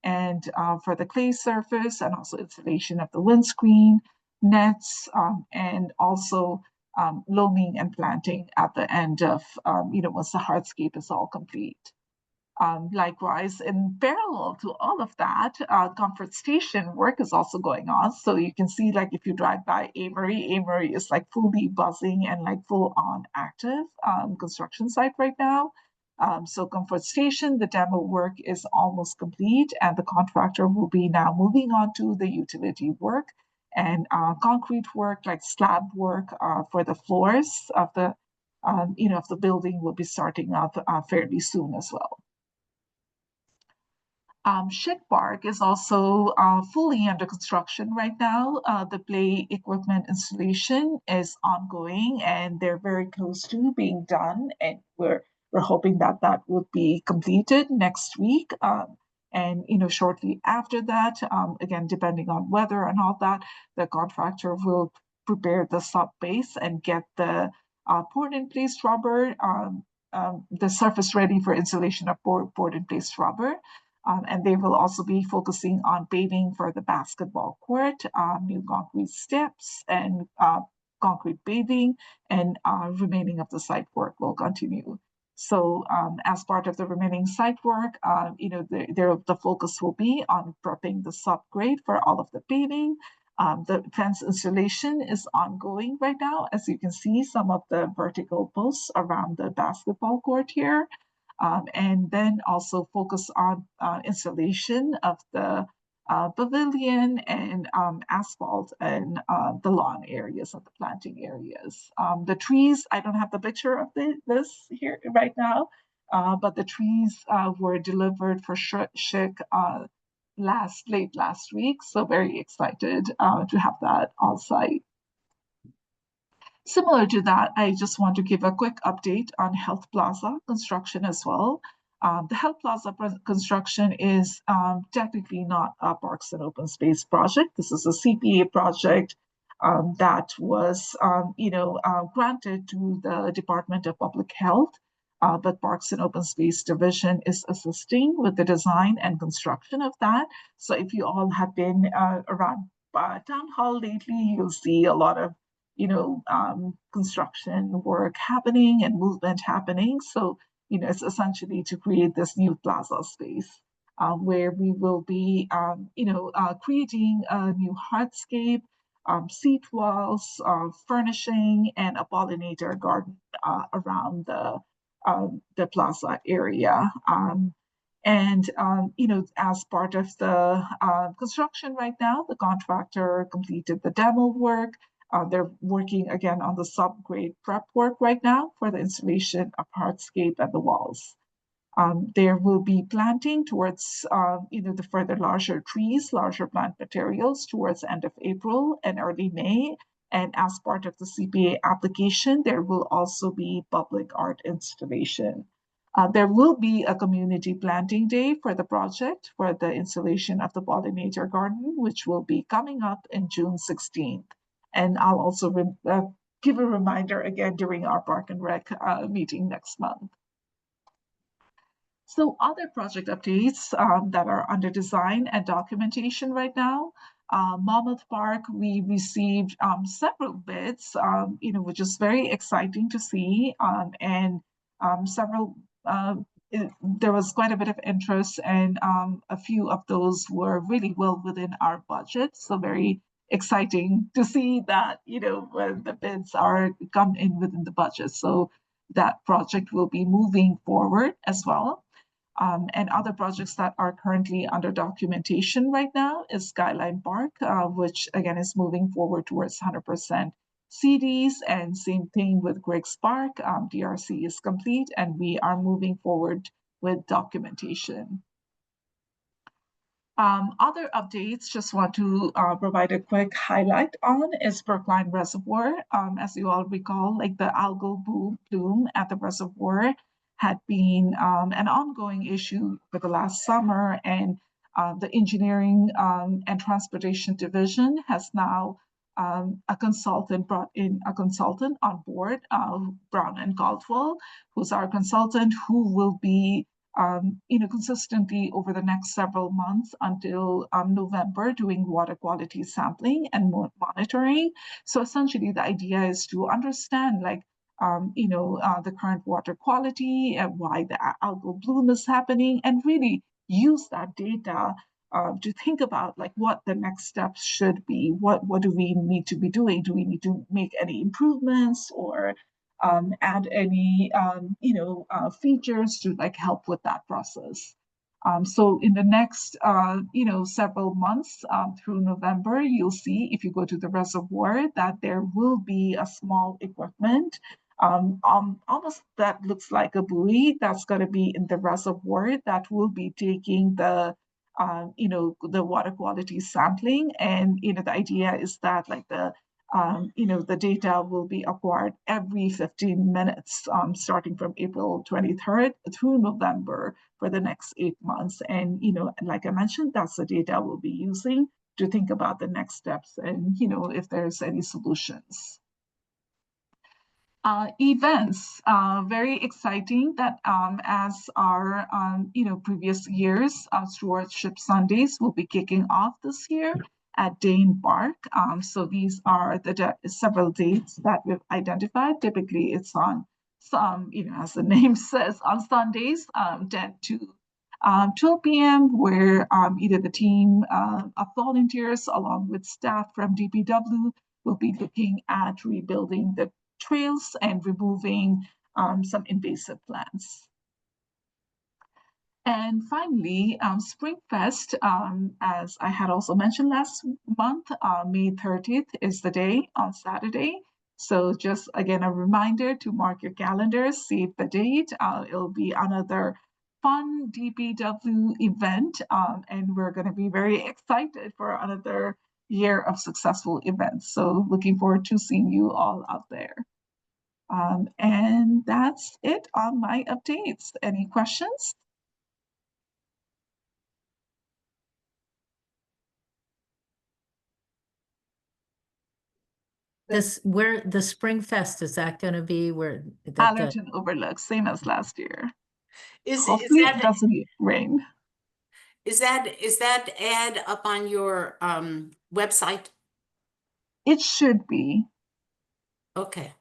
C: and for the clay surface, and also installation of the windscreen, nets, and also loaming and planting at the end of, once the hardscape is all complete. Likewise, in parallel to all of that, comfort station work is also going on. So you can see, if you drive by Amory is fully buzzing and full on active construction site right now. So comfort station, the demo work is almost complete, and the contractor will be now moving on to the utility work and concrete work, like slab work for the floors of the of the building will be starting up fairly soon as well. Schick Park is also fully under construction right now. The play equipment installation is ongoing, and they're very close to being done. And we're hoping that that would be completed next week. And shortly after that, again, depending on weather and all that, the contractor will prepare the sub base and get the poured in place rubber, the surface ready for installation of poured in place rubber. And they will also be focusing on paving for the basketball court, new concrete steps, and concrete paving, and remaining of the site work will continue. So as part of the remaining site work, the focus will be on prepping the subgrade for all of the paving. The fence installation is ongoing right now. As you can see, some of the vertical posts around the basketball court here. And then also focus on installation of the pavilion and asphalt and the lawn areas and the planting areas. The trees, I don't have the picture of this here right now, but the trees were delivered for Schick late last week. So very excited to have that on site. Similar to that, I just want to give a quick update on Health Plaza construction as well. The Health Plaza construction is technically not a Parks and Open Space project. This is a CPA project that was, granted to the Department of Public Health, but Parks and Open Space Division is assisting with the design and construction of that. So if you all have been around town hall lately, you'll see a lot of, construction work happening and movement happening. So, it's essentially to create this new plaza space where we will be, creating a new hardscape, seat walls, furnishing, and a pollinator garden around the plaza area. As part of the construction right now, the contractor completed the demo work. They're working again on the subgrade prep work right now for the installation of hardscape at the walls. There will be planting towards, the further larger trees, larger plant materials towards end of April and early May. And as part of the CPA application, there will also be public art installation. There will be a community planting day for the project for the installation of the pollinator garden, which will be coming up in June 16th. And I'll also give a reminder again during our Park and Rec meeting next month. So other project updates that are under design and documentation right now. Monmouth Park, we received several bids, which is very exciting to see. There was quite a bit of interest, and a few of those were really well within our budget. So very exciting to see that, when the bids are come in within the budget. So that project will be moving forward as well. And other projects that are currently under documentation right now is Skyline Park, which again is moving forward towards 100% CDs, and same thing with Griggs Park. DRC is complete, and we are moving forward with documentation. Other updates, just want to provide a quick highlight on is Brookline Reservoir. As you all recall, like the algal bloom at the reservoir had been an ongoing issue for the last summer, and the engineering and transportation division has now brought in a consultant on board, Brown and Caldwell, who's our consultant, who will be consistently over the next several months until November doing water quality sampling and monitoring. So essentially the idea is to understand the current water quality and why the algal bloom is happening, and really use that data to think about what the next steps should be. What do we need to be doing? Do we need to make any improvements or add any features to help with that process? So in the next several months through November, you'll see if you go to the reservoir that there will be a small equipment almost that looks like a buoy that's going to be in the reservoir that will be taking the water quality sampling. And the idea is that the data will be acquired every 15 minutes starting from April 23rd through November for the next 8 months. And like I mentioned, that's the data we'll be using to think about the next steps and if there's any solutions. Events, very exciting that as our previous years, Stewardship Sundays will be kicking off this year at Dane Park. So these are the several dates that we've identified. Typically it's on some, as the name says, on Sundays, 10 to 12 p.m. where either the team of volunteers along with staff from DPW will be looking at rebuilding the trails and removing some invasive plants. And finally, Springfest, as I had also mentioned last month, May 30th is the day on Saturday. So just again, a reminder to mark your calendars, save the date. It'll be another fun DPW event, and we're going to be very excited for another year of successful events. So looking forward to seeing you all out there. And that's it on my updates. Any questions?
A: Where the Spring Fest, is that going to be where?
C: Allerton Overlook, same as last year.
B: Is
C: Hopefully
B: that
C: it doesn't rain.
B: Is that ad up on your website?
C: It should be.
B: Okay.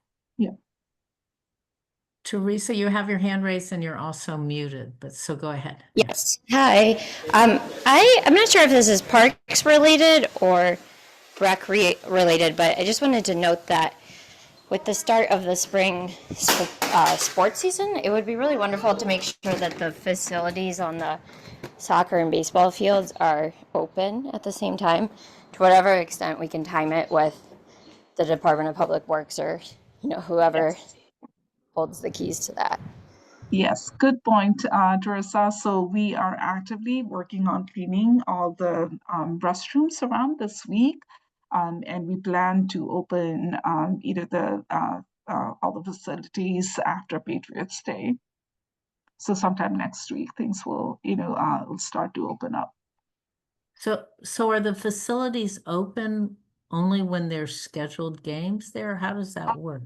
A: Teresa, you have your hand raised and you're also muted, but so go ahead.
K: Yes. Hi. I'm not sure if this is parks related or rec related, but I just wanted to note that with the start of the spring sports season, it would be really wonderful to make sure that the facilities on the soccer and baseball fields are open at the same time, to whatever extent we can time it with the Department of Public Works or whoever
C: Yes.
K: holds the keys to that.
C: Yes, good point, Teresa. So we are actively working on cleaning all the restrooms around this week. And we plan to open either all the facilities after Patriots Day. So sometime next week, things will, will start to open up.
A: So are the facilities open only when there's scheduled games there? How does that work?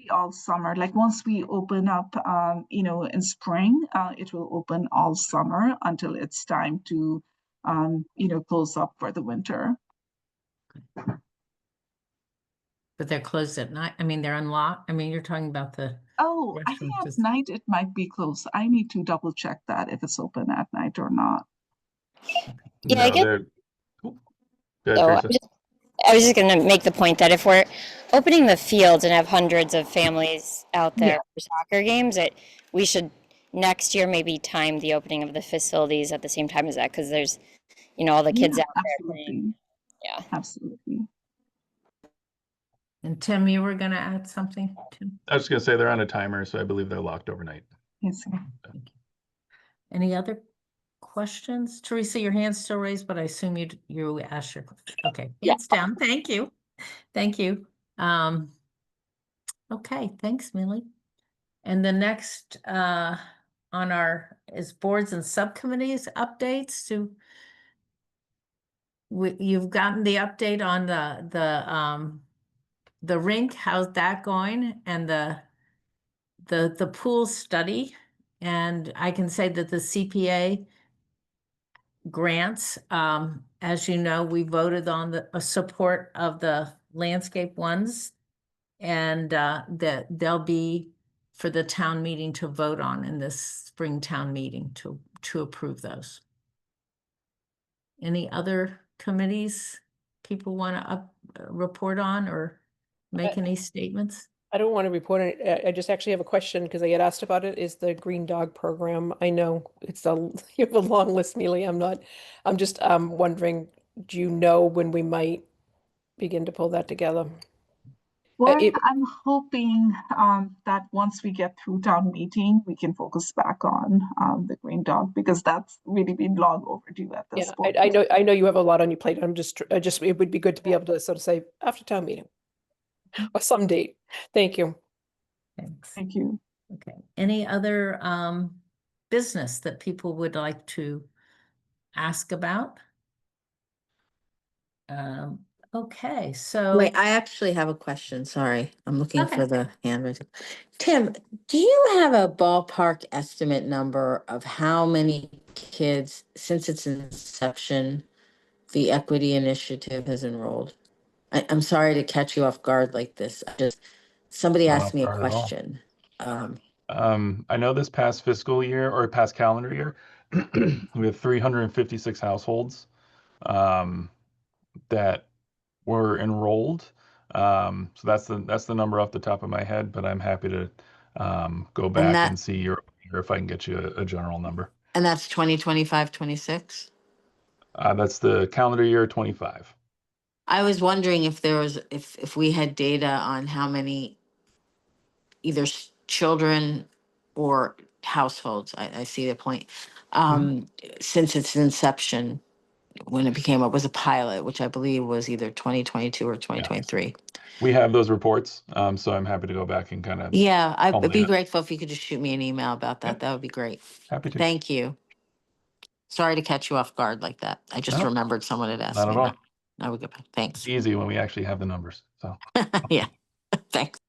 C: All summer. Like once we open up, in spring, it will open all summer until it's time to, close up for the winter.
A: But they're closed at night. I mean, they're unlocked. I mean, you're talking about the
C: Oh, I think at night it might be closed. I need to double check that if it's open at night or not.
K: Yeah, I
F: No,
K: guess.
F: they're. Cool. Go
K: So
F: ahead, Teresa.
K: I was just going to make the point that if we're opening the fields and have hundreds of families out there
C: Yeah.
K: for soccer games, that we should next year maybe time the opening of the facilities at the same time as that, because there's, all the kids
C: Yeah,
K: out there
C: absolutely.
K: playing. Yeah.
C: Absolutely.
A: And Tim, you were going to add something, Tim?
F: I was just going to say they're on a timer, so I believe they're locked overnight.
C: Yes.
A: Any other questions? Teresa, your hand's still raised, but I assume you asked your, okay, hands down. Thank you. Thank you. Okay, thanks, Millie. And the next on our is boards and subcommittees updates. You've gotten the update on the rink. How's that going? And the pool study. And I can say that the CPA grants, as you know, we voted on the support of the landscape ones, and that they'll be for the town meeting to vote on in this spring town meeting to approve those. Any other committees people want to report on or make any statements?
E: I don't want to report on it. I just actually have a question because I get asked about it. Is the Green Dog Program? I know you have a long list, Mealy. I'm just wondering, do you know when we might begin to pull that together?
C: Well, I'm hoping that once we get through town meeting, we can focus back on the Green Dog, because that's really been long overdue at this point.
E: I know you have a lot on your plate. It would be good to be able to sort of say after town meeting or some date. Thank you.
A: Thanks.
C: Thank you.
A: Okay. Any other business that people would like to ask about? Okay, so
M: Wait, I actually have a question. Sorry, I'm looking
A: Okay.
M: for the hand raising. Tim, do you have a ballpark estimate number of how many kids, since its inception, the Equity Initiative has enrolled? I'm sorry to catch you off guard like this. Somebody
F: Not
M: asked
F: off
M: me a
F: guard at all.
M: question.
F: I know this past fiscal year or past calendar year, we have 356 households that were enrolled. So that's the number off the top of my head, but I'm happy to go back and see if I can get you a general number.
M: And that's 2025, 26?
F: That's the calendar year 25.
M: I was wondering if there was, if we had data on how many either children or households, I see the point, since its inception, when it was a pilot, which I believe was either 2022 or 2023.
F: We have those reports, so I'm happy to go back and kind of.
M: Yeah, I'd be grateful if you could just shoot me an email about that.
F: Yep.
M: That would be great.
F: Happy to.
M: Thank you. Sorry to catch you off guard like that. I just remembered someone had asked
F: Not
M: me
F: at all.
M: that. Now we go back. Thanks.
F: It's easy when we actually have the numbers. So
M: Yeah, thanks.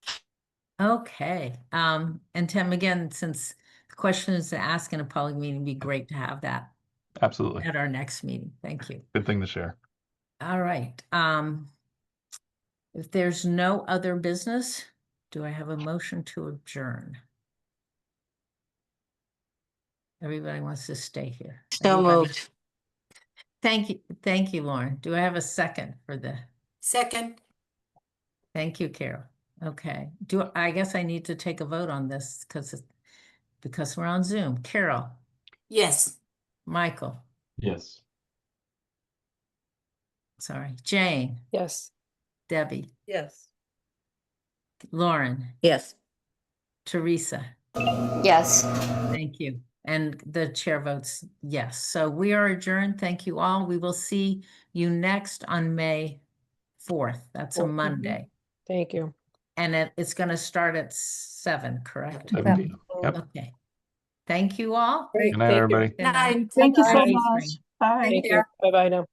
A: Okay. And Tim, again, since the question is to ask in a public meeting, it'd be great to have that.
F: Absolutely.
A: at our next meeting. Thank you.
F: Good thing to share.
A: All right. If there's no other business, do I have a motion to adjourn? Everybody wants to stay here.
H: So
A: Everybody-
H: moved.
A: Thank you. Thank you, Lauren. Do I have a second for the?
B: Second,
A: Thank you, Carol. Okay. I guess I need to take a vote on this because we're on Zoom. Carol,
B: yes.
A: Michael,
F: Yes.
A: sorry, Jane,
E: Yes.
A: Debbie,
G: Yes.
A: Lauren,
M: Yes.
A: Teresa.
K: Yes.
A: Thank you. And the chair votes yes. So we are adjourned. Thank you all. We will see you next on May 4th. That's a
E: Fourth.
A: Monday.
E: Thank you.
A: And it's going to start at 7, correct?
F: 7 p.m. Yep.
A: Okay. Thank you all.
E: Great.
F: Good night,
E: Thank you.
F: everybody.
A: Good night.
B: Night.
C: Thank you so
A: Bye.
C: much. Bye.
E: Thank you. Bye-bye now.